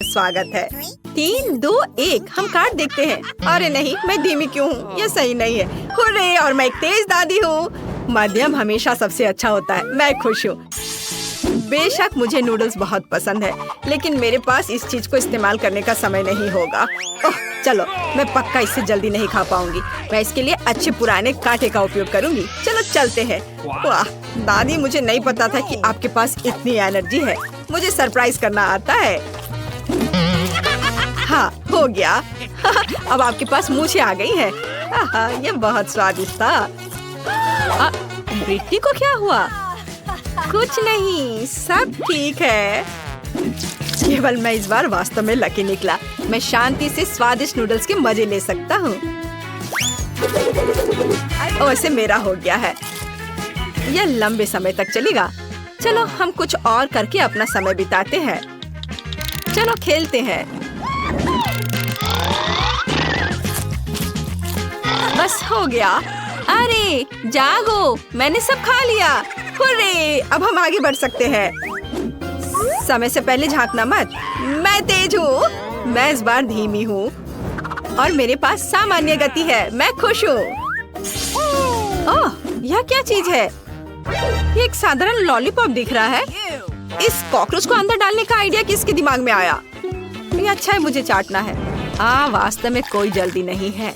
स्वागत है। 3, 2, 1 हम कार्ड देखते हैं। अरे नहीं, मैं धीमी क्यों हूँ? ये सही नहीं है। हुर्रे, और मैं एक तेज दादी हूँ। मध्यम हमेशा सबसे अच्छा होता है। मैं खुश हूँ। बेशक मुझे नूडल्स बहुत पसंद है, लेकिन मेरे पास इस चीज को इस्तेमाल करने का समय नहीं होगा। ओह, चलो, मैं पक्का इससे जल्दी नहीं खा पाऊंगी। मैं इसके लिए अच्छे पुराने कांटे का उपयोग करूंगी। चलो चलते हैं। वाह दादी, मुझे नहीं पता था कि आपके पास इतनी एनर्जी है। मुझे सरप्राइज करना आता है। हाँ, हो गया। अब आपके पास मूछें आ गई हैं। ये बहुत स्वादिष्ट था। ब्रिट्नी को क्या हुआ? कुछ नहीं, सब ठीक है। केवल मैं इस बार वास्तव में लकी निकला। मैं शांति से स्वादिष्ट नूडल्स के मजे ले सकता हूँ। वैसे मेरा हो गया है। यह लंबे समय तक चलेगा। चलो हम कुछ और करके अपना समय बिताते हैं। चलो खेलते हैं। बस हो गया। अरे जागो, मैंने सब खा लिया। हुर्रे, अब हम आगे बढ़ सकते हैं। समय से पहले झांकना मत। मैं तेज हूँ। मैं इस बार धीमी हूँ और मेरे पास सामान्य गति है। मैं खुश हूँ। ओह, यह क्या चीज है? ये एक साधारण लॉलीपॉप दिख रहा है। इस कॉकरोच को अंदर डालने का आइडिया किसके दिमाग में आया? ये अच्छा है, मुझे चाटना है। वास्तव में कोई जल्दी नहीं है।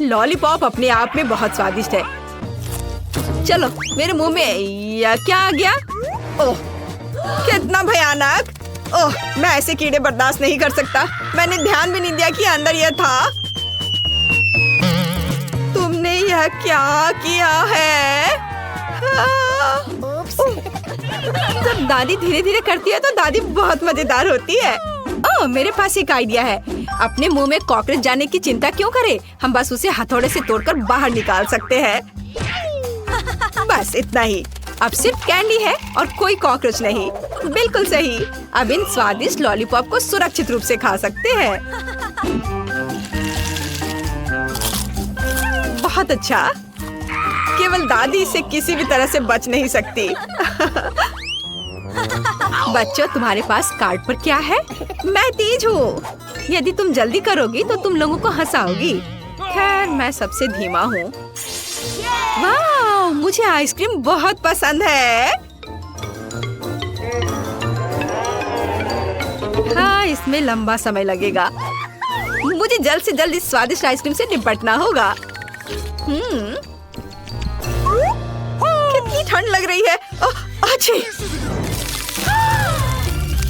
लॉलीपॉप अपने आप में बहुत स्वादिष्ट है। चलो, मेरे मुंह में यह क्या आ गया? ओह, कितना भयानक! ओह, मैं ऐसे कीड़े बर्दाश्त नहीं कर सकता। मैंने ध्यान भी नहीं दिया कि अंदर यह था। तुमने यह क्या किया है? जब दादी धीरे धीरे करती है तो दादी बहुत मजेदार होती है। ओह, मेरे पास एक आइडिया है। अपने मुंह में कॉकरोच जाने की चिंता क्यों करें? हम बस उसे हथौड़े से तोड़कर बाहर निकाल सकते हैं। बस इतना ही। अब सिर्फ कैंडी है और कोई कॉकरोच नहीं। बिल्कुल सही। अब इन स्वादिष्ट लॉलीपॉप को सुरक्षित रूप से खा सकते हैं। बहुत अच्छा। केवल दादी इसे किसी भी तरह से बच नहीं सकती। बच्चों, तुम्हारे पास कार्ड पर क्या है? मैं तेज हूँ। यदि तुम जल्दी करोगी तो तुम लोगों को हंसाओगी। खैर, मैं सबसे धीमा हूँ। वाह, मुझे आइसक्रीम बहुत पसंद है। हाँ, इसमें लंबा समय लगेगा। मुझे जल्द से जल्द इस स्वादिष्ट आइसक्रीम से निपटना होगा। कितनी ठंड लग रही है। अच्छी।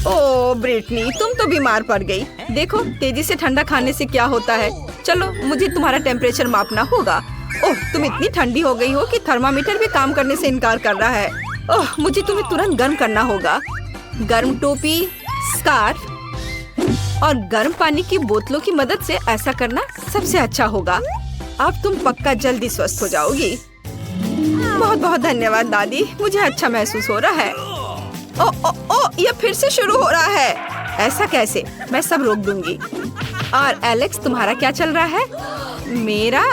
ओह ब्रिटनी, तुम तो बीमार पड़ गई। देखो, तेजी से ठंडा खाने से क्या होता है। चलो, मुझे तुम्हारा टेम्परेचर मापना होगा। ओह, तुम इतनी ठंडी हो गई हो कि थर्मामीटर भी काम करने से इनकार कर रहा है। ओह, मुझे तुम्हें तुरंत गर्म करना होगा। गर्म टोपी, स्कार्फ और गर्म पानी की बोतलों की मदद से ऐसा करना सबसे अच्छा होगा। अब तुम पक्का जल्दी स्वस्थ हो जाओगी। बहुत बहुत धन्यवाद दादी, मुझे अच्छा महसूस हो रहा है। ओ, ये फिर से शुरू हो रहा है। ऐसा कैसे? मैं सब रोक दूंगी। और एलेक्स, तुम्हारा क्या चल रहा है? मेरा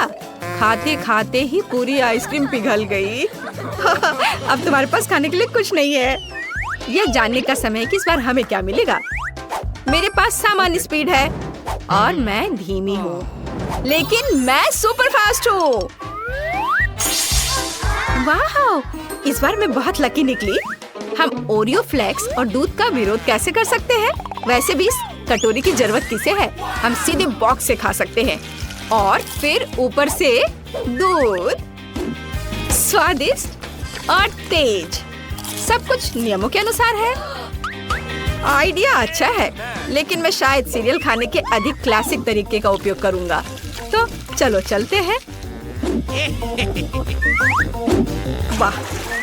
खाते खाते ही पूरी आइसक्रीम पिघल गई। अब तुम्हारे पास खाने के लिए कुछ नहीं है। यह जानने का समय है कि इस बार हमें क्या मिलेगा। मेरे पास सामान्य स्पीड है और मैं धीमी हूँ, लेकिन मैं सुपर फास्ट हूँ। वाह, इस बार मैं बहुत लकी निकली। हम ओरियो फ्लेक्स और दूध का विरोध कैसे कर सकते हैं? वैसे भी इस कटोरी की जरूरत किसे है? हम सीधे बॉक्स से खा सकते हैं और फिर ऊपर से दूध, स्वादिष्ट और तेज, सब कुछ नियमों के अनुसार है। आइडिया अच्छा है, लेकिन मैं शायद सीरियल खाने के अधिक क्लासिक तरीके का उपयोग करूंगा। तो चलो चलते हैं। वाह,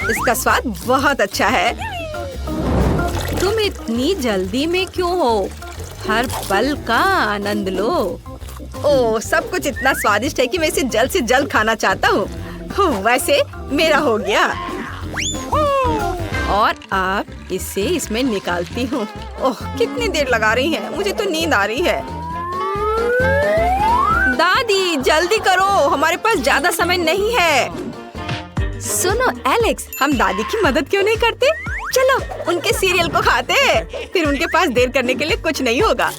इसका स्वाद बहुत अच्छा है। तुम इतनी जल्दी में क्यों हो? हर पल का आनंद लो। ओह, सब कुछ इतना स्वादिष्ट है कि मैं इसे जल्द से जल्द खाना चाहता हूँ। वैसे मेरा हो गया और अब इसे इसमें निकालती हूँ। ओह, कितनी देर लगा रही हैं? मुझे तो नींद आ रही है। दादी जल्दी करो, हमारे पास ज्यादा समय नहीं है। सुनो एलेक्स, हम दादी की मदद क्यों नहीं करते? चलो उनके सीरियल को खाते हैं, फिर उनके पास देर करने के लिए कुछ नहीं होगा।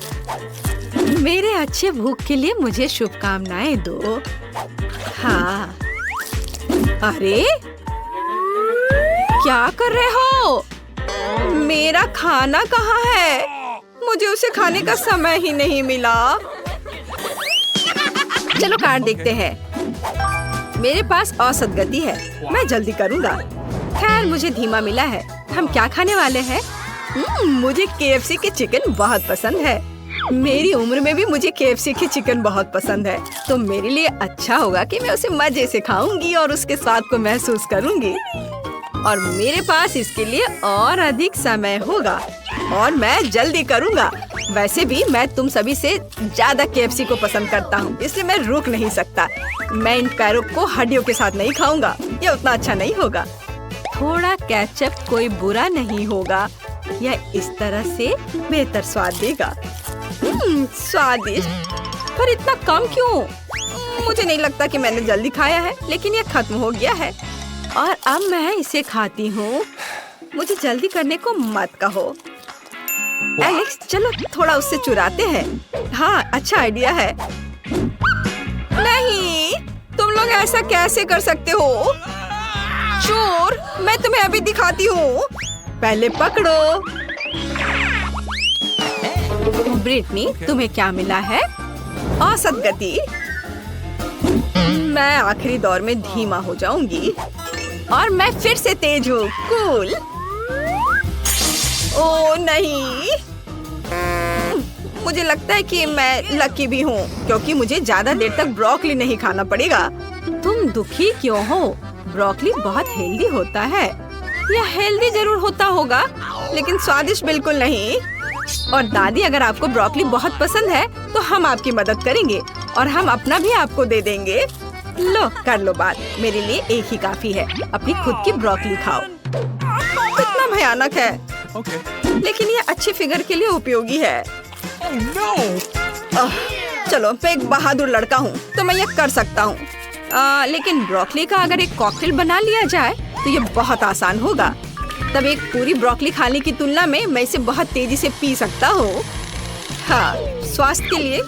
मेरे अच्छे भूख के लिए मुझे शुभकामनाएं दो। हाँ। अरे क्या कर रहे हो? मेरा खाना कहाँ है? मुझे उसे खाने का समय ही नहीं मिला। चलो कार्ड देखते हैं। मेरे पास औसत गति है, मैं जल्दी करूँगा। खैर मुझे धीमा मिला है। हम क्या खाने वाले हैं? मुझे KFC के चिकन बहुत पसंद है। मेरी उम्र में भी मुझे KFC की चिकन बहुत पसंद है, तो मेरे लिए अच्छा होगा कि मैं उसे मजे से खाऊंगी और उसके स्वाद को महसूस करूंगी। और मेरे पास इसके लिए और अधिक समय होगा और मैं जल्दी करूंगा। वैसे भी मैं तुम सभी से ज्यादा KFC को पसंद करता हूँ, इसलिए मैं रुक नहीं सकता। मैं इन पैरों को हड्डियों के साथ नहीं खाऊंगा, ये उतना अच्छा नहीं होगा। थोड़ा केचप कोई बुरा नहीं होगा, यह इस तरह से बेहतर स्वाद देगा। स्वादिष्ट, पर इतना कम क्यों? मुझे नहीं लगता कि मैंने जल्दी खाया है, लेकिन यह खत्म हो गया है और अब मैं इसे खाती हूँ। मुझे जल्दी करने को मत कहो। एलेक्स, चलो थोड़ा उससे चुराते हैं। हाँ, अच्छा आइडिया है। नहीं, तुम लोग ऐसा कैसे कर सकते हो? चोर, मैं तुम्हें अभी दिखाती हूँ। पहले पकड़ो। ब्रिटनी, तुम्हें क्या मिला है? औसत गति। मैं आखिरी दौर में धीमा हो जाऊंगी और मैं फिर से तेज हूँ। कूल। ओह नहीं, मुझे लगता है कि मैं लकी भी हूँ क्योंकि मुझे ज्यादा देर तक ब्रोकली नहीं खाना पड़ेगा। तुम दुखी क्यों हो? ब्रोकली बहुत हेल्दी होता है। यह हेल्दी जरूर होता होगा, लेकिन स्वादिष्ट बिल्कुल नहीं। और दादी, अगर आपको ब्रोकली बहुत पसंद है तो हम आपकी मदद करेंगे और हम अपना भी आपको दे देंगे। लो, कर लो बात। मेरे लिए एक ही काफी है। अपनी खुद की ब्रोकली खाओ। कितना भयानक है। लेकिन ये अच्छी फिगर के लिए उपयोगी है। चलो, मैं एक बहादुर लड़का हूँ तो मैं ये कर सकता हूँ। लेकिन ब्रोकली का अगर एक कॉकटेल बना लिया जाए तो ये बहुत आसान होगा। तब एक पूरी ब्रोकली खाने की तुलना में मैं इसे बहुत तेजी से पी सकता हूँ। हाँ, स्वास्थ्य के लिए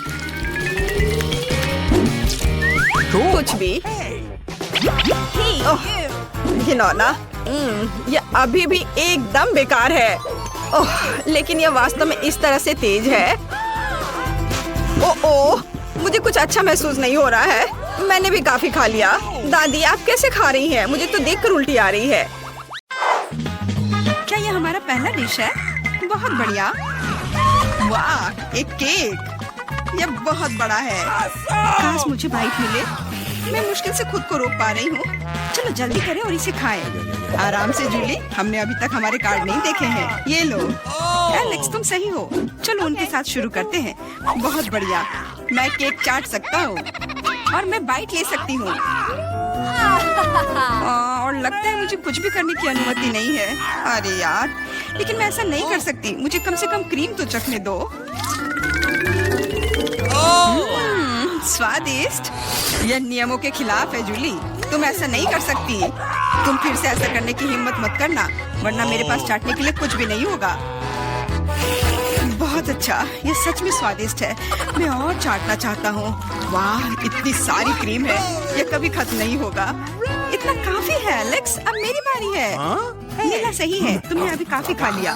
कुछ भी। ओह, घिनौना। ये अभी भी एकदम बेकार है। ओह, लेकिन यह वास्तव में इस तरह से तेज है। ओह, मुझे कुछ अच्छा महसूस नहीं हो रहा है। मैंने भी काफी खा लिया। दादी, आप कैसे खा रही हैं? मुझे तो देखकर उल्टी आ रही है। क्या यह हमारा पहला डिश है? बहुत बढ़िया। वाह, एक केक। यह बहुत बड़ा है। काश मुझे बाइट मिले। मैं मुश्किल से खुद को रोक पा रही हूँ। चलो जल्दी करें और इसे खाएं। आराम से जूली, हमने अभी तक हमारे कार्ड नहीं देखे हैं। ये लो। एलेक्स, तुम सही हो। चलो उनके साथ शुरू करते हैं। बहुत बढ़िया। मैं केक चाट सकता हूँ और मैं बाइट ले सकती हूँ। और लगता है मुझे कुछ भी करने की अनुमति नहीं है। अरे यार, लेकिन मैं ऐसा नहीं कर सकती। मुझे कम से कम क्रीम तो चखने दो। स्वादिष्ट। यह नियमों के खिलाफ है जूली, तुम ऐसा नहीं कर सकती। तुम फिर से ऐसा करने की हिम्मत मत करना, वरना मेरे पास चाटने के लिए कुछ भी नहीं होगा। बहुत अच्छा, ये सच में स्वादिष्ट है। मैं और चाटना चाहता हूँ। वाह, इतनी सारी क्रीम है, ये कभी खत्म नहीं होगा। इतना काफी है एलेक्स, अब मेरी बारी है। मेरा सही है, तुमने अभी काफी खा लिया।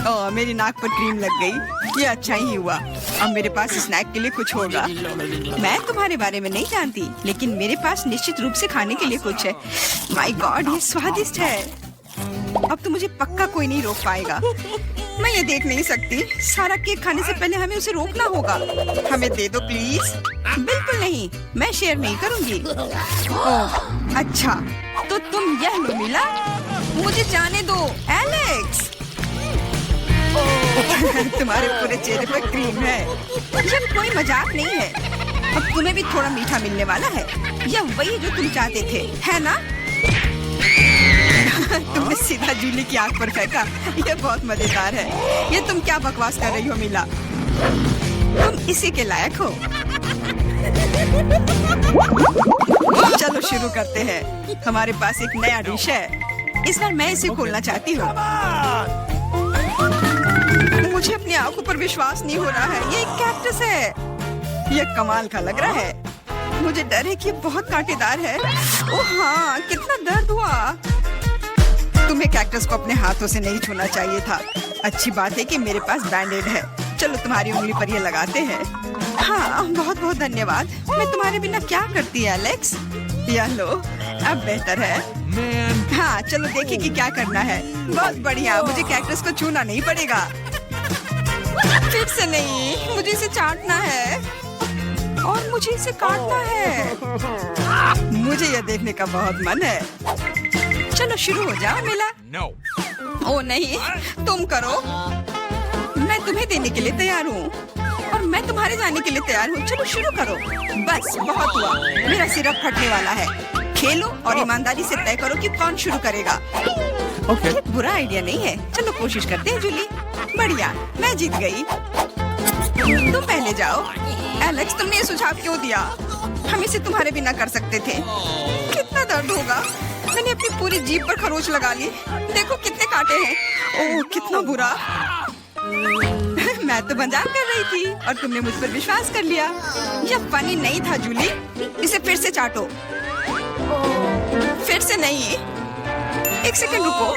ओह, मेरी नाक पर क्रीम लग गई। ये अच्छा ही हुआ। अब मेरे पास स्नैक के लिए कुछ होगा। मैं तुम्हारे बारे में नहीं जानती, लेकिन मेरे पास निश्चित रूप से खाने के लिए कुछ है। माय गॉड, ये स्वादिष्ट है। अब तो मुझे पक्का कोई नहीं रोक पाएगा। मैं ये देख नहीं सकती। सारा केक खाने से पहले हमें उसे रोकना होगा। हमें दे दो प्लीज। बिल्कुल नहीं, मैं शेयर नहीं करूंगी। ओह, अच्छा, तो तुम यह लो मिला। मुझे जाने दो एलेक्स। तुम्हारे पूरे चेहरे पर क्रीम है। जब कोई मजाक नहीं है। अब तुम्हें भी थोड़ा मीठा मिलने वाला है। यह वही जो तुम चाहते थे, है ना? तुमने सीधा जूली की आंख पर फेंका। यह बहुत मजेदार है। ये तुम क्या बकवास कर रही हो मिला? तुम इसी के लायक हो। चलो शुरू करते हैं। हमारे पास एक नया डिश है। इस बार मैं इसे खोलना चाहती हूँ। मुझे अपनी आंखों पर विश्वास नहीं हो रहा है। ये एक कैक्टस है। ये कमाल का लग रहा है। मुझे डर है कि ये बहुत कांटेदार है। ओह हाँ, कितना दर्द हुआ। तुम्हें कैक्टस को अपने हाथों से नहीं छूना चाहिए था। अच्छी बात है कि मेरे पास बैंडेड है। चलो तुम्हारी उंगली पर ये लगाते हैं। हाँ, बहुत बहुत धन्यवाद। मैं तुम्हारे बिना क्या करती है एलेक्स? यह लो, अब बेहतर है। हाँ, चलो देखिए कि क्या करना है। बहुत बढ़िया, मुझे कैक्टस को छूना नहीं पड़ेगा। फिर से नहीं, मुझे इसे चाटना है और मुझे इसे काटना है। मुझे यह देखने का बहुत मन है। चलो शुरू हो जाओ मिला। ओ नहीं, तुम करो। मैं तुम्हें देने के लिए तैयार हूँ और मैं तुम्हारे जाने के लिए तैयार हूँ। चलो शुरू करो। बस बहुत हुआ, मेरा सिरप फटने वाला है। खेलो और ईमानदारी से तय करो कि कौन शुरू करेगा। ओके। बुरा आइडिया नहीं है। चलो कोशिश करते हैं जूली। बढ़िया, मैं जीत गई। तुम पहले जाओ। एलेक्स, तुमने ये सुझाव क्यों दिया? हम इसे तुम्हारे बिना कर सकते थे। कितना दर्द होगा। मैंने अपनी पूरी जीभ पर खरोच लगा ली। देखो कितने कांटे हैं। ओह कितना बुरा। मैं तो मजाक कर रही थी और तुमने मुझ पर विश्वास कर लिया। यह फनी नहीं था जूली। इसे फिर से चाटो। फिर से नहीं। एक सेकंड रुको,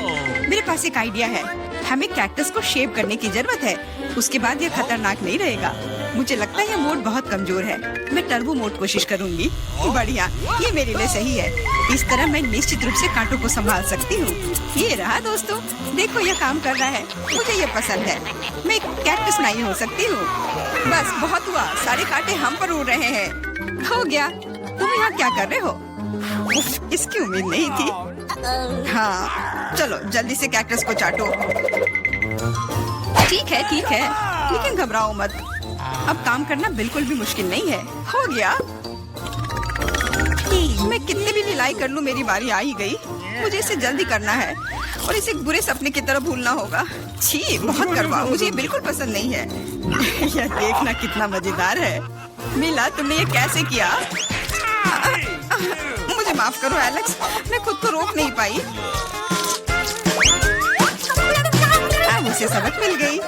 मेरे पास एक आइडिया है। हमें कैक्टस को शेव करने की जरूरत है। उसके बाद यह खतरनाक नहीं रहेगा। मुझे लगता है यह मोड बहुत कमजोर है। मैं टर्बो मोड कोशिश करूंगी। बढ़िया, ये मेरे लिए सही है। इस तरह मैं निश्चित रूप से कांटों को संभाल सकती हूँ। ये रहा दोस्तों, देखो यह काम कर रहा है। मुझे ये पसंद है। मैं एक कैक्टस नहीं हो सकती हूँ। बस बहुत हुआ, सारे कांटे हम पर उड़ रहे हैं। हो गया। तुम यहाँ क्या कर रहे हो? उफ, इसकी उम्मीद नहीं थी। हाँ, चलो जल्दी से कैक्टस को चाटो। ठीक है, लेकिन घबराओ मत। अब काम करना बिल्कुल भी मुश्किल नहीं है। हो गया। मैं कितने भी ढिलाई कर लूं, मेरी बारी आ ही गई। मुझे इसे जल्दी करना है और इसे एक बुरे सपने की तरह भूलना होगा। छी, बहुत कड़वा। मुझे ये बिल्कुल पसंद नहीं है। यह देखना कितना मजेदार है। मिला, तुमने ये कैसे किया? मुझे माफ करो एलेक्स, मैं खुद को रोक नहीं पाई। मुझे सबक मिल गई।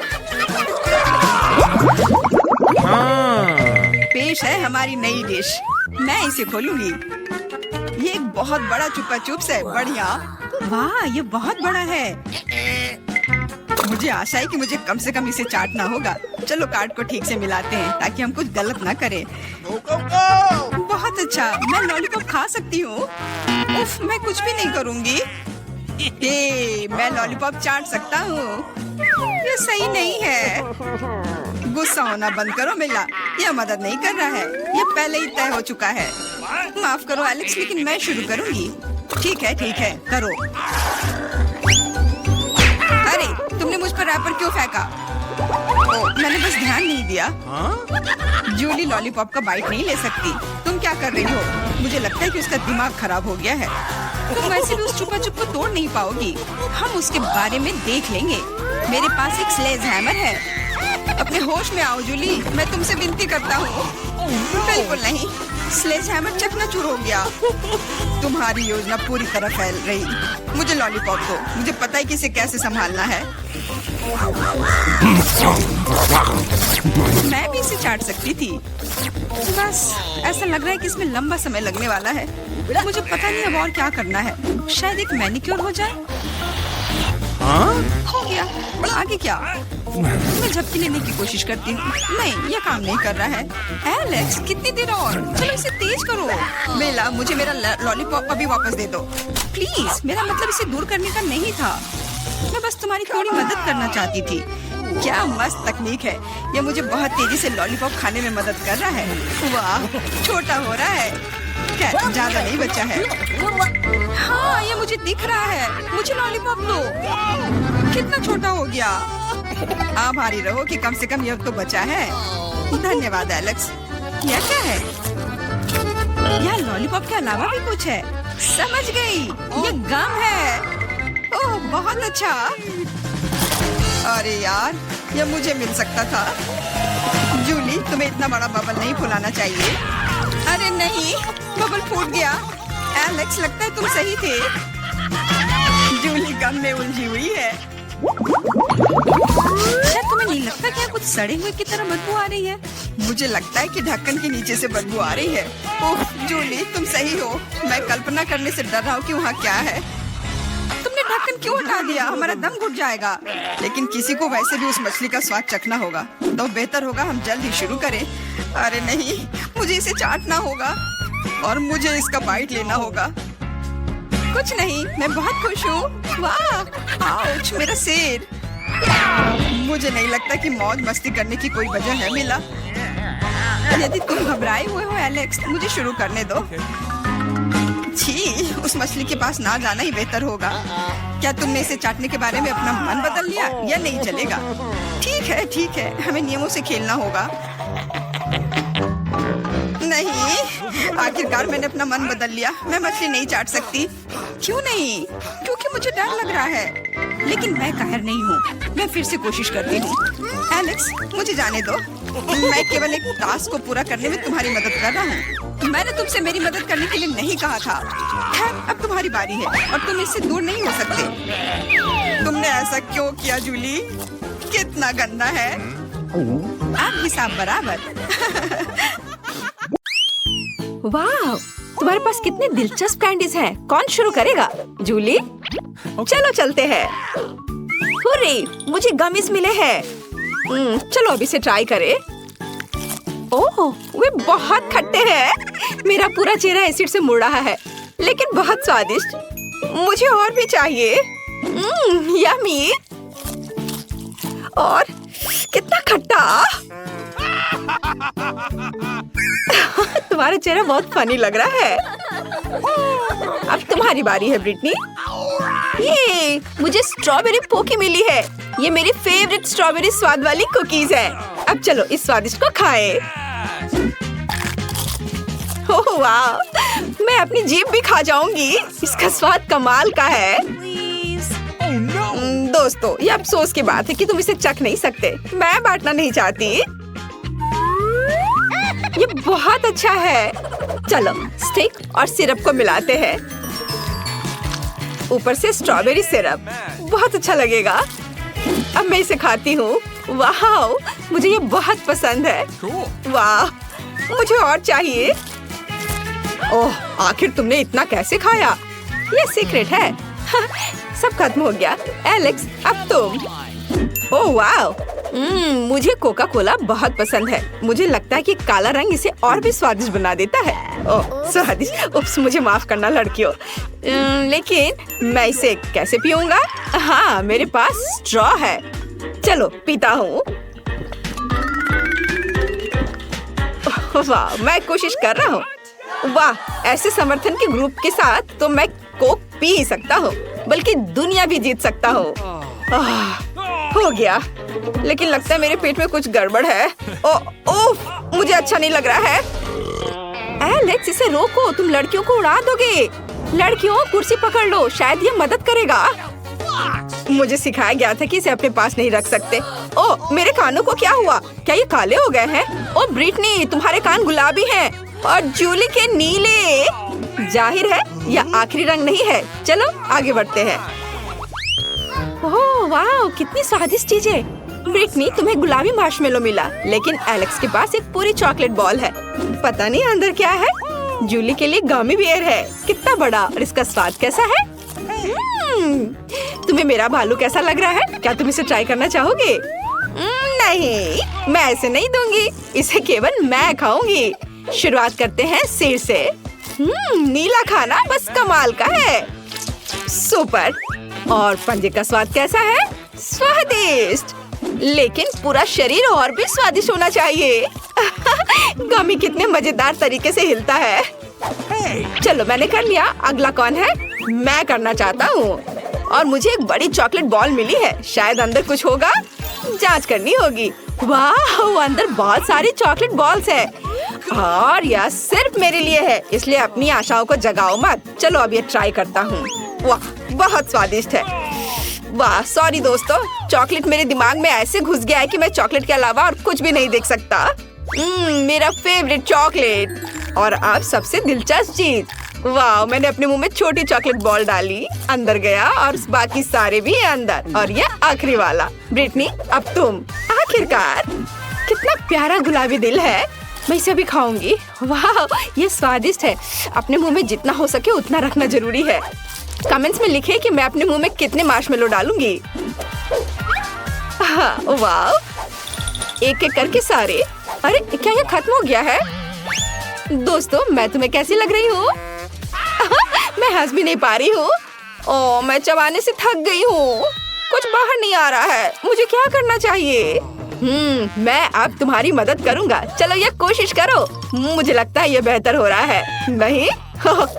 पेश है हमारी नई डिश। मैं इसे खोलूंगी। ये एक बहुत बड़ा चुपा चुप्स है। बढ़िया। वाह, ये बहुत बड़ा है। मुझे आशा है कि मुझे कम से कम इसे चाटना होगा। चलो कार्ड को ठीक से मिलाते हैं ताकि हम कुछ गलत ना करें। बहुत अच्छा, मैं लॉलीपॉप खा सकती हूँ। उफ, मैं कुछ भी नहीं करूँगी। मैं लॉलीपॉप चाट सकता हूँ। ये सही नहीं है। गुस्सा होना बंद करो मिला। यह मदद नहीं कर रहा है। यह पहले ही तय हो चुका है। माफ करो एलेक्स, लेकिन मैं शुरू करूँगी। ठीक है, करो। अरे, तुमने मुझ पर रैपर क्यों फेंका? मैंने बस ध्यान नहीं दिया। जूली लॉलीपॉप का बाइट नहीं ले सकती। तुम क्या कर रही हो? मुझे लगता है कि उसका दिमाग खराब हो गया है। तुम वैसे भी उस चुपा चुप को तोड़ नहीं पाओगी। हम उसके बारे में देख लेंगे। मेरे पास एक स्लेज हैमर है। अपने होश में आओ जूली, मैं तुमसे विनती करता हूँ। बिल्कुल नहीं, स्लेज हैमर चकनाचूर हो गया। तुम्हारी योजना पूरी तरह फैल रही। मुझे लॉलीपॉप दो। मुझे पता है कि इसे कैसे संभालना है। मैं भी इसे चाट सकती थी। बस ऐसा लग रहा है कि इसमें लंबा समय लगने वाला है। मुझे पता नहीं अब और क्या करना है। शायद एक मैनिक्योर हो जाए। हो गया। आगे क्या? मैं झपकी लेने की कोशिश करती हूँ। नहीं, यह काम नहीं कर रहा है। एलेक्स, कितनी देर और? चलो इसे तेज करो। बेला, मुझे मेरा लॉलीपॉप अभी वापस दे दो प्लीज। मेरा मतलब इसे दूर करने का नहीं था। मैं बस तुम्हारी थोड़ी मदद करना चाहती थी। क्या मस्त तकनीक है। यह मुझे बहुत तेजी से लॉलीपॉप खाने में मदद कर रहा है। वाह, छोटा हो रहा है। क्या ज्यादा नहीं बचा है? हाँ, ये मुझे दिख रहा है। मुझे लॉलीपॉप दो। कितना छोटा हो गया। आभारी रहो कि कम से कम यह तो बचा है। धन्यवाद एलेक्स। यह क्या है? यह लॉलीपॉप के अलावा भी कुछ है। समझ गई, ये गम है। ओह, बहुत अच्छा। अरे यार, यह मुझे मिल सकता था। जूली, तुम्हें इतना बड़ा बबल नहीं फुलाना चाहिए। अरे नहीं, बबल फूट गया। एलेक्स, लगता है तुम सही थे। जूली गम में उलझी हुई है। क्या तुम्हें नहीं लगता कि कुछ सड़े हुए की तरह बदबू आ रही है? मुझे लगता है कि ढक्कन के नीचे से बदबू आ रही है। ओह जूली, तुम सही हो। मैं कल्पना करने से डर रहा हूँ कि वहाँ क्या है। तुमने ढक्कन क्यों हटा दिया? हमारा दम घुट जाएगा। लेकिन किसी को वैसे भी उस मछली का स्वाद चखना होगा, तो बेहतर होगा हम जल्द ही शुरू करें। अरे नहीं, मुझे इसे चाटना होगा और मुझे इसका बाइट लेना होगा। कुछ नहीं, मैं बहुत खुश हूँ। वाह, आउच, मेरा सिर। मुझे नहीं लगता कि मौज मस्ती करने की कोई वजह है मिला। यदि तुम घबराए हुए हो एलेक्स, मुझे शुरू करने दो। छी, उस मछली के पास ना जाना ही बेहतर होगा। क्या तुमने इसे चाटने के बारे में अपना मन बदल लिया या नहीं चलेगा? ठीक है, हमें नियमों से खेलना होगा। नहीं, आखिरकार मैंने अपना मन बदल लिया। मैं मछली नहीं चाट सकती। क्यों नहीं? क्योंकि मुझे डर लग रहा है। लेकिन मैं कायर नहीं हूँ। मैं फिर से कोशिश करती हूँ। एलेक्स, मुझे जाने दो। मैं केवल एक टास्क को पूरा करने में तुम्हारी मदद कर रहा हूँ। मैंने तुमसे मेरी मदद करने के लिए नहीं कहा था। खैर, अब तुम्हारी बारी है और तुम इससे दूर नहीं हो सकते। तुमने ऐसा क्यों किया जूली? कितना गंदा है। अब हिसाब बराबर। वाह, तुम्हारे पास कितने दिलचस्प कैंडीज हैं। कौन शुरू करेगा? जूली? चलो चलते हैं। हुर्रे, मुझे गमीज मिले हैं। चलो अब इसे ट्राई करें। ओह, वे बहुत खट्टे हैं। मेरा पूरा चेहरा एसिड से मुड़ रहा है, लेकिन बहुत स्वादिष्ट। मुझे और भी चाहिए। यम्मी। और कितना खट्टा। तुम्हारा चेहरा बहुत फनी लग रहा है। अब तुम्हारी बारी है ब्रिटनी। ये मुझे स्ट्रॉबेरी पोकी मिली है। ये मेरी फेवरेट स्ट्रॉबेरी स्वाद वाली कुकीज है। अब चलो इस स्वादिष्ट को खाएं। ओह वाह, मैं अपनी जीभ भी खा जाऊंगी। इसका स्वाद कमाल का है। दोस्तों, ये अफसोस की बात है कि तुम इसे चख नहीं सकते। मैं बांटना नहीं चाहती। ये बहुत अच्छा है। चलो स्टिक और सिरप को मिलाते हैं। ऊपर से स्ट्रॉबेरी सिरप, बहुत अच्छा लगेगा। अब मैं इसे खाती हूँ। वाह, मुझे ये बहुत पसंद है। वाह, मुझे और चाहिए। ओह, आखिर तुमने इतना कैसे खाया? ये सीक्रेट है। सब खत्म हो गया। एलेक्स, अब तुम। ओह वाह, मुझे कोका कोला बहुत पसंद है। मुझे लगता है कि काला रंग इसे और भी स्वादिष्ट बना देता है। ओह स्वादिष्ट। उप्स, मुझे माफ करना लड़कियों। लेकिन मैं इसे कैसे पीऊंगा? हाँ, मेरे पास स्ट्रॉ है। चलो पीता हूँ। वाह, मैं कोशिश कर रहा हूँ। वाह, ऐसे समर्थन के ग्रुप के साथ तो मैं कोक पी ही सकता हूँ, बल्कि दुनिया भी जीत सकता हूँ। हो गया, लेकिन लगता है मेरे पेट में कुछ गड़बड़ है। ओह, मुझे अच्छा नहीं लग रहा है। एलेक्स, इसे रोको, तुम लड़कियों को उड़ा दोगे। लड़कियों, कुर्सी पकड़ लो, शायद ये मदद करेगा। मुझे सिखाया गया था कि इसे अपने पास नहीं रख सकते। ओह, मेरे कानों को क्या हुआ? क्या ये काले हो गए हैं? ओह ब्रिटनी, तुम्हारे कान गुलाबी हैं और जूली के नीले। जाहिर है यह आखिरी रंग नहीं है। चलो आगे बढ़ते हैं। ओह वाह, कितनी स्वादिष्ट चीजें। ब्रिटनी, तुम्हें गुलाबी मार्शमेलो मिला, लेकिन एलेक्स के पास एक पूरी चॉकलेट बॉल है। पता नहीं अंदर क्या है। जूली के लिए गमी बियर है। कितना बड़ा, और इसका स्वाद कैसा है? तुम्हें मेरा भालू कैसा लग रहा है? क्या तुम इसे ट्राई करना चाहोगे? नहीं, मैं ऐसे नहीं दूंगी। इसे केवल मैं खाऊंगी। शुरुआत करते हैं सिर से। नीला खाना बस कमाल का है। सुपर। और पंजे का स्वाद कैसा है? स्वादिष्ट। लेकिन पूरा शरीर और भी स्वादिष्ट होना चाहिए। गमी कितने मजेदार तरीके से हिलता है। चलो मैंने कर लिया। अगला कौन है? मैं करना चाहता हूँ। और मुझे एक बड़ी चॉकलेट बॉल मिली है। शायद अंदर कुछ होगा, जांच करनी होगी। वाह, अंदर बहुत सारी चॉकलेट बॉल्स है और यह सिर्फ मेरे लिए है, इसलिए अपनी आशाओं को जगाओ मत। चलो अब ये ट्राई करता हूँ। वाह, बहुत स्वादिष्ट है। वाह, सॉरी दोस्तों, चॉकलेट मेरे दिमाग में ऐसे घुस गया है कि मैं चॉकलेट के अलावा और कुछ भी नहीं देख सकता। मेरा फेवरेट चॉकलेट। और अब सबसे दिलचस्प चीज, वाह, मैंने अपने मुंह में छोटी चॉकलेट बॉल डाली, अंदर गया और बाकी सारे भी है अंदर। और ये आखिरी वाला। ब्रिटनी, अब तुम। आखिरकार, कितना प्यारा गुलाबी दिल है। मैं इसे भी खाऊंगी। वाह, ये स्वादिष्ट है। अपने मुंह में जितना हो सके उतना रखना जरूरी है। कमेंट्स में लिखे कि मैं अपने मुंह में कितने मार्शमेलो डालूंगी। वाह, एक एक करके सारे। अरे क्या ये खत्म हो गया है? दोस्तों, मैं तुम्हें कैसी लग रही हूँ? मैं हंस भी नहीं पा रही हूँ। ओह, मैं चबाने से थक गई हूँ। कुछ बाहर नहीं आ रहा है। मुझे क्या करना चाहिए? मैं अब तुम्हारी मदद करूँगा। चलो ये कोशिश करो। मुझे लगता है ये बेहतर हो रहा है। नहीं?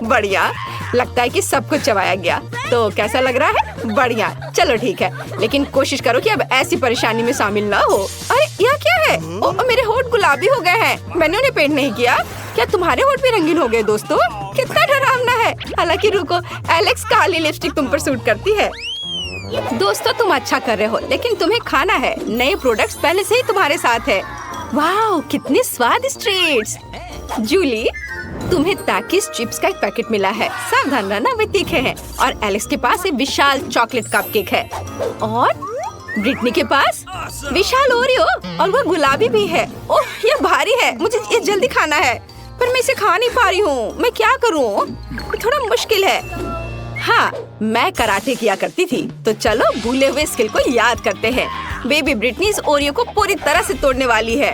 बढ़िया। लगता है कि सब कुछ चबाया गया। तो कैसा लग रहा है? बढ़िया। चलो ठीक है, लेकिन कोशिश करो कि अब ऐसी परेशानी में शामिल ना हो। अरे यह क्या है? मेरे होंठ गुलाबी हो गए हैं। मैंने उन्हें पेंट नहीं किया। क्या तुम्हारे होंठ भी रंगीन हो गए? दोस्तों, कितना डरावना है। हालांकि रुको, एलेक्स, काली लिपस्टिक तुम पर सूट करती है। दोस्तों, तुम अच्छा कर रहे हो, लेकिन तुम्हें खाना है। नए प्रोडक्ट्स पहले से ही तुम्हारे साथ है। वाह, कितने स्वादिष्ट ट्रीट्स। जूली, तुम्हें ताकिस चिप्स का एक पैकेट मिला है। सावधान रहना, वे तीखे हैं। और एलेक्स के पास एक विशाल चॉकलेट कपकेक है। और ब्रिटनी के पास विशाल ओरियो, और वो गुलाबी भी है। ओह, ये भारी है। मुझे ये जल्दी खाना है, पर मैं इसे खा नहीं पा रही हूँ। मैं क्या करूँ? थोड़ा मुश्किल है। हाँ, मैं कराटे किया करती थी, तो चलो भूले हुए स्किल को याद करते हैं। बेबी ब्रिटनी इस ओरियो को पूरी तरह से तोड़ने वाली है।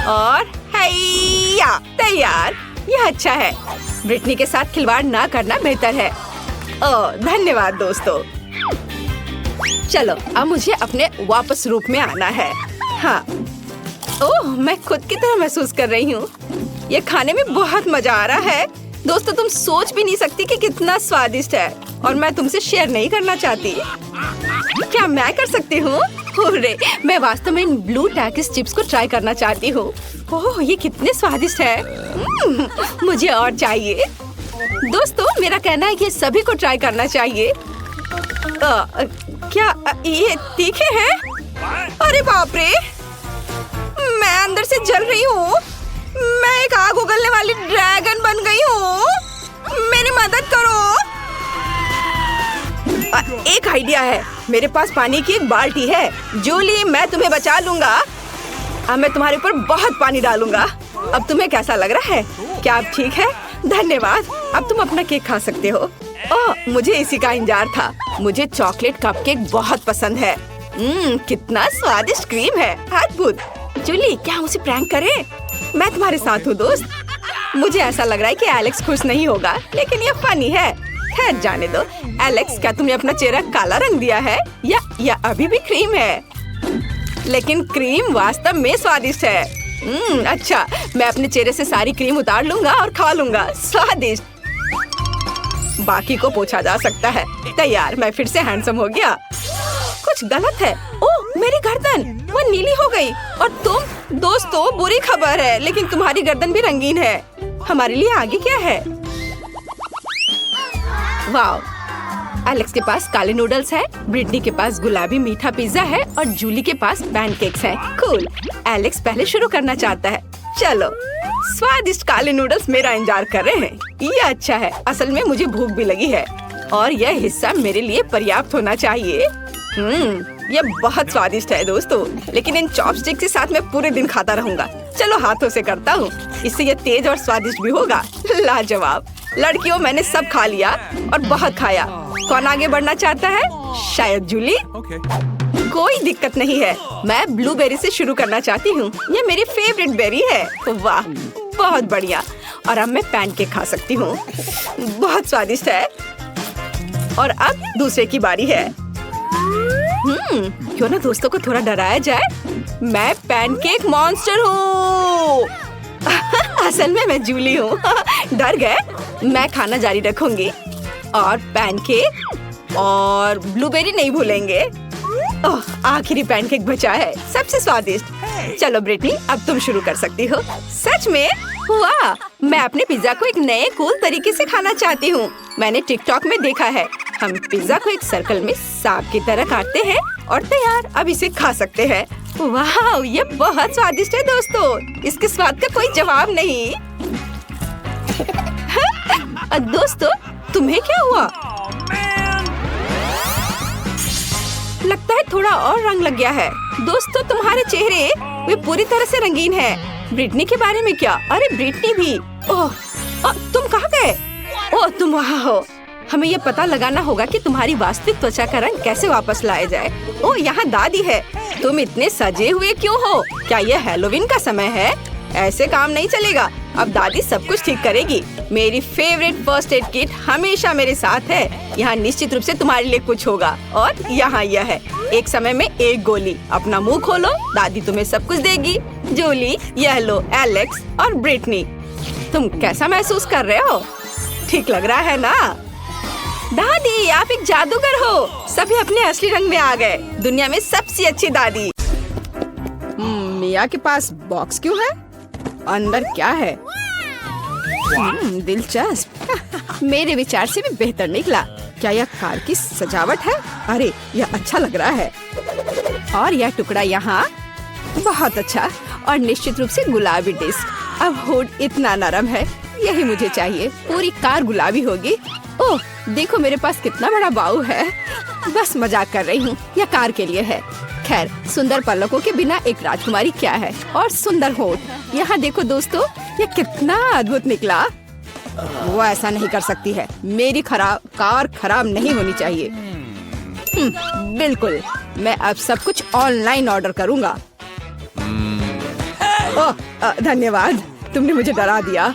और हैया, तैयार। यह अच्छा है। ब्रिटनी के साथ खिलवाड़ ना करना बेहतर है। ओह, धन्यवाद दोस्तों। चलो, अब मुझे अपने वापस रूप में आना है। हाँ, ओह, मैं खुद की तरह महसूस कर रही हूँ। ये खाने में बहुत मजा आ रहा है। दोस्तों, तुम सोच भी नहीं सकती कि कितना स्वादिष्ट है, और मैं तुमसे शेयर नहीं करना चाहती। क्या मैं कर सकती हूँ? अरे, मैं वास्तव में इन ब्लू टैकिस चिप्स को ट्राई करना चाहती हूँ। ओह, ये कितने स्वादिष्ट है। मुझे और चाहिए। दोस्तों, मेरा कहना है कि सभी को ट्राई करना चाहिए। क्या ये तीखे हैं? अरे बाप रे, मैं अंदर से जल रही हूँ। मैं एक आग उगलने वाली ड्रैगन बन गई हूँ। मेरी मदद करो। एक आइडिया है। मेरे पास पानी की एक बाल्टी है। जूली, मैं तुम्हें बचा लूंगा। अब मैं तुम्हारे ऊपर बहुत पानी डालूंगा। अब तुम्हें कैसा लग रहा है? क्या अब ठीक है? धन्यवाद। अब तुम अपना केक खा सकते हो। ओह, मुझे इसी का इंतजार था। मुझे चॉकलेट कपकेक बहुत पसंद है। कितना स्वादिष्ट क्रीम है। अद्भुत। जूली, क्या हम उसे प्रैंक करें? मैं तुम्हारे साथ हूँ दोस्त। मुझे ऐसा लग रहा है कि एलेक्स खुश नहीं होगा, लेकिन ये फनी है। खैर, जाने दो। एलेक्स, क्या तुमने अपना चेहरा काला रंग दिया है, या अभी भी क्रीम है? लेकिन क्रीम वास्तव में स्वादिष्ट है। अच्छा, मैं अपने चेहरे से सारी क्रीम उतार लूंगा और खा लूंगा। स्वादिष्ट। बाकी को पूछा जा सकता है। तैयार, मैं फिर से हैंडसम हो गया। कुछ गलत है। ओह, मेरी गर्दन, वो नीली हो गई। और तुम? दोस्तों, बुरी खबर है, लेकिन तुम्हारी गर्दन भी रंगीन है। हमारे लिए आगे क्या है? वाह, एलेक्स के पास काले नूडल्स है, ब्रिटनी के पास गुलाबी मीठा पिज्जा है, और जूली के पास पैनकेक्स हैं। कूल। एलेक्स पहले शुरू करना चाहता है। चलो, स्वादिष्ट काले नूडल्स मेरा इंतजार कर रहे हैं। ये अच्छा है। असल में मुझे भूख भी लगी है, और यह हिस्सा मेरे लिए पर्याप्त होना चाहिए। ये बहुत स्वादिष्ट है दोस्तों, लेकिन इन चॉपस्टिक के साथ मैं पूरे दिन खाता रहूंगा। चलो, हाथों से करता हूँ। इससे ये तेज और स्वादिष्ट भी होगा। लाजवाब। लड़कियों, मैंने सब खा लिया और बहुत खाया। कौन आगे बढ़ना चाहता है? शायद जूली। कोई दिक्कत नहीं है। मैं ब्लूबेरी से शुरू करना चाहती हूँ। ये मेरी फेवरेट बेरी है। वाह, बहुत बढ़िया। और अब मैं पैनकेक खा सकती हूँ। बहुत स्वादिष्ट है। और अब दूसरे की बारी है। क्यों ना दोस्तों को थोड़ा डराया जाए। मैं पैनकेक मॉन्स्टर हूँ। असल में मैं जूली हूँ। डर गए? मैं खाना जारी रखूंगी, और पैनकेक और ब्लूबेरी नहीं भूलेंगे। ओह, आखिरी पैनकेक बचा है, सबसे स्वादिष्ट। चलो ब्रिटनी, अब तुम शुरू कर सकती हो। सच में? वाह, मैं अपने पिज्जा को एक नए कूल तरीके से खाना चाहती हूँ। मैंने टिकटॉक में देखा है। हम पिज्जा को एक सर्कल में सांप की तरह काटते हैं, और तैयार। अब इसे खा सकते हैं। वाह, ये बहुत स्वादिष्ट है दोस्तों। इसके स्वाद का कोई जवाब नहीं। दोस्तों, तुम्हें क्या हुआ? लगता है थोड़ा और रंग लग गया है। दोस्तों, तुम्हारे चेहरे वे पूरी तरह से रंगीन है। ब्रिटनी के बारे में क्या? अरे ब्रिटनी भी। ओह, तुम कहाँ गए? ओह, तुम वहाँ हो। हमें ये पता लगाना होगा कि तुम्हारी वास्तविक त्वचा का रंग कैसे वापस लाया जाए। ओह, यहाँ दादी है। तुम इतने सजे हुए क्यों हो? क्या ये हैलोवीन का समय है? ऐसे काम नहीं चलेगा। अब दादी सब कुछ ठीक करेगी। मेरी फेवरेट फर्स्ट एड किट हमेशा मेरे साथ है। यहाँ निश्चित रूप से तुम्हारे लिए कुछ होगा। और यहाँ यह है, एक समय में एक गोली। अपना मुंह खोलो, दादी तुम्हें सब कुछ देगी। जूली, यह लो एलेक्स और ब्रिटनी। तुम कैसा महसूस कर रहे हो? ठीक लग रहा है ना? दादी, आप एक जादूगर हो। सभी अपने असली रंग में आ गए। दुनिया में सबसे अच्छी दादी। मिया के पास बॉक्स क्यों है? अंदर क्या है? दिलचस्प। मेरे विचार से भी बेहतर निकला। क्या यह कार की सजावट है? अरे, यह अच्छा लग रहा है। और यह टुकड़ा यहाँ बहुत अच्छा। और निश्चित रूप से गुलाबी डिस्क। अब हुड इतना नरम है, यही मुझे चाहिए। पूरी कार गुलाबी होगी। ओह, देखो मेरे पास कितना बड़ा बाऊ है। बस मजाक कर रही हूँ, यह कार के लिए है। खैर, सुंदर पलकों के बिना एक राजकुमारी क्या है? और सुंदर होठ। यहाँ देखो दोस्तों, यह कितना अद्भुत निकला। वो ऐसा नहीं कर सकती है। मेरी कार खराब नहीं होनी चाहिए। बिल्कुल, मैं अब सब कुछ ऑनलाइन ऑर्डर करूँगा। ओह, धन्यवाद, तुमने मुझे डरा दिया।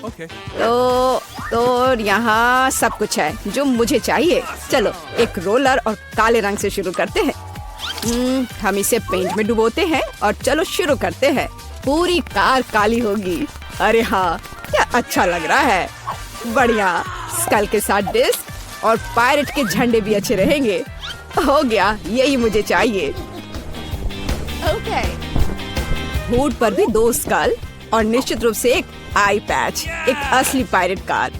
तो यहाँ सब कुछ है जो मुझे चाहिए। चलो, एक रोलर और काले रंग से शुरू करते हैं। हम इसे पेंट में डुबोते हैं और चलो शुरू करते हैं। पूरी कार काली होगी। अरे हाँ, क्या अच्छा लग रहा है। बढ़िया। स्कल के साथ डिस्क और पायरेट के झंडे भी अच्छे रहेंगे। हो गया, यही मुझे चाहिए। हुड पर भी 2 स्कल और निश्चित रूप से एक आई पैच। एक असली पायरेट कार।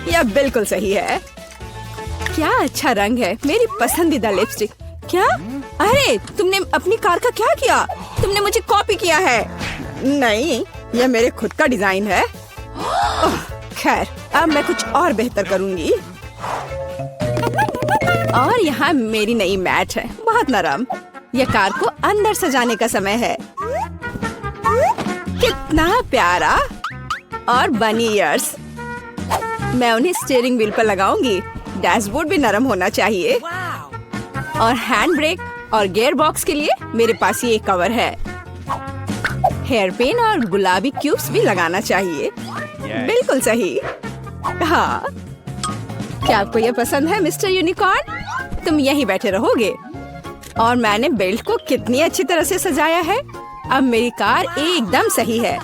यह बिल्कुल सही है। क्या अच्छा रंग है। मेरी पसंदीदा लिपस्टिक। क्या? अरे, तुमने अपनी कार का क्या किया? तुमने मुझे कॉपी किया है। नहीं, यह मेरे खुद का डिजाइन है। खैर, अब मैं कुछ और बेहतर करूंगी। और यहाँ मेरी नई मैट है, बहुत नरम। यह कार को अंदर सजाने का समय है। कितना प्यारा। और बनी ईयर्स। मैं उन्हें स्टीयरिंग व्हील पर लगाऊंगी। डैशबोर्ड भी नरम होना चाहिए। और हैंड ब्रेक और गियर बॉक्स के लिए मेरे पास ये कवर है। हेयर पिन और गुलाबी क्यूब्स भी लगाना चाहिए। बिल्कुल सही। हाँ, क्या आपको ये पसंद है मिस्टर यूनिकॉर्न? तुम यहीं बैठे रहोगे। और मैंने बेल्ट को कितनी अच्छी तरह से सजाया है। अब मेरी कार एकदम सही है।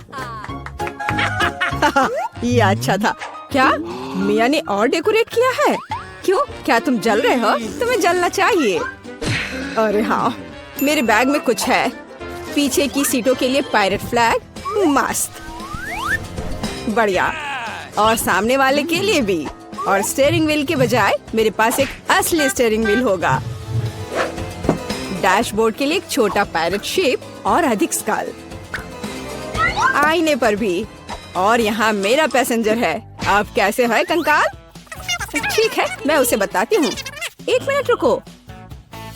ये अच्छा था। क्या मिया ने और डेकोरेट किया है? क्यों, क्या तुम जल रहे हो? तुम्हें जलना चाहिए। अरे हाँ, मेरे बैग में कुछ है। पीछे की सीटों के लिए पायरेट फ्लैग। मस्त। बढ़िया। और सामने वाले के लिए भी। और स्टीयरिंग व्हील के बजाय मेरे पास एक असली स्टीयरिंग व्हील होगा। डैशबोर्ड के लिए एक छोटा पायरेट शेप और अधिक स्कल। आईने पर भी। और यहाँ मेरा पैसेंजर है। आप कैसे है कंकाल? ठीक है, मैं उसे बताती हूँ। 1 मिनट रुको।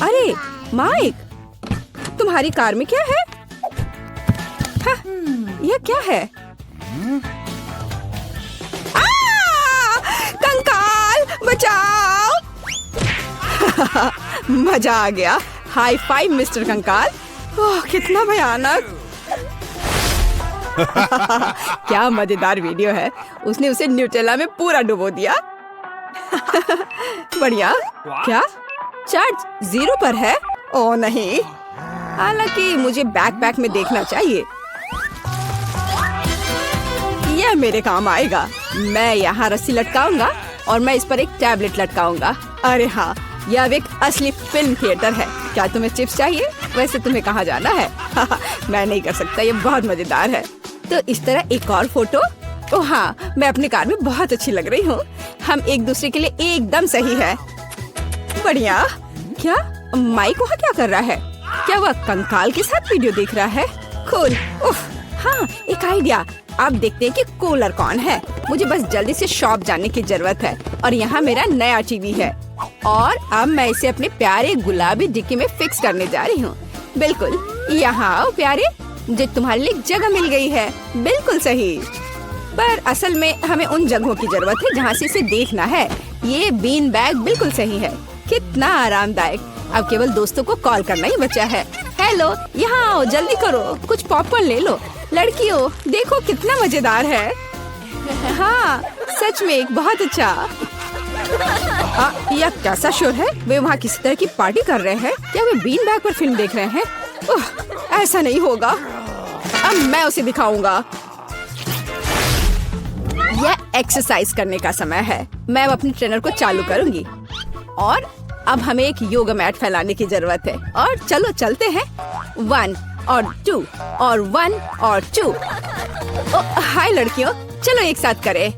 अरे माइक, तुम्हारी कार में क्या है? हाँ, यह क्या है? कंकाल, बचाओ। मजा आ गया। हाई फाइव मिस्टर कंकाल। ओह, कितना भयानक। क्या मजेदार वीडियो है। उसने उसे न्यूटेला में पूरा डुबो दिया। बढ़िया। क्या चार्ज 0 पर है? ओह नहीं, हालांकि मुझे बैकपैक में देखना चाहिए। यह मेरे काम आएगा। मैं यहाँ रस्सी लटकाऊंगा और मैं इस पर एक टैबलेट लटकाऊंगा। अरे हाँ, यह अब एक असली फिल्म थिएटर है। क्या तुम्हें चिप्स चाहिए? वैसे तुम्हें कहाँ जाना है? मैं नहीं कर सकता, ये बहुत मजेदार है। तो इस तरह एक और फोटो। ओह हाँ, मैं अपनी कार में बहुत अच्छी लग रही हूँ। हम एक दूसरे के लिए एकदम सही है। बढ़िया। क्या माइक वहाँ क्या कर रहा है? क्या वह कंकाल के साथ वीडियो देख रहा है? कूल। उफ, हाँ, एक आइडिया। अब देखते हैं कि कूलर कौन है। मुझे बस जल्दी से शॉप जाने की जरूरत है और यहाँ मेरा नया टीवी है और अब मैं इसे अपने प्यारे गुलाबी डिक्की में फिक्स करने जा रही हूँ। बिल्कुल, यहाँ आओ प्यारे, मुझे तुम्हारे लिए जगह मिल गई है। बिल्कुल सही, पर असल में हमें उन जगहों की जरूरत है जहाँ से इसे देखना है। ये बीन बैग बिल्कुल सही है, कितना आरामदायक। अब केवल दोस्तों को कॉल करना ही बचा है। हेलो, यहाँ आओ, जल्दी करो, कुछ पॉपकॉर्न ले लो। लड़कियों देखो कितना मजेदार है। हाँ सच में एक बहुत अच्छा। यह कैसा शोर है? वे वहाँ किसी तरह की पार्टी कर रहे हैं? क्या वे बीन बैग पर फिल्म देख रहे हैं? ऐसा नहीं होगा, अब मैं उसे दिखाऊंगा। यह एक्सरसाइज करने का समय है। मैं अब अपनी ट्रेनर को चालू करूंगी और अब हमें एक योगा मैट फैलाने की जरूरत है। और चलो चलते हैं। 1 और 2 और 1 और 2। हाय लड़कियों, चलो एक साथ करें।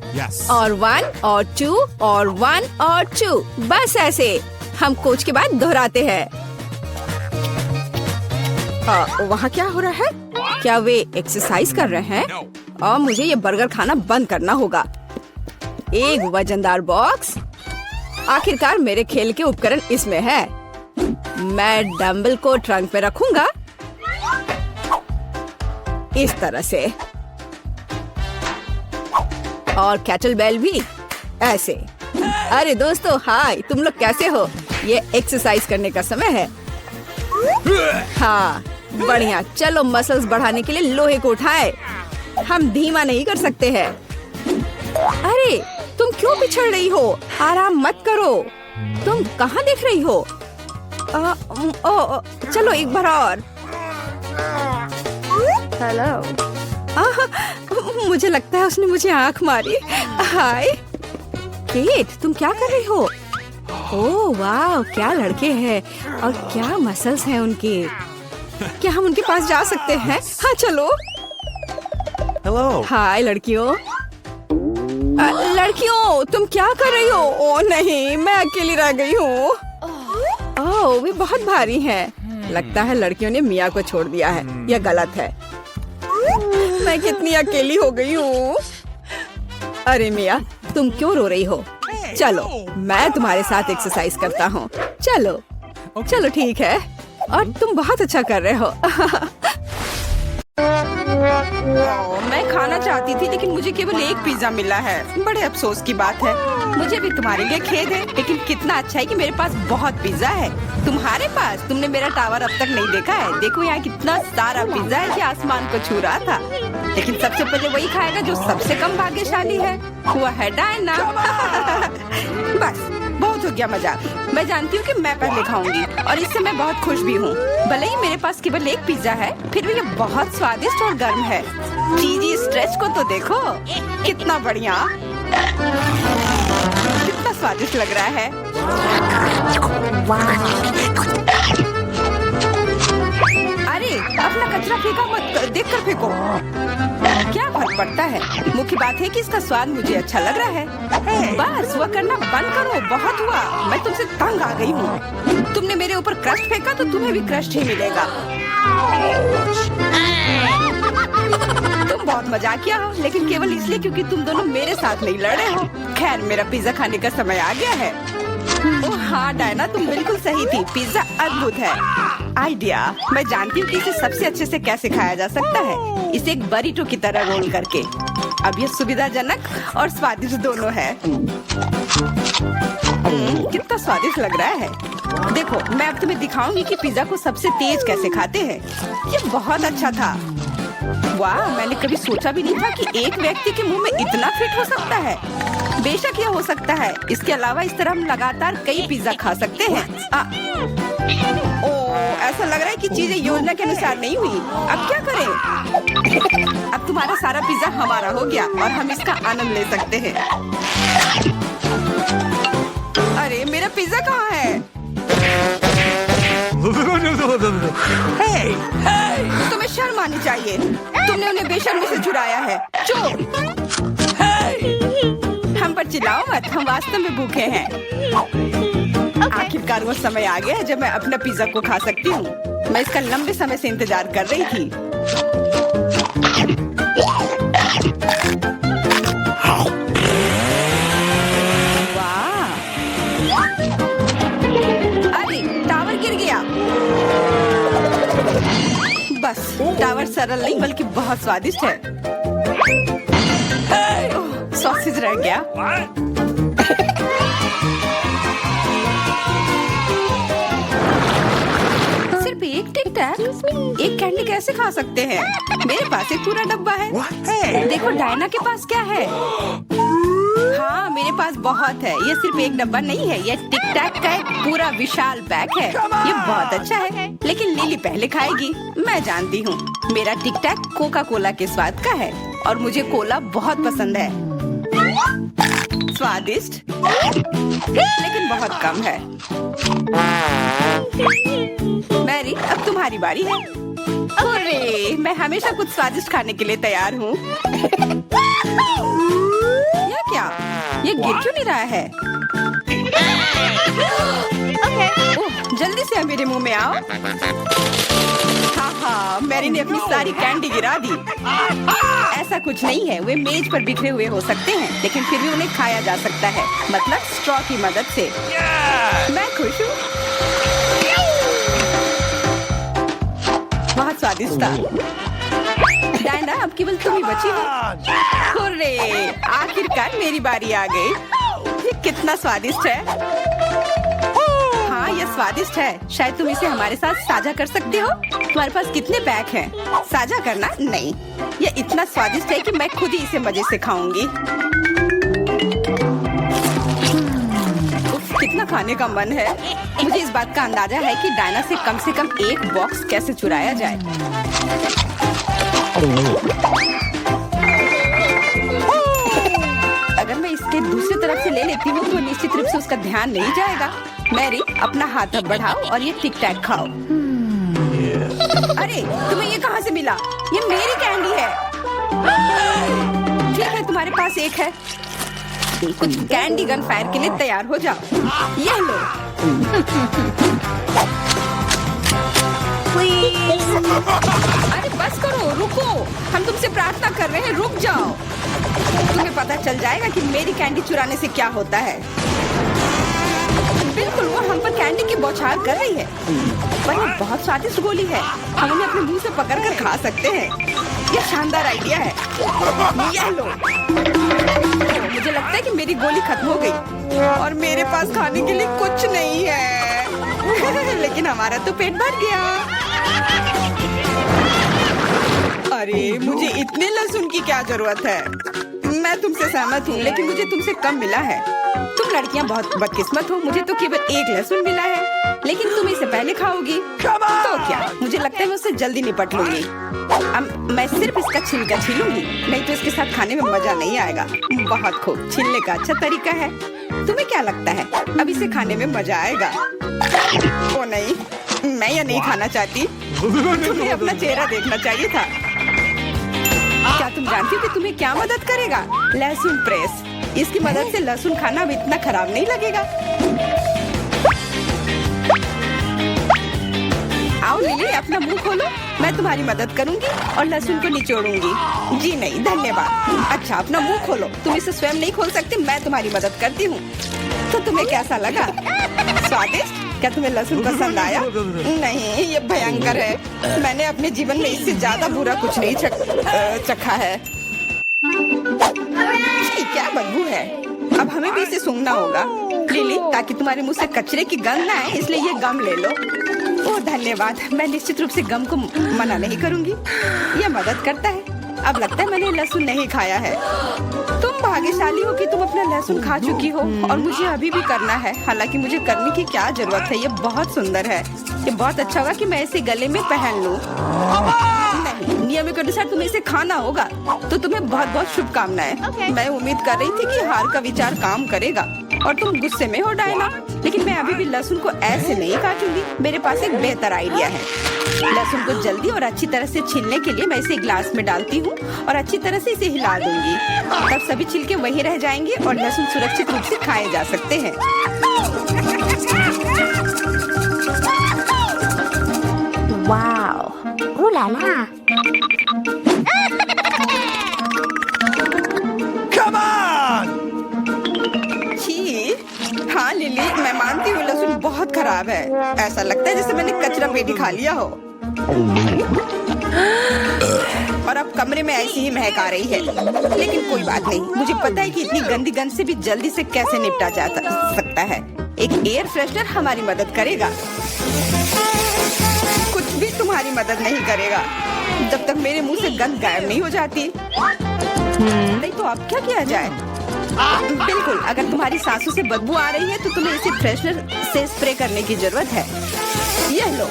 और 1 और 2 और 1 और 2। बस ऐसे हम कोच के बाद दोहराते हैं। वहाँ क्या हो रहा है? क्या वे एक्सरसाइज कर रहे हैं? और मुझे ये बर्गर खाना बंद करना होगा। एक वजनदार बॉक्स। आखिरकार मेरे खेल के उपकरण इसमें है। मैं डंबल को ट्रंक में रखूंगा इस तरह से, और कैटल बेल भी ऐसे। अरे दोस्तों हाय, तुम लोग कैसे हो? ये एक्सरसाइज करने का समय है। हाँ बढ़िया, चलो मसल्स बढ़ाने के लिए लोहे को उठाए। हम धीमा नहीं कर सकते हैं। अरे तुम क्यों पिछड़ रही हो? आराम मत करो। तुम कहाँ देख रही हो? चलो एक बार और। हेलो। मुझे लगता है उसने मुझे आंख मारी। हाय केट, तुम क्या कर रही हो? ओह वाह, क्या लड़के हैं और क्या मसल्स हैं उनके। क्या हम उनके पास जा सकते हैं? हाँ चलो। हेलो। हाय लड़कियों। लड़कियों तुम क्या कर रही हो? ओह नहीं, मैं अकेली रह गई हूँ। ओह वे बहुत भारी हैं। लगता है लड़कियों ने मिया को छोड़ दिया है। यह गलत है। मैं कितनी अकेली हो गई हूँ। अरे मिया, तुम क्यों रो रही हो? चलो मैं तुम्हारे साथ एक्सरसाइज करता हूँ। चलो चलो ठीक है। और तुम बहुत अच्छा कर रहे हो। मैं खाना चाहती थी लेकिन मुझे केवल एक पिज्जा मिला है। बड़े अफसोस की बात है। मुझे भी तुम्हारे लिए खेद है, लेकिन कितना अच्छा है कि मेरे पास बहुत पिज्जा है। तुम्हारे पास? तुमने मेरा टावर अब तक नहीं देखा है। देखो यहाँ कितना सारा पिज्जा है कि आसमान को छू रहा था। लेकिन सबसे पहले वही खाएगा जो सबसे कम भाग्यशाली है। वो है डायना। बस बहुत हो गया मजाक। मैं जानती हूँ कि मैं पहले खाऊंगी और इससे मैं बहुत खुश भी हूँ। भले ही मेरे पास केवल एक पिज्जा है, फिर भी ये बहुत स्वादिष्ट और गर्म है। चीजी स्ट्रेच को तो देखो, कितना बढ़िया, कितना स्वादिष्ट लग रहा है। अरे अपना कचरा फेंका मत, देखकर फेंको। क्या फर्क पड़ता है? मुख्य बात है कि इसका स्वाद मुझे अच्छा लग रहा है। बस वह करना बंद करो, बहुत हुआ। मैं तुमसे तंग आ गई हूँ। तुमने मेरे ऊपर क्रस्ट फेंका तो तुम्हें भी क्रस्ट ही मिलेगा। तुम बहुत मजाकिया हो, लेकिन केवल इसलिए क्योंकि तुम दोनों मेरे साथ नहीं लड़ रहे हो। खैर मेरा पिज्जा खाने का समय आ गया है। ओह हाँ डायना, तुम बिल्कुल सही थी। पिज्जा अद्भुत है। आइडिया, मैं जानती हूँ कि इसे सबसे अच्छे से कैसे खाया जा सकता है। इसे एक बरीटो की तरह रोल करके। अब यह सुविधाजनक और स्वादिष्ट दोनों है। कितना स्वादिष्ट लग रहा है। देखो मैं अब तुम्हें दिखाऊंगी कि पिज्जा को सबसे तेज कैसे खाते हैं। ये बहुत अच्छा था। वाह, मैंने कभी सोचा भी नहीं था कि एक व्यक्ति के मुंह में इतना फिट हो सकता है। बेशक यह हो सकता है। इसके अलावा इस तरह हम लगातार कई पिज्जा खा सकते हैं। ऐसा लग रहा है कि चीजें योजना के अनुसार नहीं हुई। अब क्या करें? अब तुम्हारा सारा पिज्जा हमारा हो गया और हम इसका आनंद ले सकते हैं। अरे मेरा पिज्जा कहाँ है? तुम्हें शर्म आनी चाहिए। तुमने उन्हें बेशर्मी से चुराया है। चुप! हम पर चिल्लाओ मत, हम वास्तव में भूखे हैं। आखिरकार वो समय आ गया जब मैं अपना पिज्जा को खा सकती हूँ। मैं इसका लंबे समय से इंतजार कर रही थी। बस टावर सरल नहीं बल्कि बहुत स्वादिष्ट है। सॉसेज रह गया। सिर्फ एक टिक टैक, एक कैंडी कैसे खा सकते हैं? मेरे पास एक पूरा डब्बा है। देखो डायना के पास क्या है। हाँ मेरे पास बहुत है। ये सिर्फ एक डब्बा नहीं है, ये टिक टैक का एक पूरा विशाल पैक है। ये बहुत अच्छा है, लेकिन लिली पहले खाएगी। मैं जानती हूँ मेरा टिक टैक कोका कोला के स्वाद का है और मुझे कोला बहुत पसंद है। स्वादिष्ट लेकिन बहुत कम है। मैरी अब तुम्हारी बारी है। अरे मैं हमेशा कुछ स्वादिष्ट खाने के लिए तैयार हूँ। या क्या ये गिर क्यों नहीं रहा है? ओह जल्दी से मेरे मुंह में आओ। हाँ मैरी ने अपनी सारी कैंडी गिरा दी। ऐसा कुछ नहीं है, वे मेज पर बिखरे हुए हो सकते हैं लेकिन फिर भी उन्हें खाया जा सकता है, मतलब स्ट्रॉ की मदद से। मैं खुश हूँ। बहुत स्वादिष्ट था। डायना अब केवल तुम ही बची हो। हुर्रे, आखिरकार मेरी बारी आ गई। ये कितना स्वादिष्ट है। हाँ ये स्वादिष्ट है। शायद तुम इसे हमारे साथ साझा कर सकते हो। तुम्हारे पास कितने पैक हैं? साझा करना नहीं, ये इतना स्वादिष्ट है कि मैं खुद ही इसे मजे से खाऊंगी। उफ, कितना खाने का मन है। मुझे इस बात का अंदाजा है कि डायना से कम एक बॉक्स कैसे चुराया जाए। अगर मैं इसके दूसरी तरफ से ले लेती हूँ तो निश्चित रूप से उसका ध्यान नहीं जाएगा। मैरी अपना हाथ अब बढ़ाओ और ये टिक टैक खाओ। अरे तुम्हें ये कहाँ से मिला? ये मेरी कैंडी है। ठीक है तुम्हारे पास एक है। कुछ कैंडी गन फायर के लिए तैयार हो जाओ। ये लो। अरे बस करो, रुको। हम तुमसे प्रार्थना कर रहे हैं, रुक जाओ। तुम्हें पता चल जाएगा कि मेरी कैंडी चुराने से क्या होता है। बिल्कुल वो हम पर कैंडी की बौछार कर रही है। पर ये बहुत स्वादिष्ट गोली है, हम उन्हें अपने मुंह से पकड़कर खा सकते हैं। ये शानदार आइडिया है। ये लो। मुझे लगता है कि मेरी गोली खत्म हो गई और मेरे पास खाने के लिए कुछ नहीं है। लेकिन हमारा तो पेट भर गया। अरे मुझे इतने लहसुन की क्या जरूरत है? मैं तुमसे सहमत हूँ लेकिन मुझे तुमसे कम मिला है। तुम लड़कियाँ बहुत बदकिस्मत हो, मुझे तो केवल एक लहसुन मिला है लेकिन तुम इसे पहले खाओगी तो क्या? मुझे लगता है मैं उससे जल्दी निपट लूंगी। अब मैं सिर्फ इसका छिलका छीलूंगी, नहीं तो इसके साथ खाने में मजा नहीं आएगा। बहुत खूब, छीलने का अच्छा तरीका है। तुम्हें क्या लगता है अब इसे खाने में मजा आएगा? ओ नहीं, मैं ये नहीं खाना चाहती। तुम्हें अपना चेहरा देखना चाहिए था। क्या तुम जानती हो कि तुम्हें क्या मदद करेगा? लहसुन प्रेस। इसकी मदद से लहसुन खाना भी इतना खराब नहीं लगेगा। आओ लिली, अपना मुंह खोलो, मैं तुम्हारी मदद करूंगी और लहसुन को निचोड़ूंगी। जी नहीं धन्यवाद। अच्छा अपना मुंह खोलो, तुम इसे स्वयं नहीं खोल सकते, मैं तुम्हारी मदद करती हूँ। तो तुम्हें कैसा लगा? स्वादिष्ट? क्या तुम्हें लहसुन पसंद आया? नहीं ये भयंकर है। मैंने अपने जीवन में इससे ज्यादा बुरा कुछ नहीं चखा है। क्या बदबू है। अब हमें भी इसे सूंघना होगा लिली, ताकि तुम्हारे मुंह से कचरे की गंध ना आए, इसलिए ये गम ले लो। ओह धन्यवाद, मैं निश्चित रूप से गम को मना नहीं करूंगी, यह मदद करता है। अब लगता है मैंने लहसुन नहीं खाया है। तुम भाग्यशाली हो कि तुम अपना लहसुन खा चुकी हो और मुझे अभी भी करना है। हालांकि मुझे करने की क्या जरूरत है, ये बहुत सुंदर है। ये बहुत अच्छा होगा कि मैं इसे गले में पहन लूं। नहीं, नियम के अनुसार तुम्हें इसे खाना होगा। तो तुम्हें बहुत बहुत शुभकामनाएं। मैं उम्मीद कर रही थी कि हार का विचार काम करेगा और तुम गुस्से में हो डायना, लेकिन मैं अभी भी लहसुन को ऐसे नहीं काटूंगी। मेरे पास एक बेहतर आइडिया है। लहसुन को जल्दी और अच्छी तरह से छीलने के लिए मैं इसे ग्लास में डालती हूँ और अच्छी तरह से इसे हिला दूंगी। तब सभी छिलके वहीं रह जाएंगे और लहसुन सुरक्षित रूप से खाए जा सकते हैं। Wow, ooh la la। Come on! छी, हाँ लिली, मैं मानती हूँ लहसुन बहुत खराब है। ऐसा लगता है जैसे मैंने कचरा पेटी खा लिया हो। और अब कमरे में ऐसी ही महक आ रही है। लेकिन कोई बात नहीं, मुझे पता है कि इतनी गंदी गंध से भी जल्दी से कैसे निपटा जा सकता है। एक एयर फ्रेशनर हमारी मदद करेगा। कुछ भी तुम्हारी मदद नहीं करेगा जब तक मेरे मुंह से गंध गायब नहीं हो जाती। नहीं तो अब क्या किया जाए? बिल्कुल, अगर तुम्हारी सांसों से बदबू आ रही है तो तुम्हें इसे फ्रेशनर से स्प्रे करने की जरूरत है। यह लो।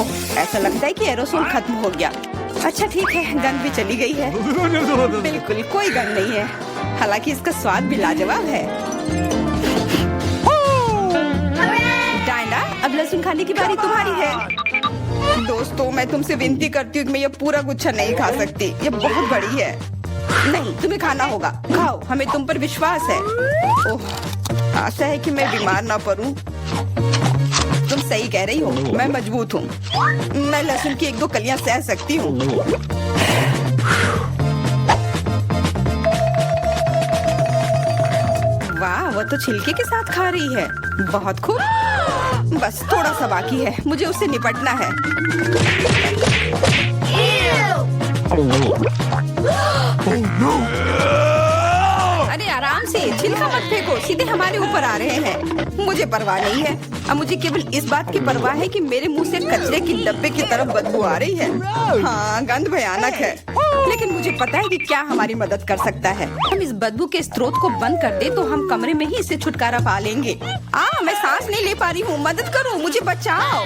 ओह, ऐसा लगता है कि एरोसोल खत्म हो गया। अच्छा ठीक है, गंध भी चली गई है। बिल्कुल कोई गंध नहीं है, हालांकि इसका स्वाद भी लाजवाब है। डायना, अब लहसुन खाने की बारी तुम्हारी है। दोस्तों, मैं तुमसे विनती करती हूँ कि मैं ये पूरा गुच्छा नहीं खा सकती, ये बहुत बड़ी है। नहीं, तुम्हें खाना होगा, खाओ, हमें तुम पर विश्वास है। ओह, आशा है कि मैं बीमार ना पड़ूं। तुम सही कह रही हो, मैं मजबूत हूँ। मैं लहसुन की 1-2 कलियां सह सकती हूँ। वाह, वो तो छिलके के साथ खा रही है। बहुत खूब। बस थोड़ा सा बाकी है, मुझे उससे निपटना है। अरे आराम से, छिलका मत फेंको, सीधे हमारे ऊपर आ रहे हैं। मुझे परवाह नहीं है, अब मुझे केवल इस बात की परवाह है कि मेरे मुंह से कचरे की डब्बे की तरफ बदबू आ रही है। हाँ, गंध भयानक है, लेकिन मुझे पता है कि क्या हमारी मदद कर सकता है। हम इस बदबू के स्रोत को बंद कर दे तो हम कमरे में ही इससे छुटकारा पा लेंगे। मैं सांस नहीं ले पा रही हूँ, मदद करो, मुझे बचाओ।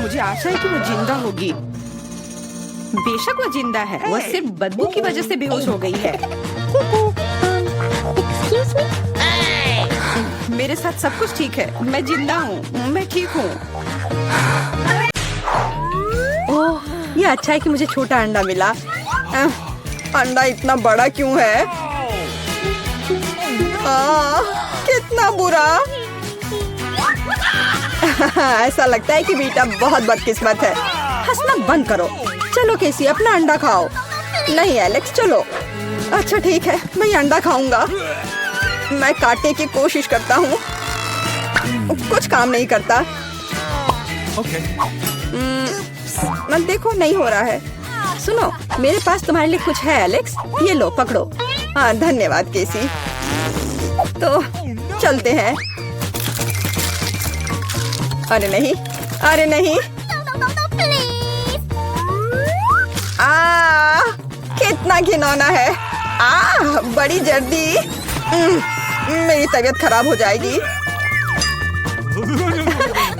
मुझे आशा है कि वो जिंदा होगी। बेशक वो जिंदा है, वो सिर्फ बदबू की वजह से बेहोश हो गई है। Excuse me? मेरे साथ सब कुछ ठीक है, मैं जिंदा हूँ, मैं ठीक हूँ। ओह, ये अच्छा है कि मुझे छोटा अंडा मिला। अंडा इतना बड़ा क्यों है? कितना बुरा। ऐसा लगता है कि बेटा बहुत बदकिस्मत है। हंसना बंद करो। चलो केसी, अपना अंडा खाओ। नहीं एलेक्स, चलो। अच्छा ठीक है, मैं ये अंडा खाऊंगा। मैं काटने की कोशिश करता हूँ, कुछ काम नहीं करता। मत देखो, नहीं हो रहा है। सुनो, मेरे पास तुम्हारे लिए कुछ है एलेक्स, ये लो, पकड़ो। हाँ, धन्यवाद केसी। तो चलते हैं। अरे नहीं, अरे नहीं। कितना घिनौना है। बड़ी जर्दी। मेरी तबीयत खराब हो जाएगी।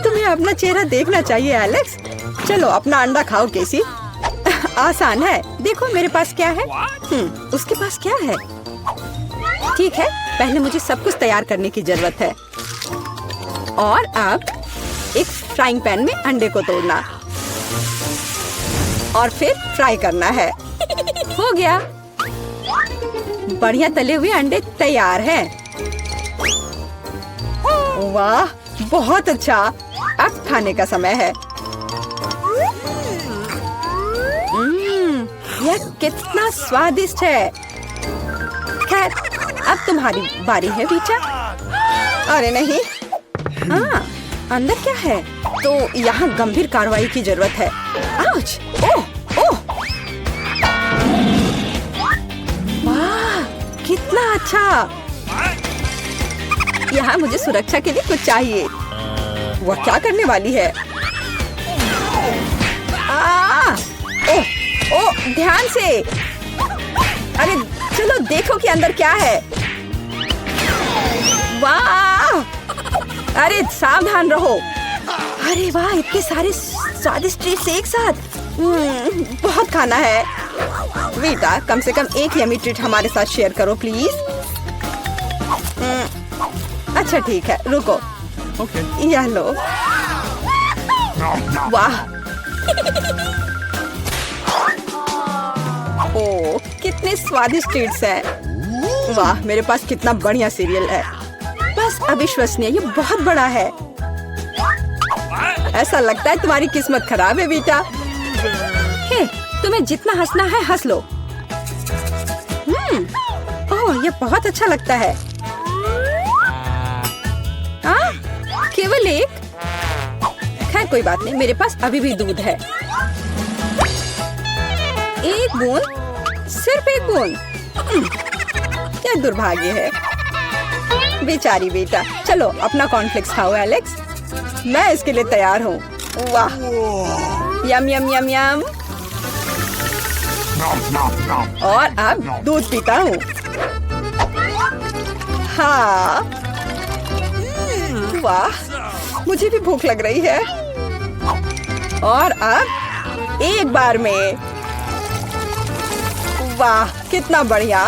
तुम्हें अपना चेहरा देखना चाहिए एलेक्स। चलो अपना अंडा खाओ केसी। आसान है, देखो मेरे पास क्या है। उसके पास क्या है? ठीक है, पहले मुझे सब कुछ तैयार करने की जरूरत है। और अब एक फ्राइंग पैन में अंडे को तोड़ना और फिर फ्राई करना है। हो गया, बढ़िया तले हुए अंडे तैयार हैं। वाह, बहुत अच्छा। अब खाने का समय है। यह कितना स्वादिष्ट है। खैर, अब तुम्हारी बारी है वीचा। अरे नहीं। अंदर क्या है? तो यहाँ गंभीर कार्रवाई की जरूरत है। आउच! ओह! ओह! वाह, कितना अच्छा। यहाँ मुझे सुरक्षा के लिए कुछ चाहिए। वह क्या करने वाली है? ओह! ओह! ध्यान से। अरे चलो देखो कि अंदर क्या है। वाह! अरे सावधान रहो। अरे वाह, इतने सारे स्वादिष्ट ट्रीट्स एक साथ। बहुत खाना है। वीटा, कम से कम एक यमी ट्रीट हमारे साथ शेयर करो प्लीज। अच्छा ठीक है, रुको। यह लो। वाह। ओह, कितने स्वादिष्ट ट्रीट्स हैं। वाह, मेरे पास कितना बढ़िया सीरियल है। बस अविश्वसनीय, ये बहुत बड़ा है। ऐसा लगता है तुम्हारी किस्मत खराब है बेटा। हे, तुम्हें जितना हंसना है हंस लो। ओह, ये बहुत अच्छा लगता है। केवल एक। खैर कोई बात नहीं, मेरे पास अभी भी दूध है। एक बूंद, सिर्फ एक बूंद। क्या दुर्भाग्य है। बेचारी बेटा। चलो अपना कॉर्नफ्लेक्स खाओ एलेक्स। मैं इसके लिए तैयार हूँ। वाह, यम यम यम यम। और अब दूध पीता हूँ। हाँ, वाह, मुझे भी भूख लग रही है। और अब एक बार में। वाह, कितना बढ़िया।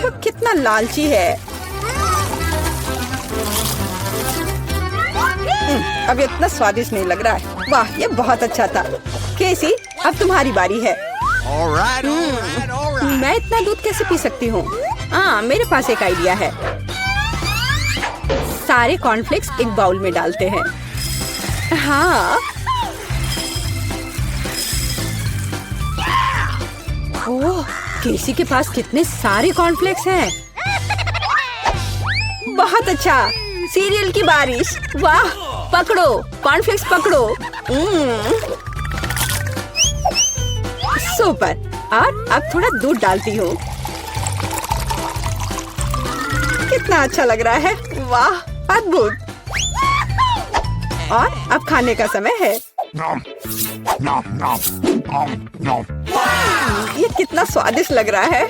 वो कितना लालची है। अब इतना स्वादिष्ट नहीं लग रहा है। वाह, ये बहुत अच्छा था। केसी, अब तुम्हारी बारी है। All right, all right, all right. मैं इतना दूध कैसे पी सकती हूँ? हाँ, मेरे पास एक आइडिया है। सारे कॉर्नफ्लेक्स एक बाउल में डालते हैं। हाँ। ओह, केसी के पास कितने सारे कॉर्नफ्लेक्स हैं। बहुत अच्छा। सीरियल की बारिश। वाह, पकड़ो कॉर्नफ्लेक्स पकड़ो। सुपर। और अब थोड़ा दूध डालती हूँ। कितना अच्छा लग रहा है। वाह, अद्भुत। और अब खाने का समय है। Nom, nom, nom, nom. ये कितना स्वादिष्ट लग रहा है।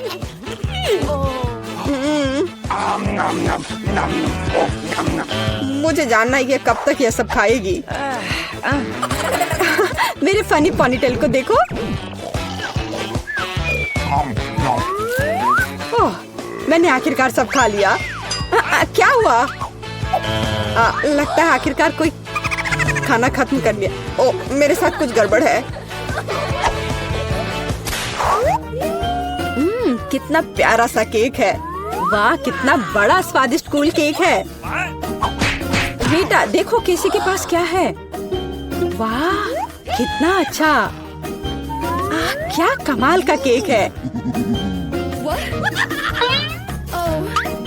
Nom, nom, nom. Oh, nom, nom. मुझे जानना है ये कब तक ये सब खाएगी। मेरे फनी पॉनीटेल को देखो। Nom, nom. ओह, मैंने आखिरकार सब खा लिया। क्या हुआ? लगता है आखिरकार कोई खाना खत्म कर लिया। ओह, मेरे साथ कुछ गड़बड़ है। कितना प्यारा सा केक है। वाह, कितना बड़ा स्वादिष्ट कूल केक है। बेटा देखो केसी के पास क्या है। वाह, कितना अच्छा। क्या कमाल का केक है।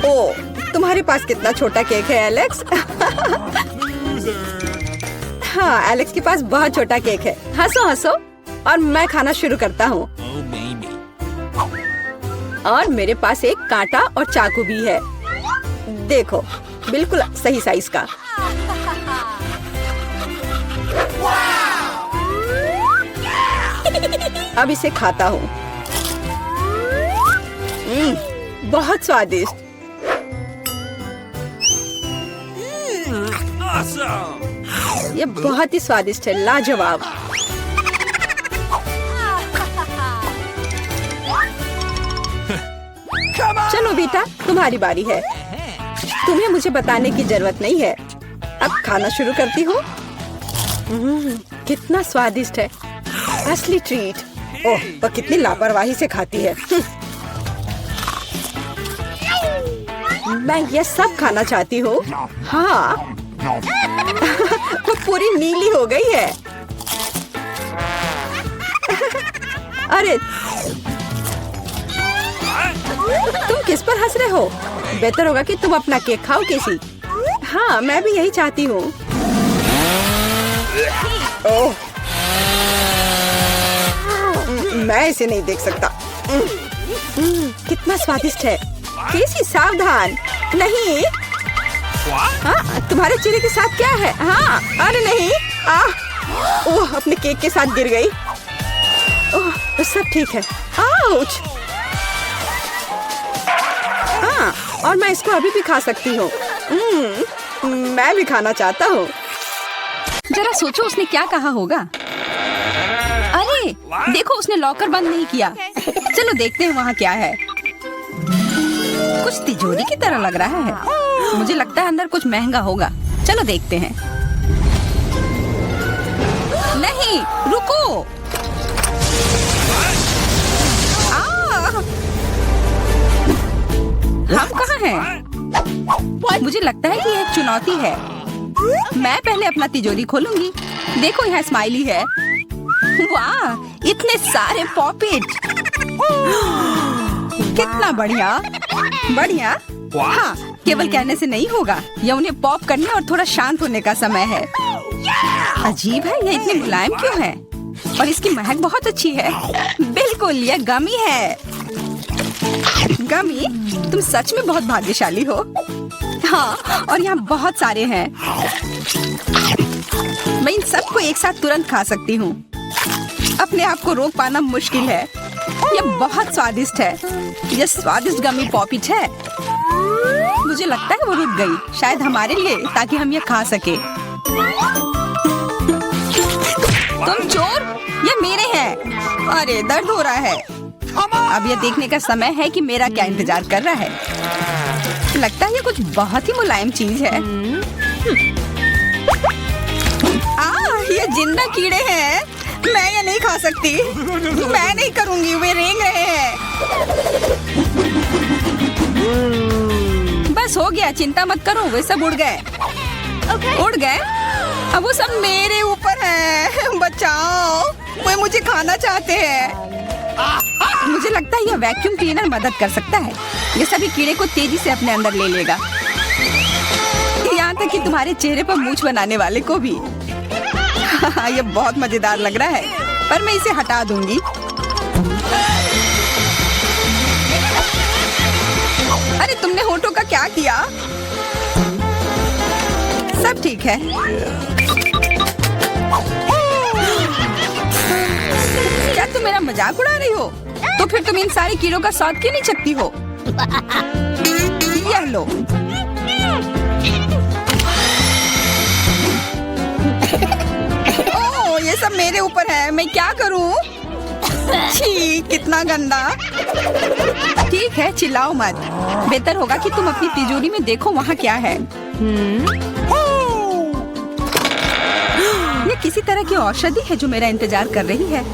ओह, तुम्हारे पास कितना छोटा केक है एलेक्स। हाँ, एलेक्स के पास बहुत छोटा केक है। हंसो हंसो। और मैं खाना शुरू करता हूँ। और मेरे पास एक कांटा और चाकू भी है। देखो, बिल्कुल सही साइज का। अब इसे खाता हूँ। बहुत स्वादिष्ट। ये बहुत ही स्वादिष्ट है, लाजवाब। चलो बेटा, तुम्हारी बारी है। तुम्हें मुझे बताने की जरूरत नहीं है। अब खाना शुरू करती हूँ। कितना स्वादिष्ट है, असली ट्रीट। ओह, वो कितनी लापरवाही से खाती है। मैं ये सब खाना चाहती हूँ। हाँ। वो पूरी नीली हो गई है। अरे, तुम किस पर हंस रहे हो? बेहतर होगा कि तुम अपना केक खाओ केसी। हाँ, मैं भी यही चाहती हूँ। ओह, मैं इसे नहीं देख सकता। कितना स्वादिष्ट है। केसी सावधान। नहीं। हाँ, तुम्हारे चेहरे के साथ क्या है? हाँ, अरे नहीं। ओह, अपने केक के साथ गिर गई। ओह, सब ठीक है। आउच। हाँ, और मैं इसको अभी भी खा सकती हूँ। मैं भी खाना चाहता हूँ। जरा सोचो उसने क्या कहा होगा। अरे देखो, उसने लॉकर बंद नहीं किया। चलो देखते हैं वहाँ क्या है। कुछ तिजोरी की तरह लग रहा है। मुझे लगता है अंदर कुछ महंगा होगा। चलो देखते हैं। नहीं, रुको। हम कहाँ हैं? मुझे लगता है कि यह एक चुनौती है। मैं पहले अपना तिजोरी खोलूंगी। देखो, यहाँ स्माइली है। वाह, इतने सारे पॉपिट। कितना बढ़िया। बढ़िया। हाँ, केवल कहने से नहीं होगा। यह उन्हें पॉप करने और थोड़ा शांत होने का समय है। अजीब है, यह इतने मुलायम क्यों है? और इसकी महक बहुत अच्छी है। बिल्कुल, यह गमी है। गमी, तुम सच में बहुत भाग्यशाली हो। हाँ, और यहाँ बहुत सारे हैं। मैं इन सबको एक साथ तुरंत खा सकती हूँ। अपने आप को रोक पाना मुश्किल है। यह बहुत स्वादिष्ट है। यह स्वादिष्ट गमी पॉपिट है। मुझे लगता है वो रुक गई, शायद हमारे लिए, ताकि हम ये खा सके। तुम चोर, ये मेरे हैं। अरे दर्द हो रहा है। अब ये देखने का समय है कि मेरा क्या इंतजार कर रहा है। लगता है ये कुछ बहुत ही मुलायम चीज है। ये जिंदा कीड़े हैं। मैं ये नहीं खा सकती। मैं नहीं करूंगी, वे रेंग रहे हैं। बस हो गया, चिंता मत करो, वे सब उड़ गए। उड़ गए? अब वो सब मेरे ऊपर है। बचाओ, वे मुझे खाना चाहते हैं। मुझे लगता है यह वैक्यूम क्लीनर मदद कर सकता है। ये सभी कीड़े को तेजी से अपने अंदर ले लेगा, यहाँ तक कि तुम्हारे चेहरे पर मूंछ बनाने वाले को भी। ये बहुत मजेदार लग रहा है, पर मैं इसे हटा दूंगी। अरे तुमने होठों का क्या किया? सब ठीक है। क्या तुम मेरा मजाक उड़ा रही हो? तो फिर तुम इन सारे कीड़ों का स्वाद क्यों नहीं चखती हो? यह लो। ओह, ये सब मेरे ऊपर है। मैं क्या करूं? छी, कितना गंदा। ठीक है, चिल्लाओ मत। बेहतर होगा कि तुम अपनी तिजोरी में देखो वहाँ क्या है। ये किसी तरह की औषधि है जो मेरा इंतजार कर रही है।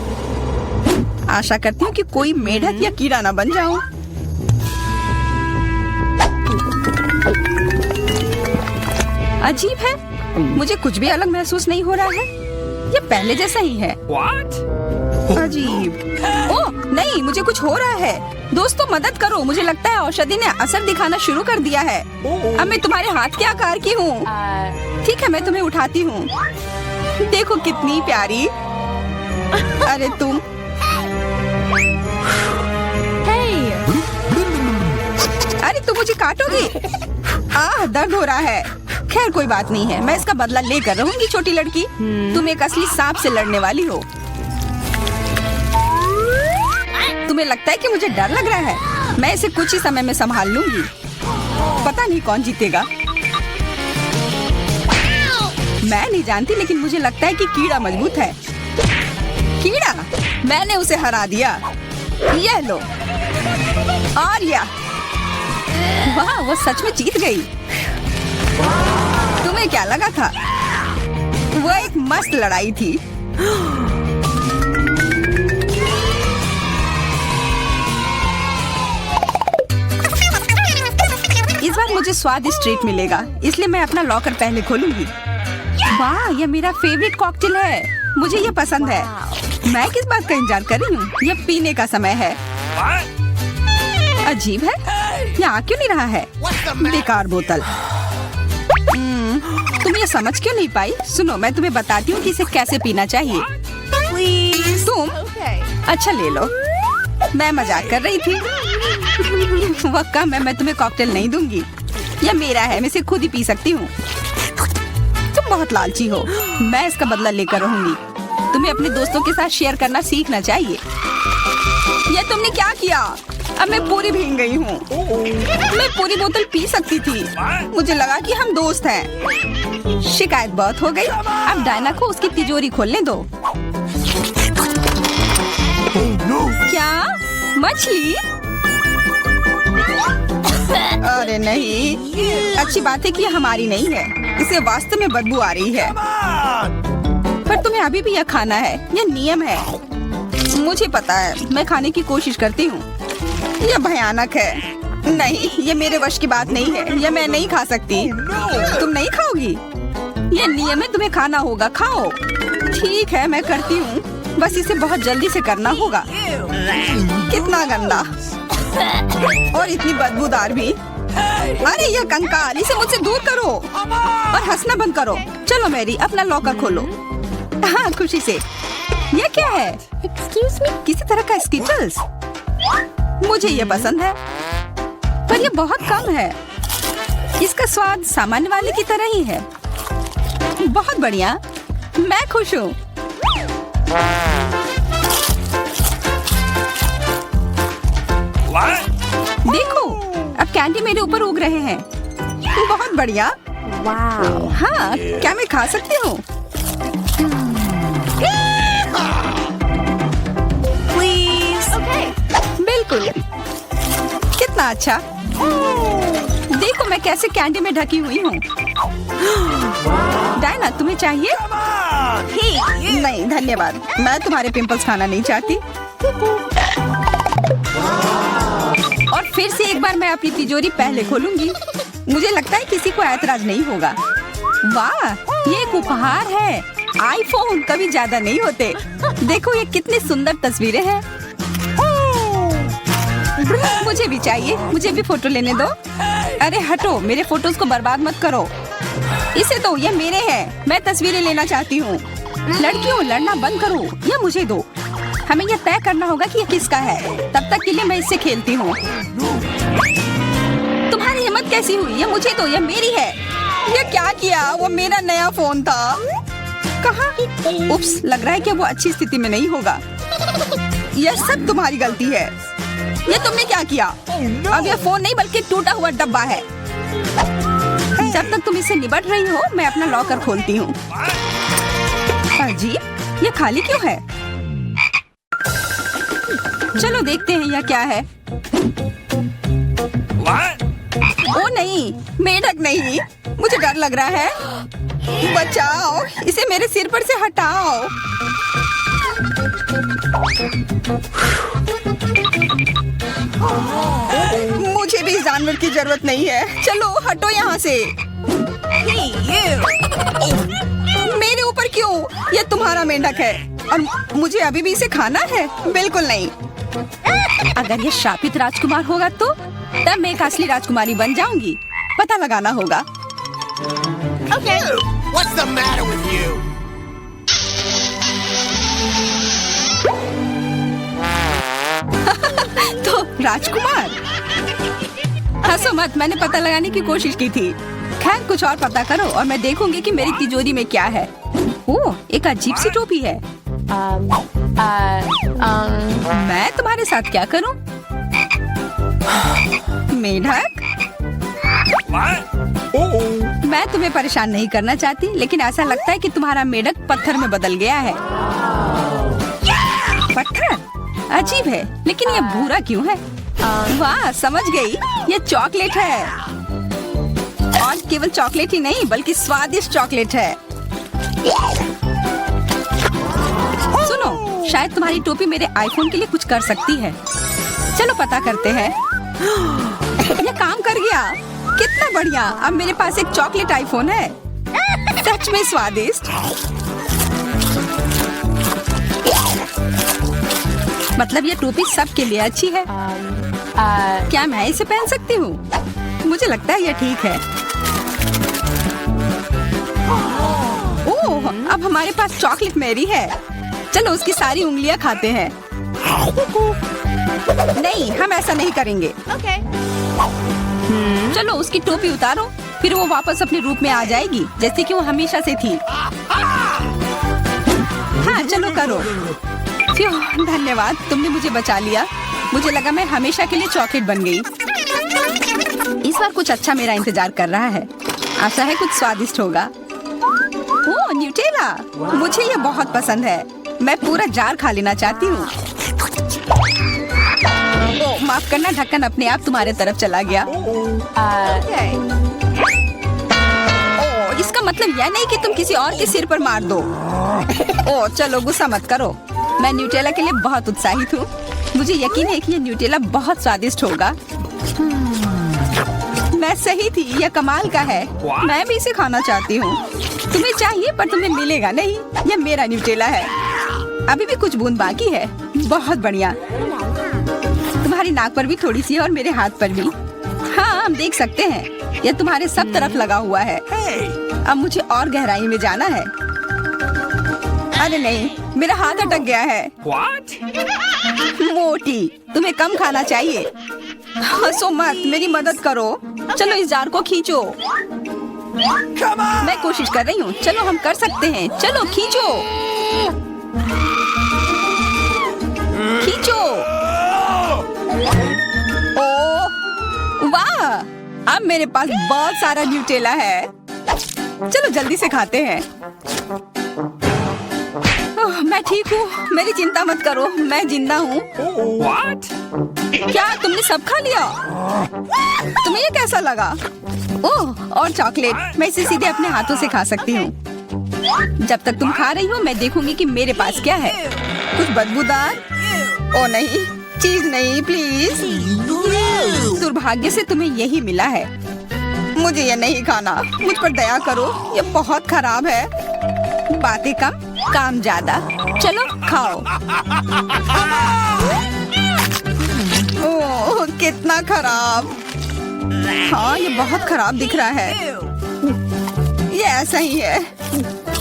आशा करती हूँ कि कोई मेढक या कीड़ा ना बन जाऊं। अजीब है, मुझे कुछ भी अलग महसूस नहीं हो रहा है। ये पहले जैसा ही है। अजीब। ओह नहीं, मुझे कुछ हो रहा है। दोस्तों मदद करो, मुझे लगता है औषधि ने असर दिखाना शुरू कर दिया है। अब मैं तुम्हारे हाथ के आकार की हूँ। ठीक है, मैं तुम्हें उठाती हूँ। देखो कितनी प्यारी। अरे तुम। अरे तुम मुझे काटोगी? दर्द हो रहा है। खैर कोई बात नहीं है, मैं इसका बदला लेकर रहूंगी। छोटी लड़की, तुम एक असली सांप से लड़ने वाली हो। तुम्हें लगता है कि मुझे डर लग रहा है? मैं इसे कुछ ही समय में संभाल लूंगी। पता नहीं कौन जीतेगा। मैं नहीं जानती, लेकिन मुझे लगता है कि कीड़ा मजबूत है। कीड़ा, मैंने उसे हरा दिया। यह लो। और यह, वाह, वो सच में जीत गई। तुम्हें क्या लगा था? वो एक मस्त लड़ाई थी। इस बार मुझे स्वादिष्ट ट्रीट मिलेगा, इसलिए मैं अपना लॉकर पहले खोलूंगी। वाह, यह मेरा फेवरेट कॉकटेल है। मुझे यह पसंद है। मैं किस बात का इंतजार कर रही हूँ? यह पीने का समय है। अजीब है, यह आ क्यों नहीं रहा है? बेकार बोतल। तुम ये समझ क्यों नहीं पाई? सुनो, मैं तुम्हें बताती हूँ कि इसे कैसे पीना चाहिए। तुम अच्छा ले लो। मैं मजाक कर रही थी। वह कम है, मैं तुम्हें कॉकटेल नहीं दूंगी। यह मेरा है, मैं इसे खुद ही पी सकती हूँ। तुम बहुत लालची हो। मैं इसका बदला लेकर रहूंगी। तुम्हें अपने दोस्तों के साथ शेयर करना सीखना चाहिए। यह तुमने क्या किया? अब मैं पूरी भीग गई हूँ। मैं पूरी बोतल पी सकती थी। मुझे लगा कि हम दोस्त हैं। शिकायत बहुत हो गई। अब डायना को उसकी तिजोरी खोलने दो। क्या? मछली? अरे नहीं, अच्छी बात है कि यह हमारी नहीं है। इसे वास्तव में बदबू आ रही है। पर तुम्हें अभी भी यह खाना है, यह नियम है। मुझे पता है, मैं खाने की कोशिश करती हूँ। यह भयानक है। नहीं, यह मेरे वश की बात नहीं है। यह मैं नहीं खा सकती। तुम नहीं खाओगी? यह नियम है, तुम्हें खाना होगा। खाओ। ठीक है, मैं करती हूँ। बस इसे बहुत जल्दी से करना होगा। कितना गंदा और इतनी बदबूदार भी। अरे यह कंकाल, इसे मुझसे दूर करो और हंसना बंद करो। चलो मैरी, अपना लॉकर खोलो। हाँ, खुशी से। यह क्या है? Excuse me? किसी तरह का स्किटल्स? मुझे ये पसंद है, पर ये बहुत कम है। इसका स्वाद सामान्य वाले की तरह ही है। बहुत बढ़िया, मैं खुश हूँ। देखो, अब कैंडी मेरे ऊपर उग रहे हैं। बहुत बढ़िया। Wow. हाँ, क्या मैं खा सकती हूँ? Please. Okay. बिल्कुल। कितना अच्छा। देखो मैं कैसे कैंडी में ढकी हुई हूँ। डायना, तुम्हें चाहिए? नहीं धन्यवाद, मैं तुम्हारे पिंपल्स खाना नहीं चाहती। और फिर से एक बार मैं अपनी तिजोरी पहले खोलूंगी। मुझे लगता है किसी को ऐतराज नहीं होगा। वाह, ये एक उपहार है। आईफोन कभी ज्यादा नहीं होते। देखो ये कितनी सुंदर तस्वीरें हैं। मुझे भी चाहिए, मुझे भी फोटो लेने दो। अरे हटो, मेरे फोटोज को बर्बाद मत करो। इसे दो, ये मेरे हैं। मैं तस्वीरें लेना चाहती हूँ। लड़कियों, लड़ना बंद करो, ये मुझे दो। हमें यह तय करना होगा कि ये किसका है। तब तक के लिए मैं इससे खेलती हूँ। तुम्हारी हिम्मत कैसी हुई? ये मुझे दो, ये मेरी है। ये क्या किया? वो मेरा नया फोन था। कहाँ? उप्स, लग रहा है कि वो अच्छी स्थिति में नहीं होगा। यह सब तुम्हारी गलती है। ये तुमने क्या किया? अब यह फोन नहीं बल्कि टूटा हुआ डब्बा है। जब तक तुम इससे निपट रही हो, मैं अपना लॉकर खोलती हूँ। अजीब, ये खाली क्यों है? चलो देखते हैं यह क्या है। ओ नहीं, मेढक नहीं, मुझे डर लग रहा है। बचाओ, इसे मेरे सिर पर से हटाओ। मुझे भी इस जानवर की जरूरत नहीं है। चलो हटो यहाँ से। मेरे ऊपर क्यों? ये तुम्हारा मेंढक है और मुझे अभी भी इसे खाना है? बिल्कुल नहीं। अगर ये शापित राजकुमार होगा तो तब मैं एक असली राजकुमारी बन जाऊंगी। पता लगाना होगा। Okay. What's the matter with you? तो राजकुमार, हंसो मत, मैंने पता लगाने की कोशिश की थी। खैर कुछ और पता करो और मैं देखूंगी कि मेरी तिजोरी में क्या है। ओह, एक अजीब सी टोपी है। मैं तुम्हारे साथ क्या करूं? मेढक, मैं तुम्हें परेशान नहीं करना चाहती, लेकिन ऐसा लगता है कि तुम्हारा मेढक पत्थर में बदल गया है। पत्थर? अजीब है, लेकिन ये भूरा क्यों है? वाह, समझ गई, ये चॉकलेट है। और केवल चॉकलेट ही नहीं बल्कि स्वादिष्ट चॉकलेट है। सुनो, शायद तुम्हारी टोपी मेरे आईफोन के लिए कुछ कर सकती है। चलो पता करते हैं। ये काम कर गया, कितना बढ़िया। अब मेरे पास एक चॉकलेट आईफोन है। सच में स्वादिष्ट। मतलब ये टोपी सबके लिए अच्छी है। क्या मैं इसे पहन सकती हूँ? मुझे लगता है ये ठीक है। ओह, अब हमारे पास चॉकलेट मैरी है। चलो उसकी सारी उंगलियां खाते हैं। नहीं, हम ऐसा नहीं करेंगे। Okay. चलो उसकी टोपी उतारो, फिर वो वापस अपने रूप में आ जाएगी जैसे कि वो हमेशा से थी। हाँ चलो करो। फ्यू, धन्यवाद, तुमने मुझे बचा लिया। मुझे लगा मैं हमेशा के लिए चॉकलेट बन गई। इस बार कुछ अच्छा मेरा इंतजार कर रहा है। आशा है कुछ स्वादिष्ट होगा। ओह, न्यूटेला, मुझे ये बहुत पसंद है। मैं पूरा जार खा लेना चाहती हूँ। ओह, माफ करना, ढक्कन अपने आप तुम्हारे तरफ चला गया। ओह, इसका मतलब यह नहीं कि तुम किसी और के सिर पर मार दो। ओह, चलो गुस्सा मत करो। मैं न्यूटेला के लिए बहुत उत्साहित हूँ। मुझे यकीन है कि ये न्यूटेला बहुत स्वादिष्ट होगा। मैं सही थी, यह कमाल का है। मैं भी इसे खाना चाहती हूँ। तुम्हें चाहिए पर तुम्हें मिलेगा नहीं। यह मेरा न्यूटेला है। अभी भी कुछ बूंद बाकी है। बहुत बढ़िया। तुम्हारी नाक पर भी थोड़ी सी और मेरे हाथ पर भी। हाँ, हम देख सकते हैं। यह तुम्हारे सब तरफ लगा हुआ है। अब मुझे और गहराई में जाना है। अरे नहीं, मेरा हाथ अटक गया है। What? मोटी, तुम्हें कम खाना चाहिए। हंसो मत, मेरी मदद करो। चलो इस जार को खींचो। मैं कोशिश कर रही हूँ। चलो हम कर सकते हैं। चलो खींचो, खींचो। ओ वाह, अब मेरे पास बहुत सारा न्यूटेला है। चलो जल्दी से खाते हैं। ओह, मैं ठीक हूँ, मेरी चिंता मत करो, मैं जिंदा हूँ। What? क्या तुमने सब खा लिया? तुम्हें ये कैसा लगा? ओह, और चॉकलेट, मैं इसे सीधे अपने हाथों से खा सकती हूँ। जब तक तुम खा रही हो मैं देखूंगी कि मेरे पास क्या है। कुछ बदबूदार? ओ नहीं, चीज नहीं प्लीज। दुर्भाग्य से तुम्हें यही मिला है। मुझे ये नहीं खाना, मुझ पर दया करो, ये बहुत खराब है। बातें कम, काम ज्यादा। चलो खाओ। ओह, कितना खराब। हाँ, ये बहुत खराब दिख रहा है। ये ऐसा ही है,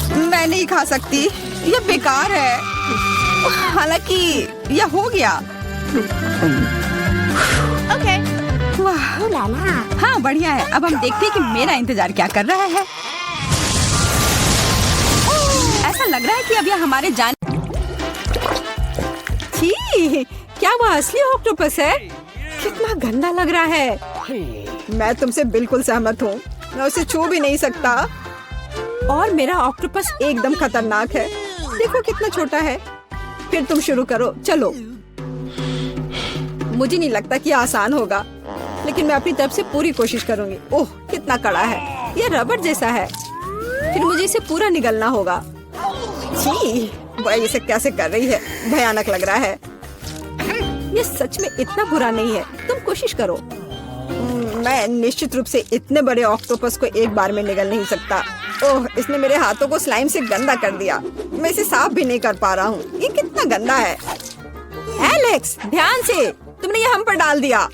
मैं नहीं खा सकती, ये बेकार है। हालांकि यह हो गया। Okay. वाह, Ooh la la. हाँ बढ़िया है। अब हम देखते हैं कि मेरा इंतजार क्या कर रहा है। ऐसा लग रहा है कि अब यह हमारे जान। छी, क्या वो असली ऑक्टोपस है? कितना गंदा लग रहा है। मैं तुमसे बिल्कुल सहमत हूँ, मैं उसे छू भी नहीं सकता। और मेरा ऑक्टोपस एकदम खतरनाक है। देखो कितना छोटा है। फिर तुम शुरू करो, चलो। मुझे नहीं लगता कि आसान होगा, लेकिन मैं अपनी तरफ से पूरी कोशिश करूंगी। ओह, कितना कड़ा है, ये रबड़ जैसा है। फिर मुझे इसे पूरा निगलना होगा। छी, वह इसे कैसे कर रही है, भयानक लग रहा है। ये सच में इतना बुरा नहीं है, तुम कोशिश करो। मैं निश्चित रूप से इतने बड़े ऑक्टोपस को एक बार में निगल नहीं सकता। ओह, इसने मेरे हाथों को स्लाइम से गंदा कर दिया। मैं इसे साफ भी नहीं कर पा रहा हूँ, ये कितना गंदा है। एलेक्स, ध्यान से, तुमने ये हम पर डाल दिया।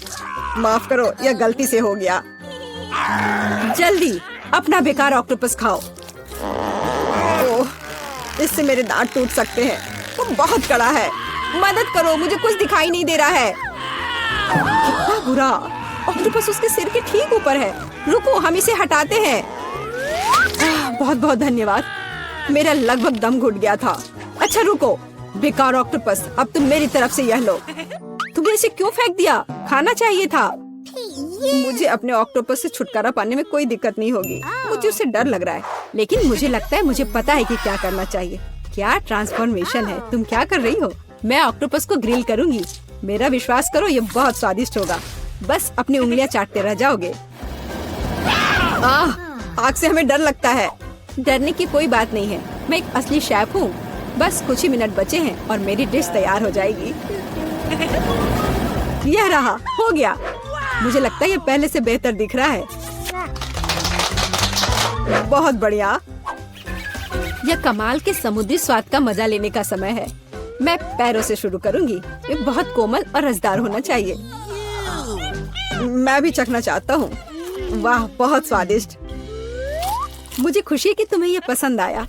माफ करो, यह गलती से हो गया। जल्दी अपना बेकार ऑक्टोपस खाओ। ओह, इससे मेरे दांत टूट सकते हैं, वो बहुत कड़ा है। मदद करो, मुझे कुछ दिखाई नहीं दे रहा है। कितना बुरा। ऑक्टोपस उसके सिर के ठीक ऊपर है। रुको, हम इसे हटाते हैं। बहुत बहुत धन्यवाद, मेरा लगभग दम घुट गया था। अच्छा रुको, बेकार ऑक्टोपस, अब तुम मेरी तरफ से यह लो। तुमने इसे क्यों फेंक दिया? खाना चाहिए था। मुझे अपने ऑक्टोपस से छुटकारा पाने में कोई दिक्कत नहीं होगी। मुझे उससे डर लग रहा है, लेकिन मुझे लगता है मुझे पता है कि क्या करना चाहिए। क्या ट्रांसफॉर्मेशन है, तुम क्या कर रही हो? मैं ऑक्टोपस को ग्रिल करूंगी। मेरा विश्वास करो, ये बहुत स्वादिष्ट होगा। बस अपनी उंगलियां चाटते रह जाओगे। आग से हमें डर लगता है। डरने की कोई बात नहीं है, मैं एक असली शेफ हूँ। बस कुछ ही मिनट बचे हैं और मेरी डिश तैयार हो जाएगी। यह रहा, हो गया। मुझे लगता है ये पहले से बेहतर दिख रहा है। बहुत बढ़िया। यह कमाल के समुद्री स्वाद का मजा लेने का समय है। मैं पैरों से शुरू करूंगी। ये बहुत कोमल और रसदार होना चाहिए। मैं भी चखना चाहता हूँ। वाह, बहुत स्वादिष्ट। मुझे खुशी है कि तुम्हें यह पसंद आया।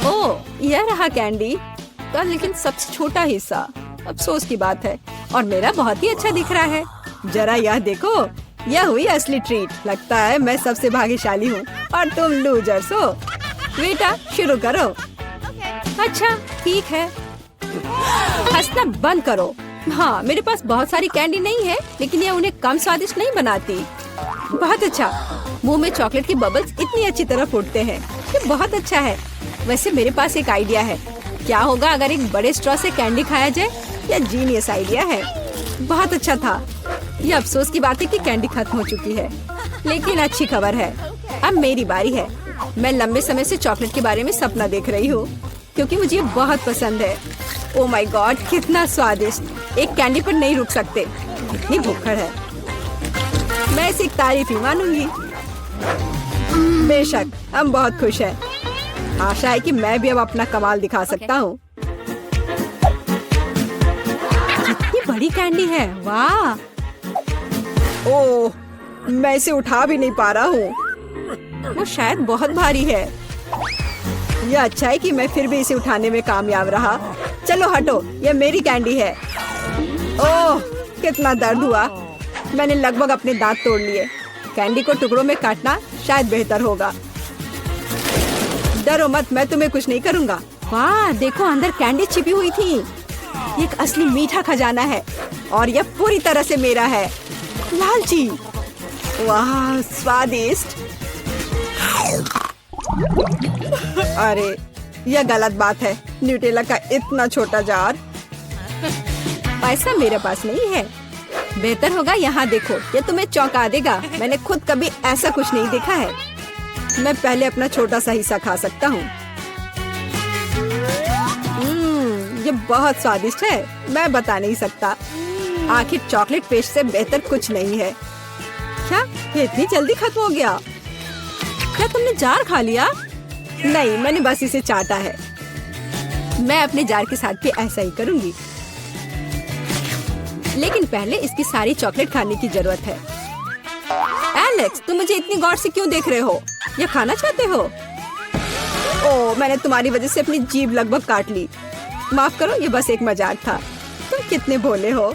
ओह, यह रहा कैंडी का, लेकिन सबसे छोटा हिस्सा। अफसोस की बात है, और मेरा बहुत ही अच्छा दिख रहा है। जरा यह देखो, यह हुई असली ट्रीट। लगता है मैं सबसे भाग्यशाली हूँ और तुम लूजर्स हो। बेटा शुरू करो। अच्छा ठीक है, हंसना बंद करो। हाँ, मेरे पास बहुत सारी कैंडी नहीं है, लेकिन यह उन्हें कम स्वादिष्ट नहीं बनाती। बहुत अच्छा, मुंह में चॉकलेट की बबल्स इतनी अच्छी तरह फूटते हैं। ये बहुत अच्छा है। वैसे मेरे पास एक आइडिया है। क्या होगा अगर एक बड़े स्ट्रॉ से कैंडी खाया जाए? यह जीनियस आइडिया है। बहुत अच्छा था। ये अफसोस की बात है कि कैंडी खत्म हो चुकी है, लेकिन अच्छी खबर है, अब मेरी बारी है। मैं लंबे समय से चॉकलेट के बारे में सपना देख रही हूँ, क्योंकि मुझे ये बहुत पसंद है। ओह माय गॉड, कितना स्वादिष्ट। एक कैंडी पर नहीं रुक सकते, इतनी भूखड़ है। मैं इसे एक तारीफ ही मानूंगी। बेशक, हम बहुत खुश हैं। आशा है कि मैं भी अब अपना कमाल दिखा सकता हूँ। कितनी बड़ी कैंडी है, वाह। ओह, मैं इसे उठा भी नहीं पा रहा हूँ। वो शायद बहुत भारी है। ये अच्छा है कि मैं फिर भी इसे उठाने में कामयाब रहा। चलो हटो, ये मेरी कैंडी है। ओह, कितना दर्द हुआ। मैंने लगभग अपने दांत तोड़ लिए। कैंडी को टुकड़ों में काटना शायद बेहतर होगा। डरो मत, मैं तुम्हें कुछ नहीं करूँगा। वाह, देखो अंदर कैंडी छिपी हुई थी। ये एक असली मीठा खजाना है और यह पूरी तरह से मेरा है। लालची। वाह, स्वादिष्ट। अरे, यह गलत बात है। न्यूटेला का इतना छोटा जार। पैसा मेरे पास नहीं है। बेहतर होगा यहाँ देखो, ये तुम्हें चौंका देगा। मैंने खुद कभी ऐसा कुछ नहीं देखा है। मैं पहले अपना छोटा सा हिस्सा खा सकता हूँ। ये बहुत स्वादिष्ट है, मैं बता नहीं सकता। आखिर चॉकलेट पेस्ट से बेहतर कुछ नहीं है। क्या ये इतनी जल्दी खत्म हो गया? क्या तुमने जार खा लिया? नहीं, मैंने बस इसे चाटा है। मैं अपने जार के साथ भी ऐसा ही करूंगी। लेकिन पहले इसकी सारी चॉकलेट खाने की जरूरत है। एलेक्स, तुम मुझे इतनी गौर से क्यों देख रहे हो? ये खाना चाहते हो? ओह, मैंने तुम्हारी वजह से अपनी जीभ लगभग काट ली। माफ करो, ये बस एक मजाक था। तुम कितने भोले हो।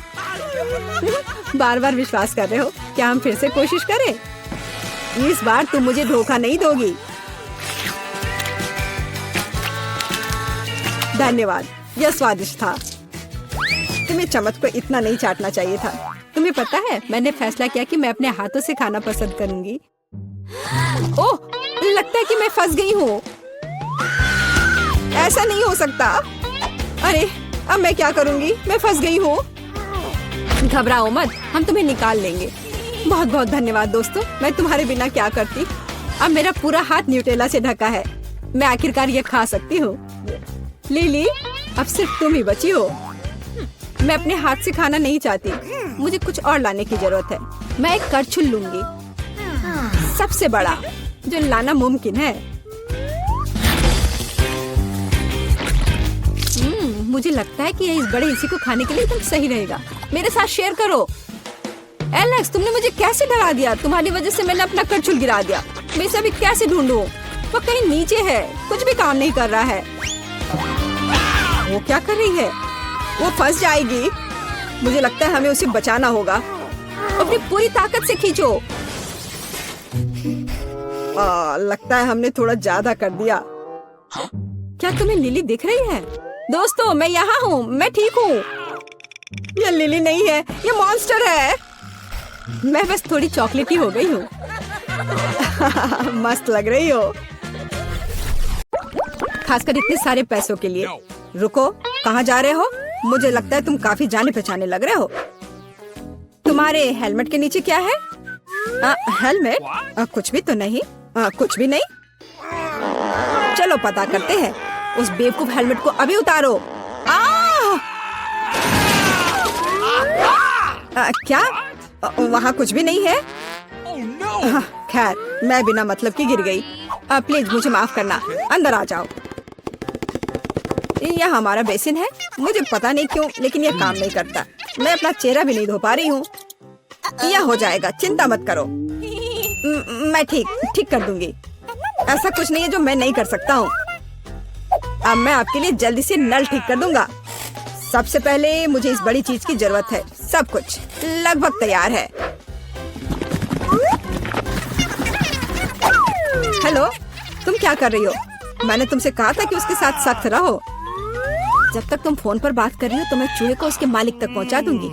बार बार विश्वास कर रहे हो। क्या हम फिर से कोशिश करें? इस बार तुम मुझे धोखा नहीं दोगी। धन्यवाद, यह स्वादिष्ट था। तुम्हें चम्मच को इतना नहीं चाटना चाहिए था। तुम्हें पता है, मैंने फैसला किया कि मैं अपने हाथों से खाना पसंद करूंगी। ओह, लगता है कि मैं फंस गई हूँ। ऐसा नहीं हो सकता। अरे, अब मैं क्या करूंगी? मैं फंस गई हूँ। घबराओ मत, हम तुम्हें निकाल लेंगे। बहुत बहुत धन्यवाद दोस्तों, मैं तुम्हारे बिना क्या करती। अब मेरा पूरा हाथ न्यूटेला से ढका है। मैं आखिरकार ये खा सकती हूँ। लिली, अब सिर्फ तुम ही बची हो। मैं अपने हाथ से खाना नहीं चाहती। मुझे कुछ और लाने की जरूरत है। मैं एक करछुल लूंगी, सबसे बड़ा जो लाना मुमकिन है। मुझे लगता है कि इस बड़े हिस्से को खाने के लिए एकदम सही रहेगा। मेरे साथ शेयर करो। एलेक्स, तुमने मुझे कैसे डरा दिया? तुम्हारी वजह से मैंने अपना करछुल गिरा दिया। मैं इसे अभी कैसे ढूंढूं? वो कहीं नीचे है, कुछ भी काम नहीं कर रहा है। वो क्या कर रही है? वो फंस जाएगी। मुझे लगता है हमें उसे बचाना होगा। अपनी पूरी ताकत से खींचो। लगता है हमने थोड़ा ज्यादा कर दिया। क्या तुम्हें लिली दिख रही है? दोस्तों, मैं यहाँ हूँ, मैं ठीक हूँ। ये लिली नहीं है, ये मॉन्स्टर है। मैं बस थोड़ी चॉकलेटी हो गई हूँ। मस्त लग रही हो, खासकर इतने सारे पैसों के लिए। रुको, कहाँ जा रहे हो? मुझे लगता है तुम काफी जाने पहचाने लग रहे हो। तुम्हारे हेलमेट के नीचे क्या है? हेलमेट? कुछ भी तो नहीं। कुछ भी नहीं। चलो पता करते हैं। उस बेवकूफ हेलमेट को अभी उतारो। क्या? वहाँ कुछ भी नहीं है। खैर, मैं बिना मतलब की गिर गई। प्लीज मुझे माफ करना। अंदर आ जाओ। यह हमारा बेसिन है। मुझे पता नहीं क्यों, लेकिन यह काम नहीं करता। मैं अपना चेहरा भी नहीं धो पा रही हूँ। यह हो जाएगा, चिंता मत करो। मैं ठीक कर दूंगी। ऐसा कुछ नहीं है जो मैं नहीं कर सकता हूँ। अब मैं आपके लिए जल्दी से नल ठीक कर दूंगा। सबसे पहले मुझे इस बड़ी चीज की जरूरत है। सब कुछ लगभग तैयार है। हेलो, तुम क्या कर रही हो? मैंने तुमसे कहा था कि उसके साथ सख्त रहो। जब तक तुम फोन पर बात कर रही हो तो मैं चूहे को उसके मालिक तक पहुंचा दूंगी।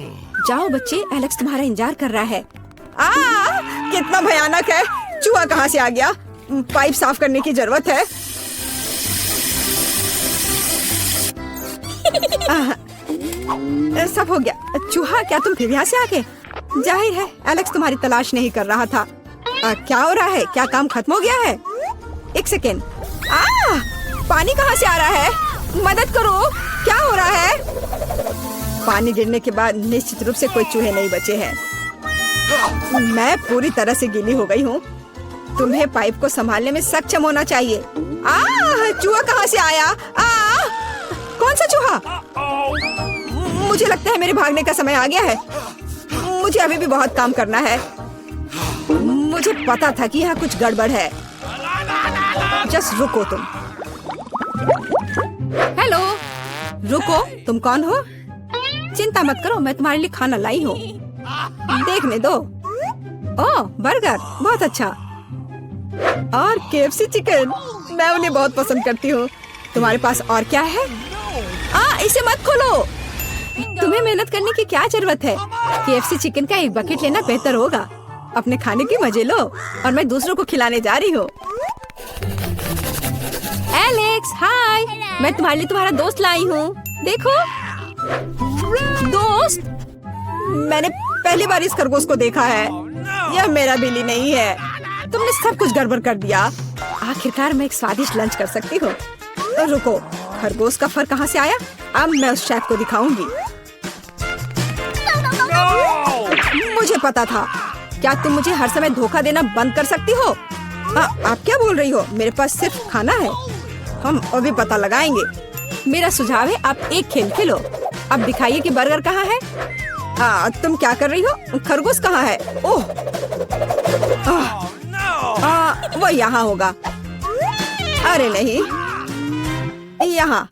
जाओ बच्चे, एलेक्स तुम्हारा इंतजार कर रहा है। कितना भयानक है। चूहा कहाँ से आ गया? पाइप साफ करने की जरूरत है। सब हो गया। चूहा, क्या तुम फिर यहाँ से आ गए? जाहिर है एलेक्स तुम्हारी तलाश नहीं कर रहा था। क्या हो रहा है? क्या काम खत्म हो गया है? एक सेकेंड। पानी कहाँ से आ रहा है? मदद करो, क्या हो रहा है? पानी गिरने के बाद निश्चित रूप से कोई चूहे नहीं बचे हैं। मैं पूरी तरह से गीली हो गई हूँ। तुम्हें पाइप को संभालने में सक्षम होना चाहिए। चूहा कहाँ से आया? कौन सा चूहा? मुझे लगता है मेरे भागने का समय आ गया है। मुझे अभी भी बहुत काम करना है। मुझे पता था कि यहाँ कुछ गड़बड़ है। जस्ट रुको तुम। रुको, तुम कौन हो? चिंता मत करो, मैं तुम्हारे लिए खाना लाई हूँ। देखने दो। ओह, बर्गर, बहुत अच्छा। और KFC चिकन, मैं उन्हें बहुत पसंद करती हूँ। तुम्हारे पास और क्या है? इसे मत खोलो। तुम्हें मेहनत करने की क्या जरूरत है? KFC चिकन का एक बकेट लेना बेहतर होगा। अपने खाने की मजे लो और मैं दूसरों को खिलाने जा रही हूँ। एलेक्स, हाय, मैं तुम्हारे लिए तुम्हारा दोस्त लाई हूँ। देखो। दोस्त? मैंने पहली बार इस खरगोश को देखा है। यह मेरा बिल्ली नहीं है। तुमने सब कुछ गड़बड़ कर दिया। आखिरकार मैं एक स्वादिष्ट लंच कर सकती हूँ। तो रुको, खरगोश का फर कहाँ से आया? अब मैं उस शेफ को दिखाऊंगी। मुझे पता था। क्या तुम मुझे हर समय धोखा देना बंद कर सकती हो? आप क्या बोल रही हो? मेरे पास सिर्फ खाना है। हम अभी पता लगाएंगे। मेरा सुझाव है आप एक खेल खेलो। अब दिखाइए कि बर्गर कहाँ है। तुम क्या कर रही हो? खरगोश कहाँ है? ओह, वो यहाँ होगा। अरे नहीं, यहाँ।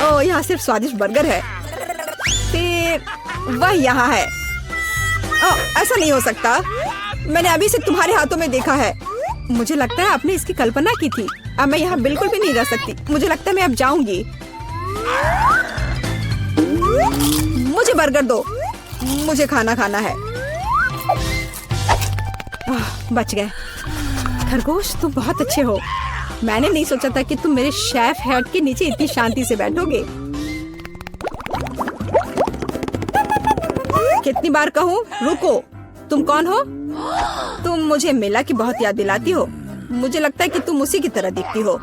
ओह, यहाँ सिर्फ स्वादिष्ट बर्गर है। फिर वह यहाँ है। ओह, ऐसा नहीं हो सकता। मैंने अभी से तुम्हारे हाथों में देखा है। मुझे लगता है आपने इसकी कल्पना की थी। अब मैं यहाँ बिल्कुल भी नहीं रह सकती। मुझे लगता है मैं अब जाऊंगी। मुझे बर्गर दो। मुझे खाना खाना है। बच गए। खरगोश, तुम बहुत अच्छे हो। मैंने नहीं सोचा था कि तुम मेरे शेफ हेड के नीचे इतनी शांति से बैठोगे। कितनी बार कहूँ? रुको, तुम कौन हो? तुम मुझे मिला की बहुत याद दिलाती हो। मुझे लगता है कि तुम उसी की तरह दिखती हो।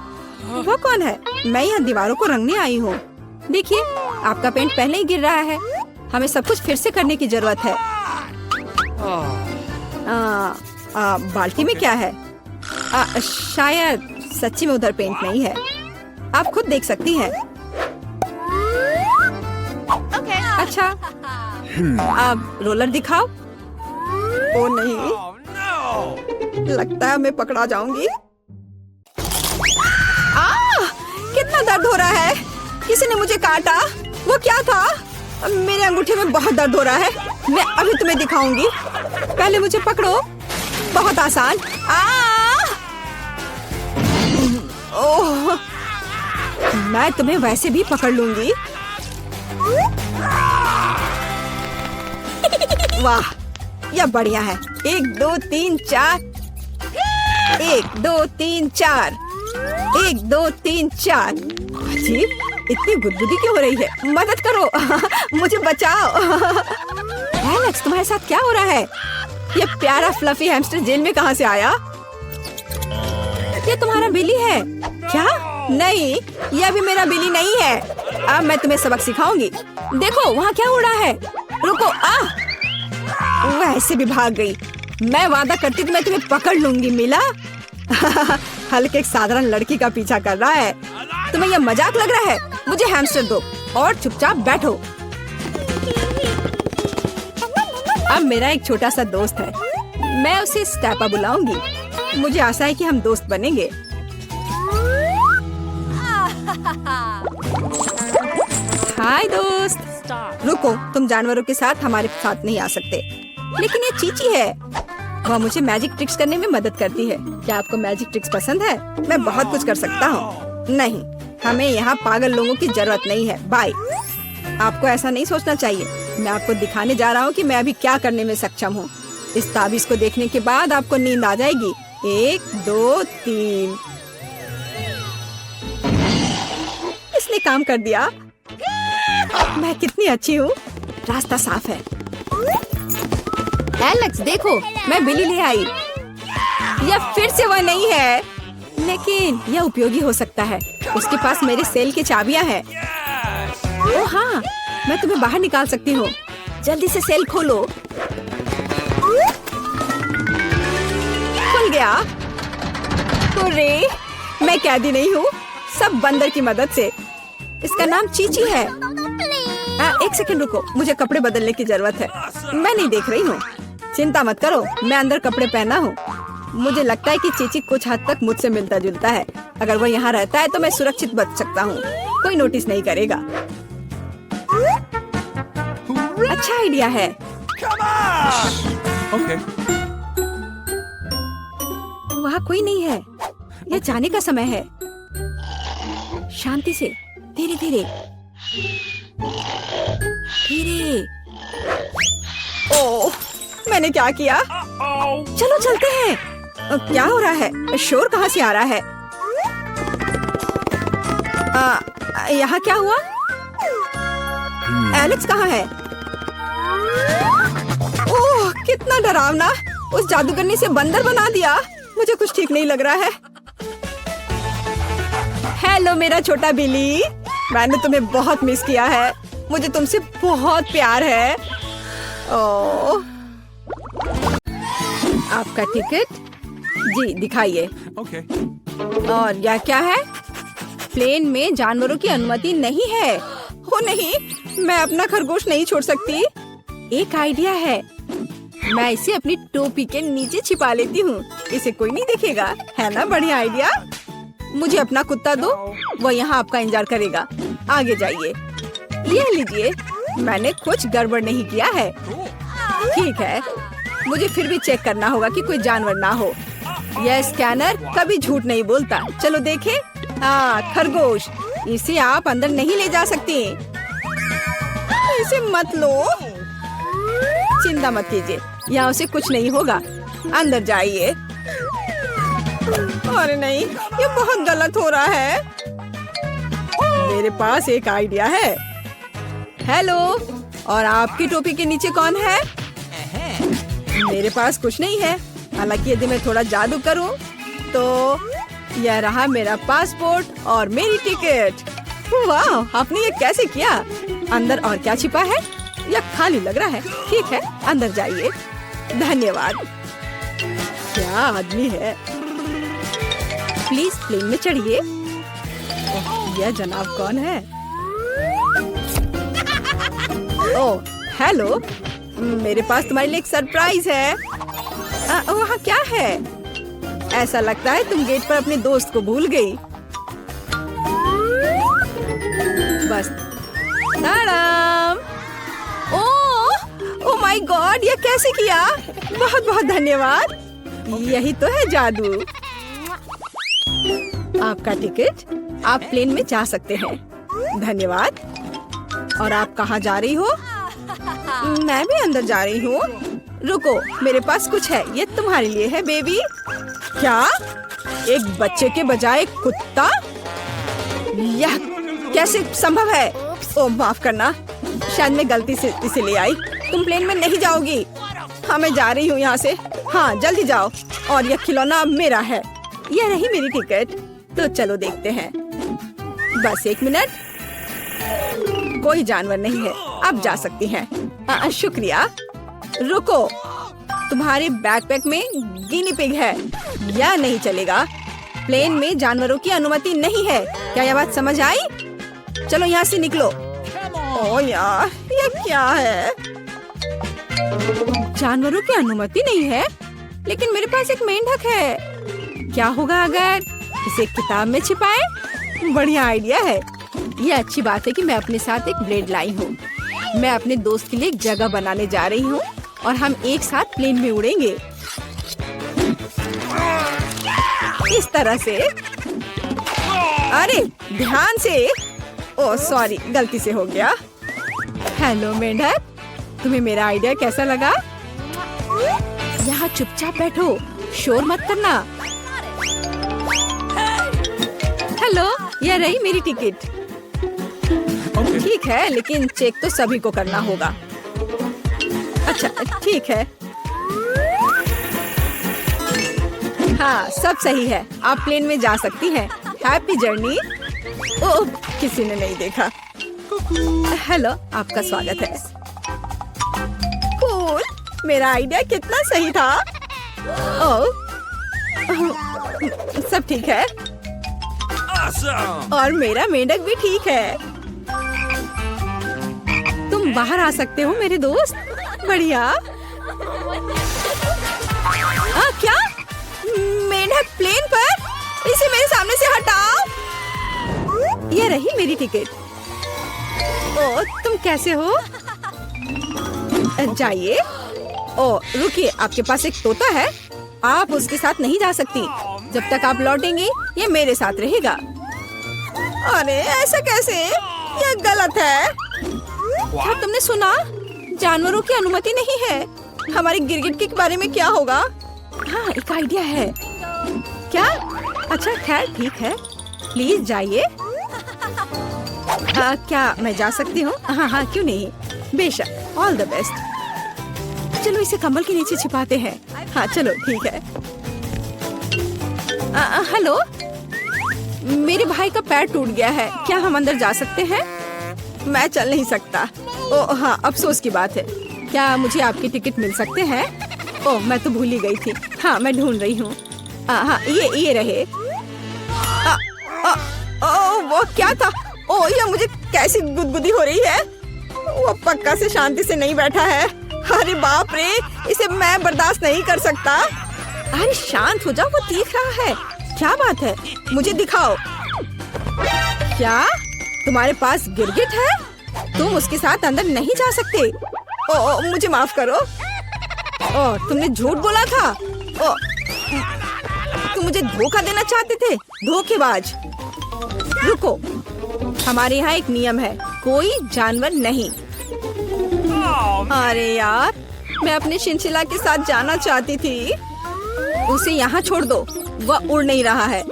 वो कौन है? मैं यहाँ दीवारों को रंगने आई हूँ। देखिए, आपका पेंट पहले ही गिर रहा है। हमें सब कुछ फिर से करने की जरूरत है। बाल्टी में क्या है? शायद सच्ची में उधर पेंट नहीं है। आप खुद देख सकती हैं। अच्छा, अब रोलर दिखाओ। ओ नहीं, लगता है मैं पकड़ा जाऊंगी। कितना दर्द हो रहा है। किसी ने मुझे काटा। वो क्या था? मेरे अंगूठे में बहुत दर्द हो रहा है। मैं अभी तुम्हें दिखाऊंगी। पहले मुझे पकड़ो। बहुत आसान। ओह, मैं तुम्हें वैसे भी पकड़ लूंगी। वाह, यह बढ़िया है। 1 2 3 4। 1 2 3 4। 1 2 3 4। अजीब, इतनी गुदगुदी क्यों हो रही है? मदद करो। मुझे बचाओ। एलेक्स, तुम्हारे साथ क्या हो रहा है? ये प्यारा फ्लफी हैमस्टर जेल में कहाँ से आया? ये तुम्हारा बिल्ली है क्या? नहीं, यह भी मेरा बिल्ली नहीं है। अब मैं तुम्हें सबक सिखाऊंगी। देखो, वहाँ क्या हो रहा है? रुको। वह ऐसे भी भाग गई। मैं वादा करती थी मैं तुम्हें पकड़ लूंगी। मिला? हल्के एक साधारण लड़की का पीछा कर रहा है। तुम्हें यह मजाक लग रहा है? मुझे हैमस्टर दो और चुपचाप बैठो। अब मेरा एक छोटा सा दोस्त है। मैं उसे स्टेपा बुलाऊंगी। मुझे आशा है कि हम दोस्त बनेंगे। हाय दोस्त। रुको, तुम जानवरों के साथ हमारे साथ नहीं आ सकते। लेकिन ये चीची है। वह मुझे मैजिक ट्रिक्स करने में मदद करती है। क्या आपको मैजिक ट्रिक्स पसंद है? मैं बहुत कुछ कर सकता हूँ। नहीं, हमें यहाँ पागल लोगों की जरूरत नहीं है। बाय। आपको ऐसा नहीं सोचना चाहिए। मैं आपको दिखाने जा रहा हूँ कि मैं अभी क्या करने में सक्षम हूँ। इस ताबीज को देखने के बाद आपको नींद आ जाएगी। 1 2 3। इसने काम कर दिया। मैं कितनी अच्छी हूँ। रास्ता साफ है। एलेक्स, देखो, मैं बिल्ली ले आई। यह फिर से वह नहीं है, लेकिन यह उपयोगी हो सकता है। उसके पास मेरे सेल की चाबियां हैं। ओह हाँ, मैं तुम्हें बाहर निकाल सकती हूँ। जल्दी से सेल खोलो। खुल गया। अरे, मैं कैदी नहीं हूँ, सब बंदर की मदद से। इसका नाम चीची है। एक सेकंड रुको, मुझे कपड़े बदलने की जरूरत है। मैं नहीं देख रही हूँ। चिंता मत करो, मैं अंदर कपड़े पहना हूँ। मुझे लगता है कि चीची कुछ हद तक मुझसे मिलता जुलता है। अगर वो यहाँ रहता है तो मैं सुरक्षित बच सकता हूँ। कोई नोटिस नहीं करेगा। अच्छा आइडिया है। Okay. वहाँ कोई नहीं है। यह जाने का समय है। शांति से, धीरे धीरे धीरे। ओह, मैंने क्या किया? चलो चलते हैं। क्या हो रहा है? शोर कहाँ से आ रहा है? यहाँ क्या हुआ? एलेक्स कहाँ है? ओह, कितना डरावना! उस जादूगरनी से बंदर बना दिया। मुझे कुछ ठीक नहीं लग रहा है। हेलो मेरा छोटा बिली, मैंने तुम्हें बहुत मिस किया है। मुझे तुमसे बहुत प्यार है। ओह, आपका टिकट जी दिखाइए। Okay. और यह क्या है? प्लेन में जानवरों की अनुमति नहीं है। हो नहीं, मैं अपना खरगोश नहीं छोड़ सकती। एक आइडिया है, मैं इसे अपनी टोपी के नीचे छिपा लेती हूँ। इसे कोई नहीं देखेगा, है ना? बढ़िया आइडिया। मुझे अपना कुत्ता दो, वो यहाँ आपका इंतजार करेगा। आगे जाइए। ये लीजिए, मैंने कुछ गड़बड़ नहीं किया है। ठीक है, मुझे फिर भी चेक करना होगा कि कोई जानवर ना हो। यह स्कैनर कभी झूठ नहीं बोलता। चलो देखें। हाँ, खरगोश। इसे आप अंदर नहीं ले जा सकती। इसे मत लो। चिंता मत कीजिए, यहाँ उसे कुछ नहीं होगा। अंदर जाइए। अरे नहीं, ये बहुत गलत हो रहा है। मेरे पास एक आइडिया है। हेलो, और आपकी टोपी के नीचे कौन है? मेरे पास कुछ नहीं है। हालांकि यदि मैं थोड़ा जादू करूं, तो यह रहा मेरा पासपोर्ट और मेरी टिकट। वाह, आपने ये कैसे किया? अंदर और क्या छिपा है? यह खाली लग रहा है। ठीक है, अंदर जाइए। धन्यवाद। क्या आदमी है। प्लीज प्लेन में चढ़िए। यह जनाब कौन है? ओह, हेलो, मेरे पास तुम्हारे लिए एक सरप्राइज है। वहाँ क्या है? ऐसा लगता है तुम गेट पर अपने दोस्त को भूल गई। बस। ताड़ाम! ओह माय गॉड, ये कैसे किया? बहुत बहुत धन्यवाद। यही तो है जादू। आपका टिकट, आप प्लेन में जा सकते हैं। धन्यवाद। और आप कहाँ जा रही हो? मैं भी अंदर जा रही हूँ। रुको, मेरे पास कुछ है। ये तुम्हारे लिए है बेबी। क्या? एक बच्चे के बजाय कुत्ता? यह कैसे संभव है? ओह, माफ करना, शायद मैं गलती से इसे ले आई। तुम प्लेन में नहीं जाओगी। हाँ, मैं जा रही हूँ यहाँ से। हाँ, जल्दी जाओ। और यह खिलौना अब मेरा है। यह रही मेरी टिकट। तो चलो देखते हैं। बस एक मिनट। कोई जानवर नहीं है, अब जा सकती हैं। शुक्रिया। रुको, तुम्हारे बैकपैक में गिनी पिग है। यह नहीं चलेगा। प्लेन में जानवरों की अनुमति नहीं है। क्या यह बात समझ आई? चलो यहाँ से निकलो। ओह यार, ये क्या है? जानवरों की अनुमति नहीं है, लेकिन मेरे पास एक मेंढक है। क्या होगा अगर इसे किताब में छिपाएं? बढ़िया आइडिया है। ये अच्छी बात है कि मैं अपने साथ एक ब्लेड लाई हूँ। मैं अपने दोस्त के लिए एक जगह बनाने जा रही हूँ और हम एक साथ प्लेन में उड़ेंगे। इस तरह से। अरे ध्यान से। ओह सॉरी, गलती से हो गया। हेलो मेंढक, तुम्हें मेरा आइडिया कैसा लगा? यहाँ चुपचाप बैठो, शोर मत करना। हेलो, यह रही मेरी टिकट। ठीक है, लेकिन चेक तो सभी को करना होगा। अच्छा ठीक है। हाँ, सब सही है। आप प्लेन में जा सकती हैं। Happy journey. ओह, किसी ने नहीं देखा। हेलो, आपका स्वागत है। कूल, मेरा आइडिया कितना सही था। ओह, सब ठीक है। और मेरा मेंढक भी ठीक है। तुम बाहर आ सकते हो मेरे दोस्त। बढ़िया। क्या? मेंढक प्लेन पर? इसे मेरे सामने से हटाओ। ये रही मेरी टिकट। ओ, तुम कैसे हो? जाइए। ओ, रुकिए, आपके पास एक तोता है। आप उसके साथ नहीं जा सकती। जब तक आप लौटेंगी ये मेरे साथ रहेगा। अरे ऐसा कैसे? ये गलत है। क्या तुमने सुना? जानवरों की अनुमति नहीं है। हमारे गिरगिट के बारे में क्या होगा? हाँ, एक आइडिया है। क्या? अच्छा खैर ठीक है, प्लीज जाइए। क्या मैं जा सकती हूँ? हाँ हाँ, क्यों नहीं, बेशक। All the best. चलो इसे कंबल के नीचे छिपाते हैं। हाँ चलो ठीक है। हेलो, मेरे भाई का पैर टूट गया है। क्या हम अंदर जा सकते हैं? मैं चल नहीं सकता। ओह हाँ, अफसोस की बात है। क्या मुझे आपकी टिकट मिल सकते हैं? ओह, मैं तो भूल ही गई थी। हाँ, मैं ढूंढ रही हूँ। हाँ, ये रहे। वो क्या था? ओह, ये मुझे कैसी गुदगुदी हो रही है। वो पक्का से शांति से नहीं बैठा है। अरे बाप रे, इसे मैं बर्दाश्त नहीं कर सकता। अरे शांत हो जाओ, वो देख रहा है। क्या बात है? मुझे दिखाओ। क्या तुम्हारे पास गिरगिट है? तुम उसके साथ अंदर नहीं जा सकते। ओ, मुझे माफ करो। ओ, तुमने झूठ बोला था। ओ, तुम मुझे धोखा देना चाहते थे, धोखेबाज। रुको, हमारे यहाँ एक नियम है, कोई जानवर नहीं। अरे यार, मैं अपने चिंचिला के साथ जाना चाहती थी। उसे यहाँ छोड़ दो, वह उड़ नहीं रहा है।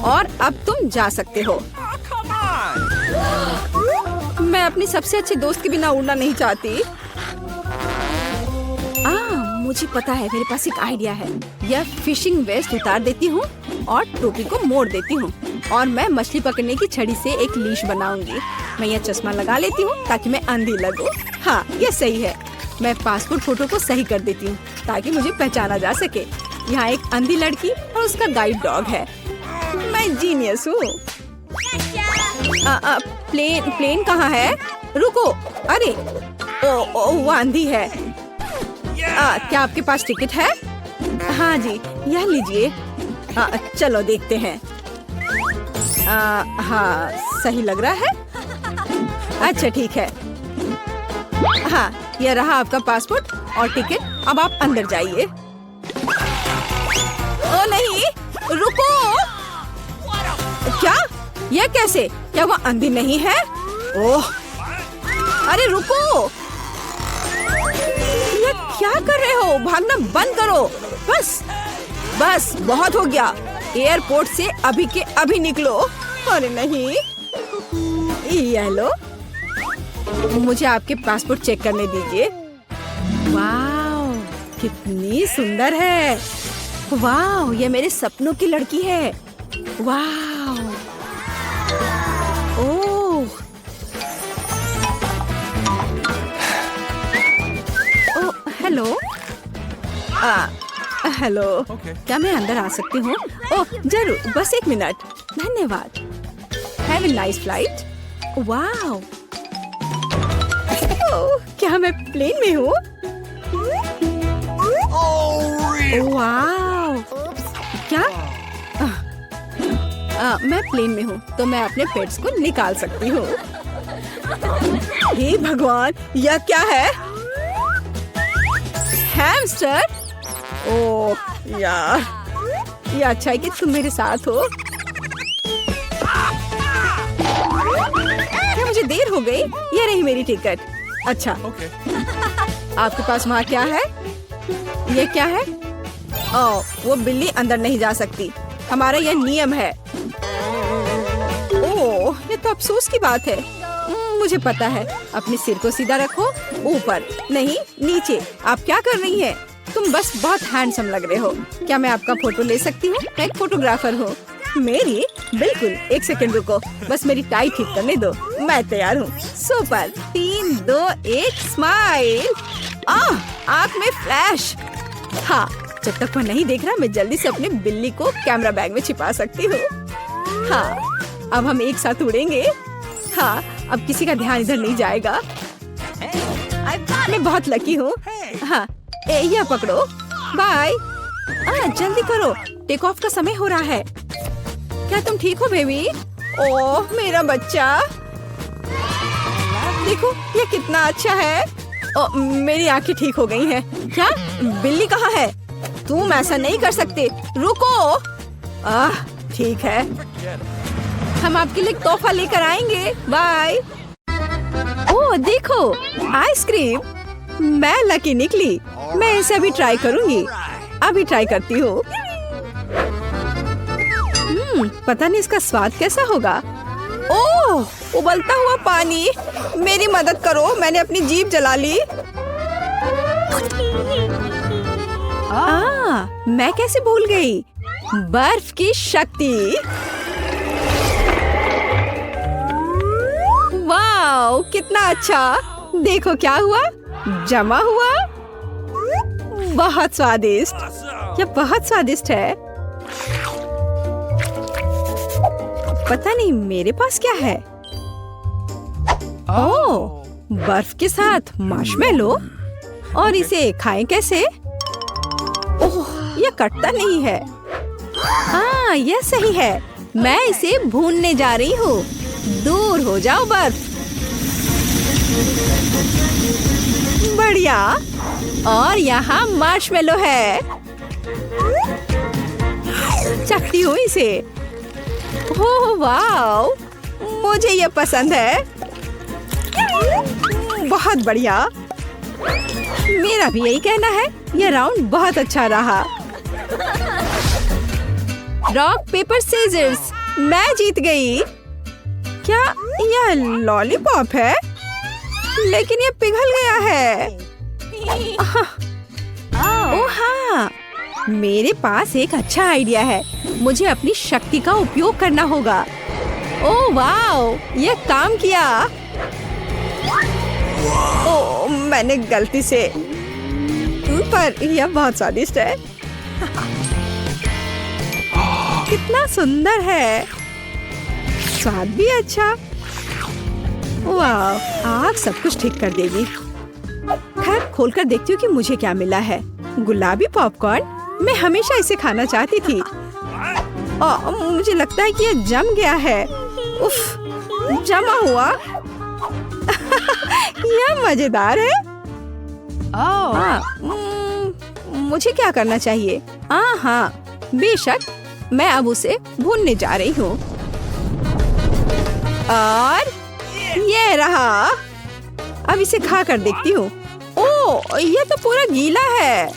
और अब तुम जा सकते हो। मैं अपनी सबसे अच्छे दोस्त के बिना उड़ना नहीं चाहती। मुझे पता है, मेरे पास एक आइडिया है। यह फिशिंग वेस्ट उतार देती हूँ और टोपी को मोड़ देती हूँ और मैं मछली पकड़ने की छड़ी से एक लीश बनाऊंगी। मैं यह चश्मा लगा लेती हूँ ताकि मैं अंधी लगूं। हाँ, यह सही है। मैं पासपोर्ट फोटो को सही कर देती हूँ ताकि मुझे पहचाना जा सके। यहाँ एक अंधी लड़की और उसका गाइड डॉग है। मैं जीनियस हूँ। प्लेन कहाँ है? रुको। अरे ओ, वो अंधी है। क्या आपके पास टिकट है? हाँ जी, यह लीजिए। चलो देखते हैं। हाँ, सही लग रहा है। अच्छा ठीक है। हाँ, यह रहा आपका पासपोर्ट और टिकट। अब आप अंदर जाइए। ओ नहीं, रुको। क्या? यह कैसे? क्या वो अंधी नहीं है? ओह, अरे रुको। ये क्या कर रहे हो? भागना बंद करो। बस बहुत हो गया। एयरपोर्ट से अभी के अभी निकलो। अरे नहीं, ये लो, मुझे आपके पासपोर्ट चेक करने दीजिए। वाह, कितनी सुंदर है। वाह, ये मेरे सपनों की लड़की है। वाह, ओह, हेलो। हेलो। क्या मैं अंदर आ सकती हूँ? ओह जरूर, बस एक मिनट। धन्यवाद। Have a nice flight. वाह, क्या मैं प्लेन में हूँ? वाह, क्या? मैं प्लेन में हूँ तो मैं अपने पेट्स को निकाल सकती हूँ। हे भगवान, यह क्या है? हैमस्टर? ओह यार, ये अच्छा है कि तुम मेरे साथ हो। क्या मुझे देर हो गई? ये रही मेरी टिकट। अच्छा, आपके पास वहाँ क्या है? ये क्या है? ओह, वो बिल्ली अंदर नहीं जा सकती। हमारा यह नियम है। ओह, ये तो अफसोस की बात है। मुझे पता है। अपने सिर को सीधा रखो, ऊपर नहीं नीचे। आप क्या कर रही हैं? तुम बस बहुत हैंडसम लग रहे हो। क्या मैं आपका फोटो ले सकती हूँ? मैं एक फोटोग्राफर हूँ। मेरी? बिल्कुल, एक सेकंड रुको, बस मेरी टाई ठीक करने दो। मैं तैयार हूँ। सुपर। 3, 2, 1 स्माइल। आँख में फ्लैश। हाँ, जब तक वो नहीं देख रहा मैं जल्दी से अपने बिल्ली को कैमरा बैग में छिपा सकती हूँ। हाँ, अब हम एक साथ उड़ेंगे। हाँ, अब किसी का ध्यान इधर नहीं जाएगा। मैं बहुत लकी हूँ। हाँ, यह पकड़ो। बाय। जल्दी करो, टेक ऑफ का समय हो रहा है। क्या तुम ठीक हो बेबी? ओह मेरा बच्चा, देखो ये कितना अच्छा है। मेरी आंखें ठीक हो गई हैं। क्या बिल्ली कहाँ है? तुम ऐसा नहीं कर सकते, रुको। ठीक है, हम आपके लिए तोहफा लेकर आएंगे। बाय। ओह देखो, आइसक्रीम। मैं लकी निकली। मैं इसे अभी ट्राई करूंगी। अभी ट्राई करती हूँ। पता नहीं इसका स्वाद कैसा होगा। ओह उबलता हुआ पानी, मेरी मदद करो, मैंने अपनी जीभ जला ली। मैं कैसे भूल गई? बर्फ की शक्ति। वाओ कितना अच्छा। देखो क्या हुआ, जमा हुआ। बहुत स्वादिष्ट। यह बहुत स्वादिष्ट है। पता नहीं मेरे पास क्या है। ओह बर्फ के साथ मार्शमेलो। और इसे खाएं कैसे? ओह यह कटता नहीं है। हाँ यह सही है। मैं इसे भूनने जा रही हूँ। दूर हो जाओ बर्फ। बढ़िया। और यहाँ मार्शमेलो है। चखती हूँ इसे। ओह वाओ, मुझे ये पसंद है। बहुत बढ़िया। मेरा भी यही कहना है। ये राउंड बहुत अच्छा रहा। रॉक पेपर सीजर्स, मैं जीत गई। क्या यह लॉलीपॉप है? लेकिन ये पिघल गया है। ओह हाँ, मेरे पास एक अच्छा आइडिया है। मुझे अपनी शक्ति का उपयोग करना होगा। ओह वाओ, ये काम किया। ओह मैंने गलती से, पर यह बहुत स्वादिष्ट है। कितना सुंदर है, स्वाद भी अच्छा। वाह, आग सब कुछ ठीक कर देगी। खैर खोलकर देखती हूँ कि मुझे क्या मिला है। गुलाबी पॉपकॉर्न। मैं हमेशा इसे खाना चाहती थी। मुझे लगता है कि यह जम गया है। उफ, जमा हुआ। यह मजेदार है। मुझे क्या करना चाहिए? हाँ बेशक, मैं अब उसे भूनने जा रही हूँ। और ये रहा। अब इसे खा कर देखती हूँ। ओह ये तो पूरा गीला है।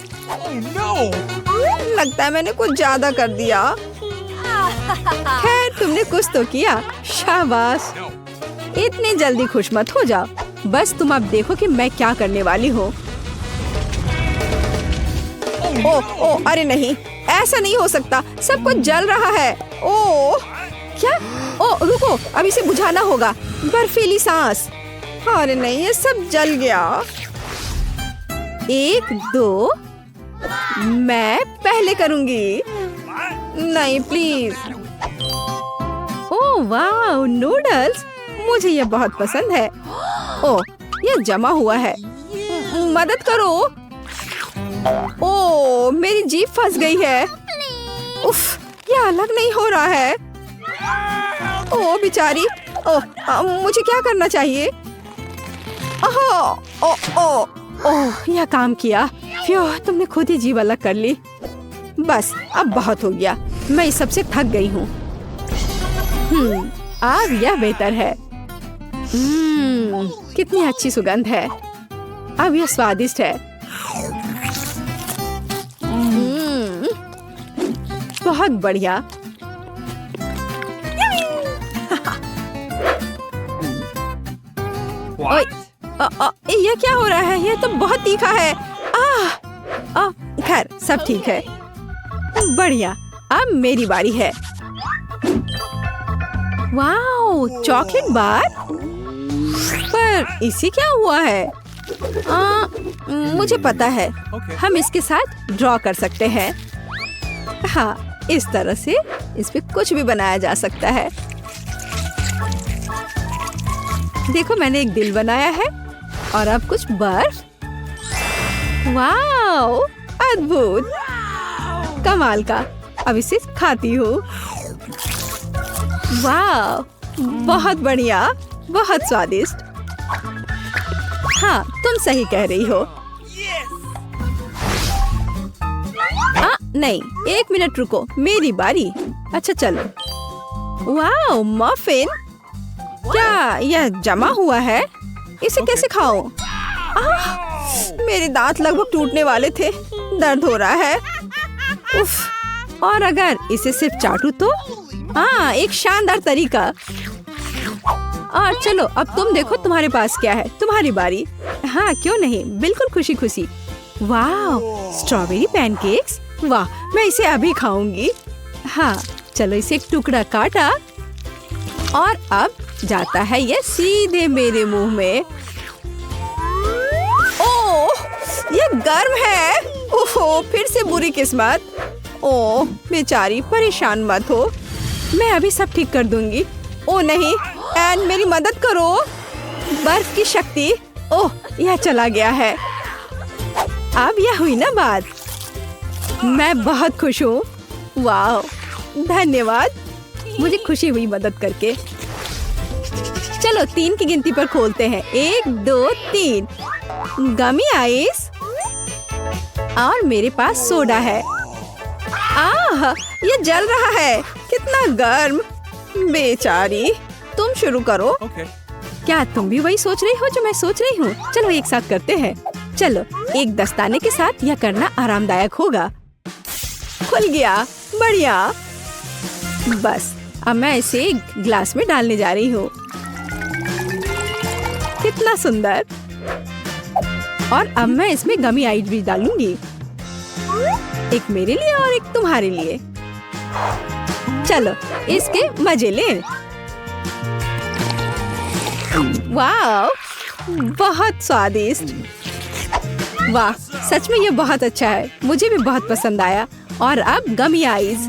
लगता है मैंने कुछ ज्यादा कर दिया। खैर तुमने कुछ तो किया, शाबाश। इतनी जल्दी खुश मत हो जाओ। बस तुम अब देखो कि मैं क्या करने वाली हूँ। ओह अरे नहीं, ऐसा नहीं हो सकता। सब कुछ जल रहा है। ओह क्या? ओह रुको, अब इसे बुझाना होगा। बर्फीली सांस। अरे नहीं, ये सब जल गया। 1 2, मैं पहले करूंगी। नहीं प्लीज। ओह वाह, नूडल्स। मुझे ये बहुत पसंद है। ओह ये जमा हुआ है। मदद करो। ओह मेरी जीभ फंस गई है। उफ, ये अलग नहीं हो रहा है। ओह बेचारी। ओह मुझे क्या करना चाहिए? ओह यह काम किया। फ्यू, तुमने खुद ही जीभ अलग कर ली। बस अब बहुत हो गया। मैं इस सबसे थक गई हूँ। अब यह बेहतर है। कितनी अच्छी सुगंध है। अब यह स्वादिष्ट है। बहुत बढ़िया। ओए, यह क्या हो रहा है? यह तो बहुत तीखा है। खैर सब ठीक है। बढ़िया, अब मेरी बारी है। Wow, chocolate bar. पर इसे क्या हुआ है? मुझे पता है। हम इसके साथ ड्रॉ कर सकते हैं। हाँ, इस तरह से इस पे कुछ भी बनाया जा सकता है। देखो मैंने एक दिल बनाया है और अब कुछ बर्फ। वाओ, अद्भुत, कमाल का। अब इसे खाती हूँ। वाह, बहुत बढ़िया, बहुत स्वादिष्ट। हाँ, तुम सही कह रही हो। नहीं, 1 मिनट रुको, मेरी बारी। अच्छा चलो। वाह, मफिन। क्या यह जमा हुआ है? इसे कैसे खाऊं? मेरे दांत लगभग टूटने वाले थे। दर्द हो रहा है। उफ। और अगर इसे सिर्फ चाटू तो? हाँ, एक शानदार तरीका। और चलो, अब तुम देखो तुम्हारे पास क्या है। तुम्हारी बारी। हाँ, क्यों नहीं, बिल्कुल खुशी खुशी। वाह, स्ट्रॉबेरी पैनकेक्स। वाह, मैं इसे अभी खाऊंगी। हाँ, चलो इसे एक टुकड़ा काटा और अब जाता है ये सीधे मेरे मुंह में। ओह, ये गर्म है। ओह, फिर से बुरी किस्मत। ओह, बेचारी, परेशान मत हो, मैं अभी सब ठीक कर दूंगी। ओह नहीं, एन मेरी मदद करो। बर्फ की शक्ति। ओह, यह चला गया है। अब यह हुई ना बात। मैं बहुत खुश हूँ। वाह, धन्यवाद, मुझे खुशी हुई मदद करके। चलो 3 की गिनती पर खोलते हैं। 1 2 3। गमी आइस और मेरे पास सोडा है। आह, ये जल रहा है। कितना गर्म। बेचारी, तुम शुरू करो। क्या तुम भी वही सोच रही हो जो मैं सोच रही हूँ? चलो एक साथ करते हैं। चलो, एक दस्ताने के साथ यह करना आरामदायक होगा। खुल गया, बढ़िया। बस अब मैं इसे एक ग्लास में डालने जा रही हूँ। कितना सुंदर। और अब मैं इसमें गमी आइस भी डालूंगी। एक मेरे लिए और एक तुम्हारे लिए। चलो इसके मजे लें। वाह, बहुत स्वादिष्ट। वाह, सच में ये बहुत अच्छा है। मुझे भी बहुत पसंद आया। और अब गमी आइस।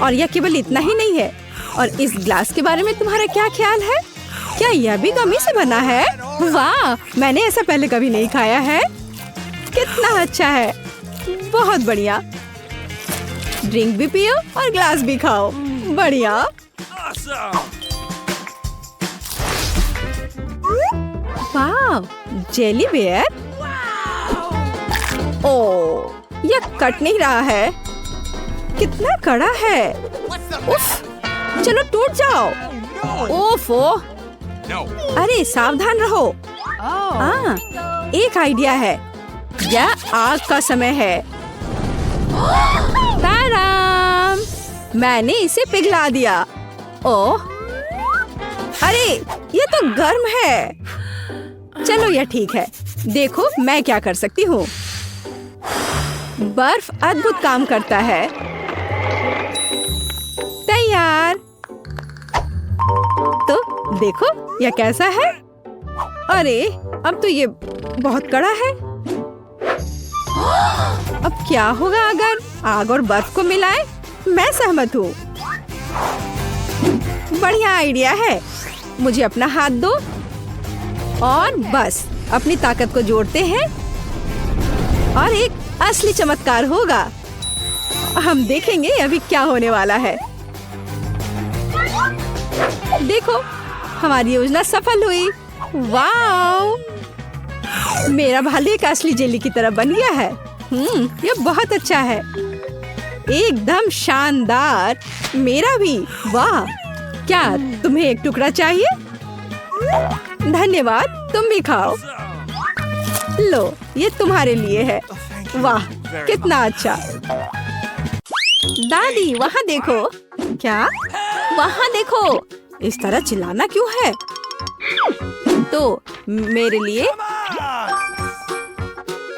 और यह केवल इतना ही नहीं है। और इस ग्लास के बारे में तुम्हारा क्या ख्याल है? क्या यह भी गमी से बना है? वाह, मैंने ऐसा पहले कभी नहीं खाया है। कितना अच्छा है, बहुत बढ़िया। ड्रिंक भी पियो और ग्लास भी खाओ। बढ़िया। वाह, जेली बेयर। ओह, यह कट नहीं रहा है। कितना कड़ा है। उफ, चलो टूट जाओ। ओफो, अरे सावधान रहो। एक आइडिया है। यह आग का समय है। ताराम, मैंने इसे पिघला दिया। ओह, अरे ये तो गर्म है। चलो यह ठीक है। देखो मैं क्या कर सकती हूँ। बर्फ अद्भुत काम करता है। तैयार। तो देखो यह कैसा है। अरे अब तो ये बहुत कड़ा है। अब क्या होगा अगर आग और बर्फ को मिलाएं? मैं सहमत हूँ। बढ़िया आइडिया है। मुझे अपना हाथ दो और बस अपनी ताकत को जोड़ते हैं और एक असली चमत्कार होगा। हम देखेंगे अभी क्या होने वाला है। देखो, हमारी योजना सफल हुई। वाव! मेरा भालू एक असली जेली की तरह बन गया है। यह बहुत अच्छा है। एकदम शानदार। मेरा भी। वाह! क्या तुम्हें एक टुकड़ा चाहिए? धन्यवाद, तुम भी खाओ। लो, ये तुम्हारे लिए है। वाह, कितना अच्छा। दादी, वहाँ देखो। क्या? वहाँ देखो। इस तरह चिल्लाना क्यों है? तो मेरे लिए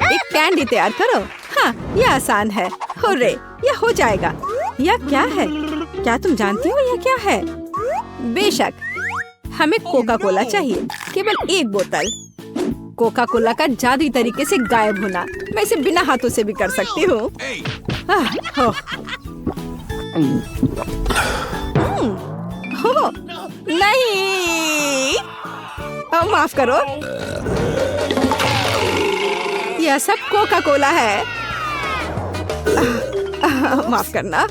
एक कैंडी तैयार करो। हाँ, यह आसान है। हुर्रे, यह हो जाएगा। यह क्या है? क्या तुम जानती हो यह क्या है? बेशक, हमें कोका कोला चाहिए। केवल एक बोतल। कोका कोला का जादुई तरीके से गायब होना। मैं इसे बिना हाथों से भी कर सकती हूँ। नहीं, माफ करो। यह सब कोका कोला है। माफ करना।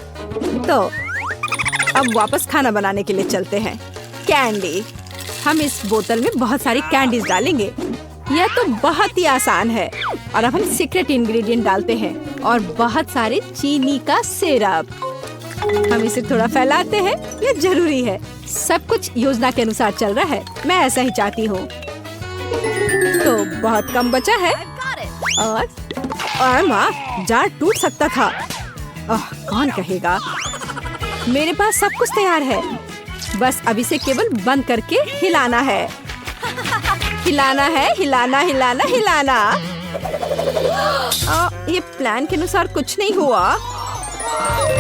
तो अब वापस खाना बनाने के लिए चलते हैं। कैंडी, हम इस बोतल में बहुत सारी कैंडीज डालेंगे। यह तो बहुत ही आसान है। और अब हम सीक्रेट इंग्रेडिएंट डालते हैं और बहुत सारे चीनी का सिरप। हम इसे थोड़ा फैलाते हैं, यह जरूरी है। सब कुछ योजना के अनुसार चल रहा है, मैं ऐसा ही चाहती हूँ। तो बहुत कम बचा है और माँ, जार टूट सकता था। कौन कहेगा। मेरे पास सब कुछ तैयार है, बस अब इसे केवल बंद करके हिलाना है। हिलाना है, हिलाना हिलाना हिलाना। ये प्लान के अनुसार कुछ नहीं हुआ।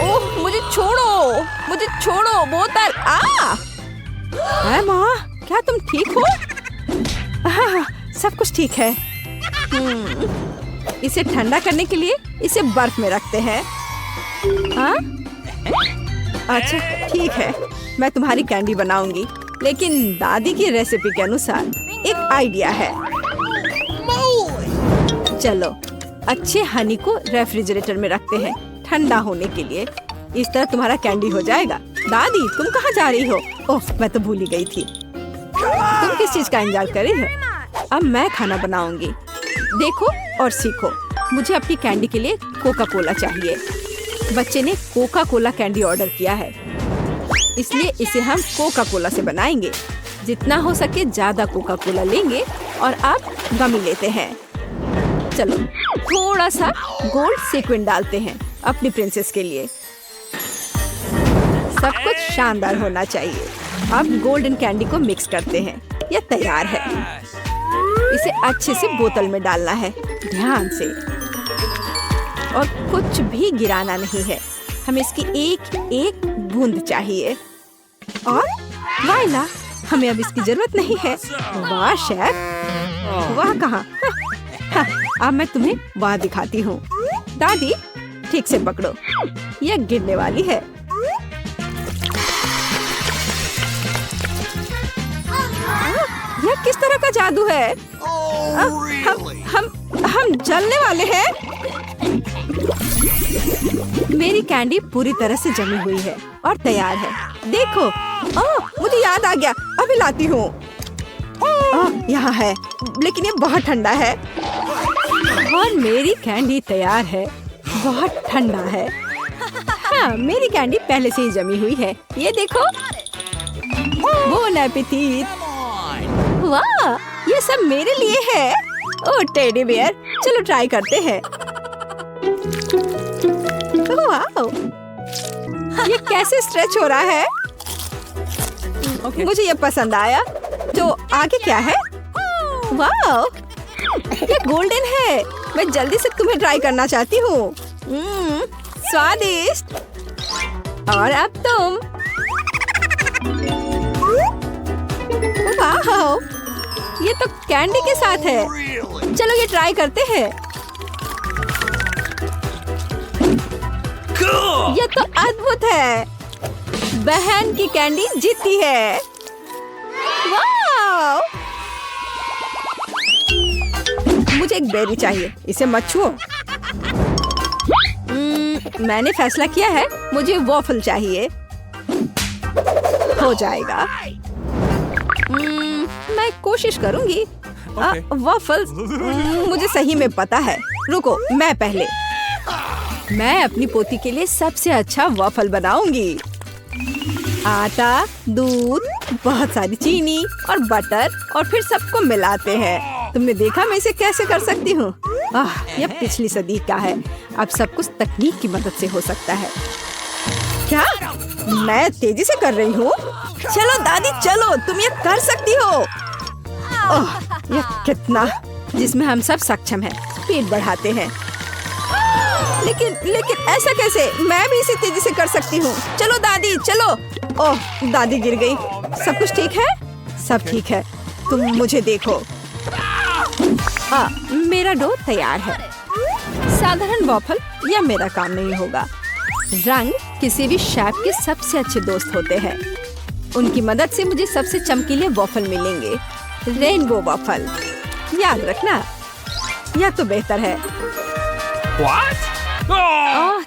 ओह, मुझे छोड़ो बोतल। माँ, क्या तुम ठीक हो? सब कुछ ठीक है। इसे ठंडा करने के लिए इसे बर्फ में रखते हैं। अच्छा ठीक है, मैं तुम्हारी कैंडी बनाऊंगी, लेकिन दादी की रेसिपी के अनुसार। एक आइडिया है। चलो, अच्छे हनी को रेफ्रिजरेटर में रखते हैं ठंडा होने के लिए। इस तरह तुम्हारा कैंडी हो जाएगा। दादी, तुम कहाँ जा रही हो? ओह, मैं तो भूल ही गई थी। तुम किस चीज का इंतजार कर रही हो? अब मैं खाना बनाऊंगी। देखो और सीखो। मुझे अपनी कैंडी के लिए कोका कोला चाहिए। बच्चे ने कोका कोला कैंडी ऑर्डर किया है, इसलिए इसे हम कोका कोला से बनाएंगे। जितना हो सके ज्यादा कोका कोला लेंगे और आप गमी लेते हैं। चलो, थोड़ा सा गोल्ड सीक्वेंस डालते हैं अपनी प्रिंसेस के लिए। सब कुछ शानदार होना चाहिए। अब गोल्डन कैंडी को मिक्स करते हैं। यह तैयार है। इसे अच्छे से बोतल में डालना है, ध्यान से, और कुछ भी गिराना नहीं है। हमें इसकी एक एक बूंद चाहिए। और वाइला, हमें अब इसकी जरूरत नहीं है। वाह शेफ, वाह कहाँ। अब मैं तुम्हें वाह दिखाती हूँ। दादी, ठीक से पकड़ो, यह गिरने वाली है। यह किस तरह का जादू है? हम जलने वाले हैं। मेरी कैंडी पूरी तरह से जमी हुई है और तैयार है। देखो, मुझे याद आ गया, अभी लाती हूँ। यहाँ है, लेकिन ये बहुत ठंडा है। और मेरी कैंडी तैयार है, बहुत ठंडा है। हाँ, मेरी कैंडी पहले से ही जमी हुई है। ये देखो। Bone appétit. वाह, ये सब मेरे लिए है। ओह टेडी बियर, चलो ट्राई करते हैं। वाह, ये कैसे स्ट्रेच हो रहा है? मुझे ये पसंद आया। तो आगे क्या है? वाह, ये गोल्डन है। मैं जल्दी से तुम्हें ट्राई करना चाहती हूँ। स्वादिष्ट। और अब तुम। वाह, ये तो कैंडी के साथ है। चलो ये ट्राई करते हैं। ये तो अद्भुत है। बहन की कैंडी जीती है। वाह! मुझे एक बेरी चाहिए, इसे मत छुओ। मैंने फैसला किया है, मुझे वॉफल चाहिए। हो जाएगा। मैं कोशिश करूंगी। वॉफल्स मुझे सही में पता है। रुको, मैं पहले। मैं अपनी पोती के लिए सबसे अच्छा वॉफल बनाऊंगी। आटा, दूध, बहुत सारी चीनी और बटर, और फिर सबको मिलाते हैं। तुमने देखा मैं इसे कैसे कर सकती हूँ? यह पिछली सदी का है। अब सब कुछ तकनीक की मदद से हो सकता है। क्या मैं तेजी से कर रही हूँ? चलो दादी, चलो, तुम ये कर सकती हो। यह कितना, जिसमें हम सब सक्षम हैं। स्पीड बढ़ाते हैं। लेकिन ऐसा कैसे? मैं भी इसे तेजी से कर सकती हूँ। चलो दादी, चलो। ओह, दादी गिर गई। सब कुछ ठीक है? सब ठीक है। तुम मुझे देखो। मेरा डो तैयार है। साधारण वॉफल या मेरा काम नहीं होगा। रंग किसी भी शेफ के सबसे अच्छे दोस्त होते हैं। उनकी मदद से मुझे सबसे चमकीले वॉफल मिलेंगे। रेनबो वॉफल, याद रखना। यह तो बेहतर है।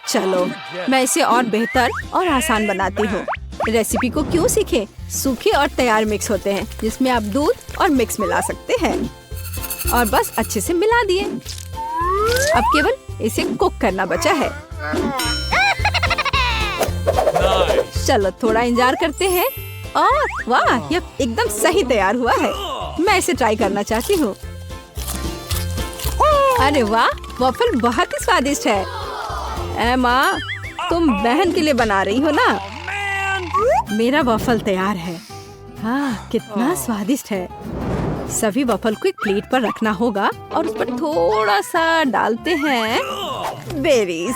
चलो, मैं इसे और बेहतर और आसान बनाती हूँ। रेसिपी को क्यों सीखें? सूखे और तैयार मिक्स होते हैं जिसमें आप दूध और मिक्स मिला सकते हैं और बस अच्छे से मिला दिए। अब केवल इसे कुक करना बचा है। चलो थोड़ा इंतजार करते हैं। और वाह, यह एकदम सही तैयार हुआ है। मैं इसे ट्राई करना चाहती हूँ। अरे वाह, वॉफल बहुत ही स्वादिष्ट है। माँ, तुम बहन के लिए बना रही हो ना? मेरा वॉफल तैयार है। हाँ, कितना स्वादिष्ट है। सभी वॉफल को एक प्लेट पर रखना होगा और उस पर थोड़ा सा डालते हैं बेरीज।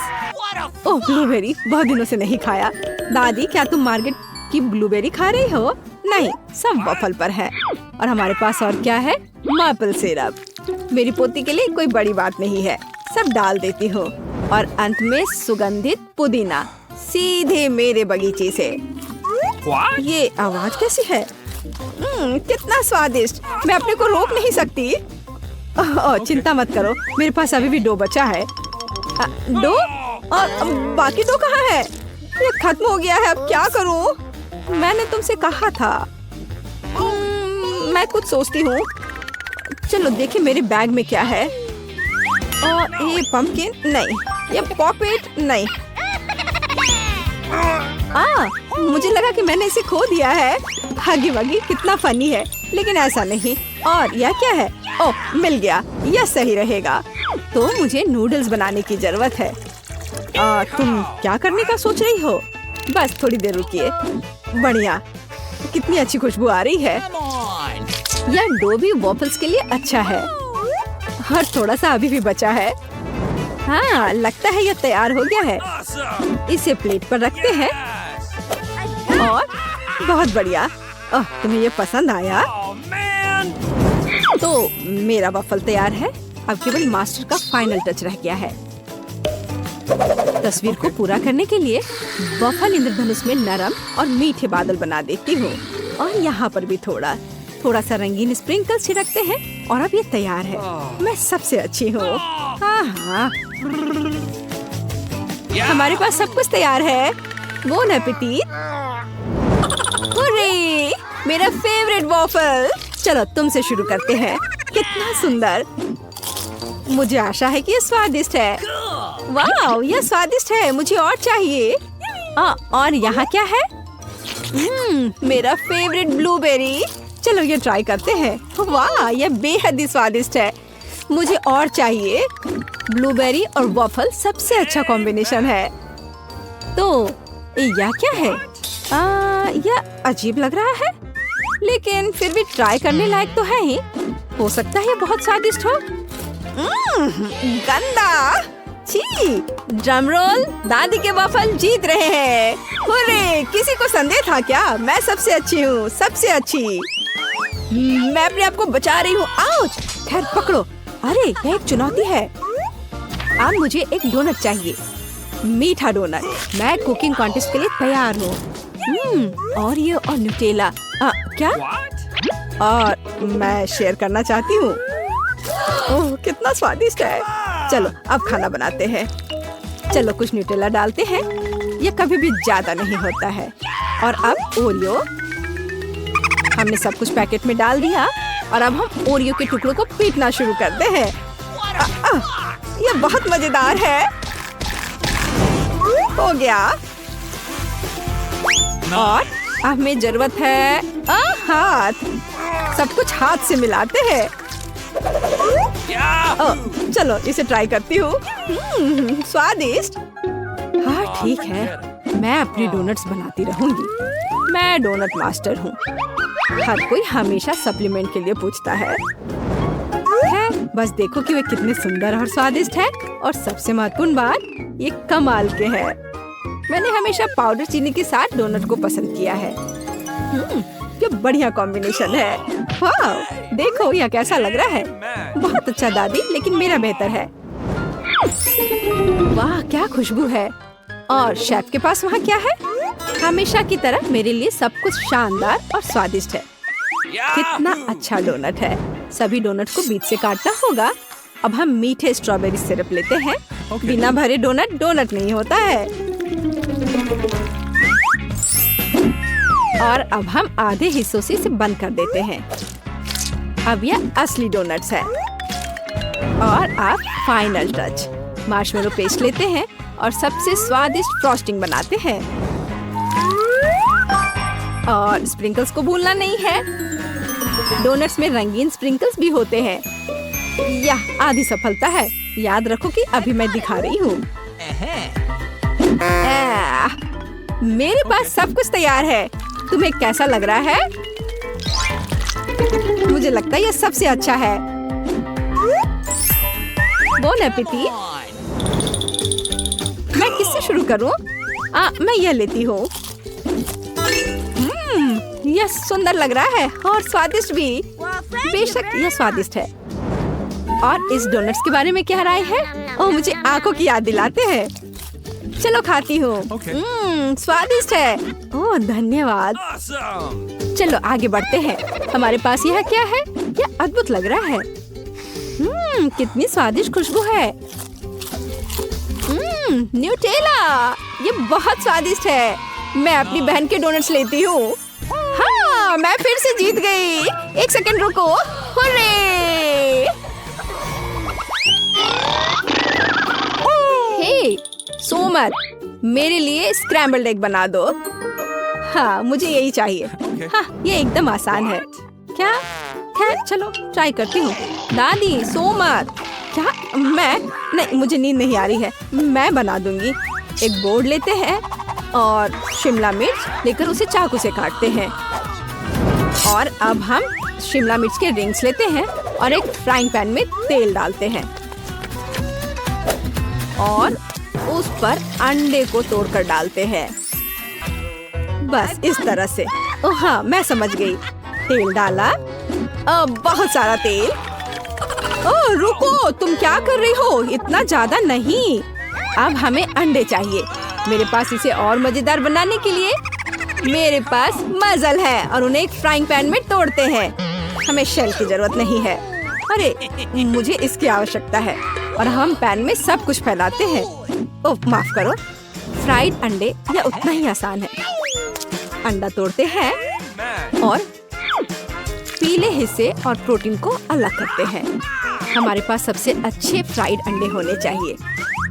ओह, ब्लूबेरी बहुत दिनों से नहीं खाया। दादी, क्या तुम मार्केट की ब्लूबेरी खा रही हो? नहीं, सब वॉफल पर है। और हमारे पास और क्या है? Maple syrup. मेरी पोती के लिए कोई बड़ी बात नहीं है, सब डाल देती हूँ। और अंत में सुगंधित पुदीना सीधे मेरे बगीचे से। ये आवाज कैसी है? कितना स्वादिष्ट। मैं अपने को रोक नहीं सकती। चिंता मत करो, मेरे पास अभी भी डो बचा है। डो? और बाकी डो कहाँ है? ये खत्म हो गया है, अब क्या करूं? मैंने तुमसे कहा था। मैं कुछ सोचती हूँ। चलो देखें मेरे बैग में क्या है। और ये पंपकिन नहीं, ये पॉपेट नहीं। मुझे लगा कि मैंने इसे खो दिया है। हगी वगी कितना फनी है, लेकिन ऐसा नहीं। और यह क्या है? ओह, मिल गया। यह सही रहेगा। तो मुझे नूडल्स बनाने की जरूरत है। तुम क्या करने का सोच रही हो? बस थोड़ी देर रुकिए। बढ़िया, कितनी अच्छी खुशबू आ रही है। यह डो भी वॉफल्स के लिए अच्छा है। और थोड़ा सा अभी भी बचा है। हाँ, लगता है यह तैयार हो गया है। इसे प्लेट पर रखते हैं। और बहुत बढ़िया। तुम्हें ये पसंद आया? तो मेरा वॉफल तैयार है। अब केवल मास्टर का फाइनल टच रह गया है। तस्वीर को पूरा करने के लिए वॉफल इंद्रधनुष में नरम और मीठे बादल बना देती हूँ। और यहाँ पर भी थोड़ा सा रंगीन स्प्रिंकल छिड़कते हैं। और अब ये तैयार है। मैं सबसे अच्छी हूँ। हाँ, हमारे पास सब कुछ तैयार है। Bone appétit. हुर्रे, मेरा फेवरेट वॉफल। चलो तुमसे शुरू करते हैं। कितना सुंदर। मुझे आशा है कि ये स्वादिष्ट है। वाह, यह स्वादिष्ट है। मुझे और चाहिए। और यहाँ क्या है? मेरा फेवरेट ब्लूबेरी। चलो ये ट्राई करते हैं। वाह, यह बेहद ही स्वादिष्ट है। मुझे और चाहिए। ब्लूबेरी और वॉफल सबसे अच्छा कॉम्बिनेशन है। तो यह क्या है? यह अजीब लग रहा है, लेकिन फिर भी ट्राई करने लायक तो है ही। हो सकता है ये बहुत स्वादिष्ट हो। गंदा। छी, ड्रम रोल। दादी के वॉफल जीत रहे हैं। हुर्रे, किसी को संदेह था क्या? मैं सबसे अच्छी हूँ, सबसे अच्छी। मैं अपने आप को बचा रही हूँ। आउच! खैर पकड़ो। अरे, यह एक चुनौती है। अब मुझे एक डोनट चाहिए। मीठा डोनट। मैं कुकिंग कॉन्टेस्ट के लिए तैयार हूँ। ओरियो और न्यूटेला। क्या? और मैं शेयर करना चाहती हूँ। ओह, कितना स्वादिष्ट है। चलो अब खाना बनाते हैं। चलो कुछ न्यूटेला डालते हैं। ये कभी भी ज्यादा नहीं होता है। और अब ओरियो। हमने सब कुछ पैकेट में डाल दिया। और अब हम ओरियो के टुकड़ों को पीटना शुरू करते हैं। ये बहुत मजेदार है। हो गया। और अब हमें जरूरत है हाथ। सब कुछ हाथ से मिलाते हैं। चलो इसे ट्राई करती हूँ। स्वादिष्ट। हाँ ठीक है, मैं अपनी डोनट्स बनाती रहूंगी। मैं डोनट मास्टर हूँ। हर कोई हमेशा सप्लीमेंट के लिए पूछता है। बस देखो कि वे कितने सुंदर और स्वादिष्ट है। और सबसे महत्वपूर्ण बात, ये कमाल के हैं। मैंने हमेशा पाउडर चीनी के साथ डोनट को पसंद किया है। ये बढ़िया कॉम्बिनेशन है। वाह, देखो यह कैसा लग रहा है। बहुत अच्छा दादी, लेकिन मेरा बेहतर है। वाह क्या खुशबू है। और शेफ के पास वहाँ क्या है? हमेशा की तरह मेरे लिए सब कुछ शानदार और स्वादिष्ट है। कितना अच्छा डोनट है। सभी डोनट को बीच से काटना होगा। अब हम मीठे स्ट्रॉबेरी सिरप लेते हैं। बिना भरे डोनट डोनट नहीं होता है। और अब हम आधे हिस्सों से इसे बंद कर देते हैं। अब यह असली डोनट्स है। और अब फाइनल टच, मार्शमेलो पेस्ट लेते हैं और सबसे स्वादिष्ट फ्रॉस्टिंग बनाते हैं। और स्प्रिंकल्स को भूलना नहीं है। डोनट्स में रंगीन स्प्रिंकल्स भी होते हैं। यह आधी सफलता है। याद रखो कि अभी मैं दिखा रही हूँ। मेरे पास सब कुछ तैयार है। तुम्हें कैसा लग रहा है? मुझे लगता है यह सबसे अच्छा है। बोन एपेटी। मैं किससे शुरू करूं? मैं यह लेती हूँ। यह सुंदर लग रहा है और स्वादिष्ट भी। बेशक यह स्वादिष्ट है। और इस डोनट्स के बारे में क्या राय है? ओह, मुझे आंखों की याद दिलाते हैं। चलो खाती हूँ। स्वादिष्ट है। ओह धन्यवाद। चलो आगे बढ़ते हैं। हमारे पास यह क्या है? यह अद्भुत लग रहा है। कितनी स्वादिष्ट खुशबू है। न्यूटेला, ये बहुत स्वादिष्ट है। मैं अपनी बहन के डोनट्स लेती हूँ। हाँ, मैं फिर से जीत गई। एक सेकंड रुको। हुर्रे! हे, सोमर, मेरे लिए स्क्रैम्बल्ड एग बना दो। हाँ, मुझे यही चाहिए। हाँ, ये एकदम आसान है। क्या? खैर चलो ट्राई करती हूँ। दादी, सोमर, क्या? मैं नहीं, मुझे नींद नहीं आ रही है। मैं बना दूंगी। एक बोर्ड लेते हैं और शिमला मिर्च लेकर उसे चाकू से काटते हैं। और अब हम शिमला मिर्च के रिंग्स लेते हैं और एक फ्राइंग पैन में तेल डालते हैं और उस पर अंडे को तोड़कर डालते हैं। बस इस तरह से। ओह हाँ, मैं समझ गई। तेल डाला। बहुत सारा तेल। ओह रुको, तुम क्या कर रही हो? इतना ज्यादा नहीं। अब हमें अंडे चाहिए। मेरे पास इसे और मजेदार बनाने के लिए मेरे पास मजल है और उन्हें एक फ्राइंग पैन में तोड़ते हैं। हमें शेल की जरूरत नहीं है। अरे मुझे इसकी आवश्यकता है। और हम पैन में सब कुछ फैलाते हैं। ओह माफ करो। फ्राइड अंडे यह उतना ही आसान है। अंडा तोड़ते हैं और पीले हिस्से और प्रोटीन को अलग करते हैं। हमारे पास सबसे अच्छे फ्राइड अंडे होने चाहिए।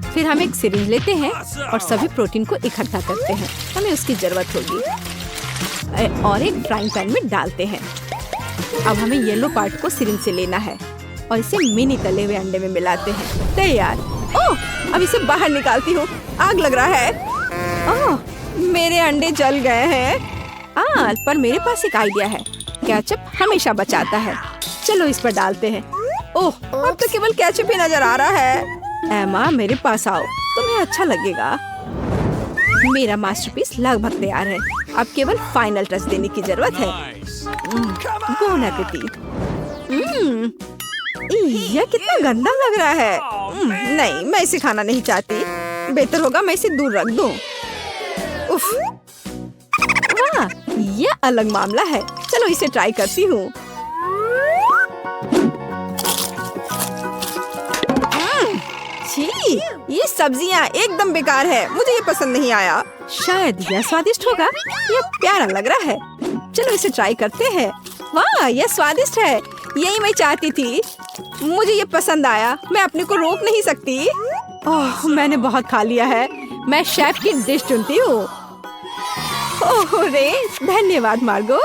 फिर हम एक सिरिंज लेते हैं और सभी प्रोटीन को इकट्ठा करते हैं। हमें उसकी जरूरत होगी और एक फ्राइंग पैन में डालते हैं। अब हमें येलो पार्ट को सिरिंज से लेना है और इसे मिनी तले हुए अंडे में मिलाते हैं। तैयार। ओह, अब इसे बाहर निकालती हूँ। आग लग रहा है। ओह, मेरे अंडे जल गए हैं। पर मेरे पास एक आइडिया है। केचप हमेशा बचाता है। चलो इस पर डालते हैं। ओह, अब तो केवल केचप ही नजर आ रहा है। एमा, मेरे पास आओ, तुम्हें अच्छा लगेगा। मेरा मास्टरपीस लगभग तैयार है। अब केवल फाइनल टच देने की जरूरत है। बोन एपेटी। यह कितना गंदा लग रहा है। नहीं, मैं इसे खाना नहीं चाहती। बेहतर होगा मैं इसे दूर रख दूं। उफ, वाह, यह अलग मामला है। चलो इसे ट्राई करती हूँ। ये सब्जियाँ एकदम बेकार है। मुझे ये पसंद नहीं आया। शायद यह स्वादिष्ट होगा। यह प्यारा लग रहा है। चलो इसे ट्राई करते हैं। वाह, यह स्वादिष्ट है। यही मैं चाहती थी। मुझे ये पसंद आया। मैं अपने को रोक नहीं सकती। ओह, मैंने बहुत खा लिया है। मैं शेफ की डिश चुनती हूँ। ओह रे, धन्यवाद मार्गो।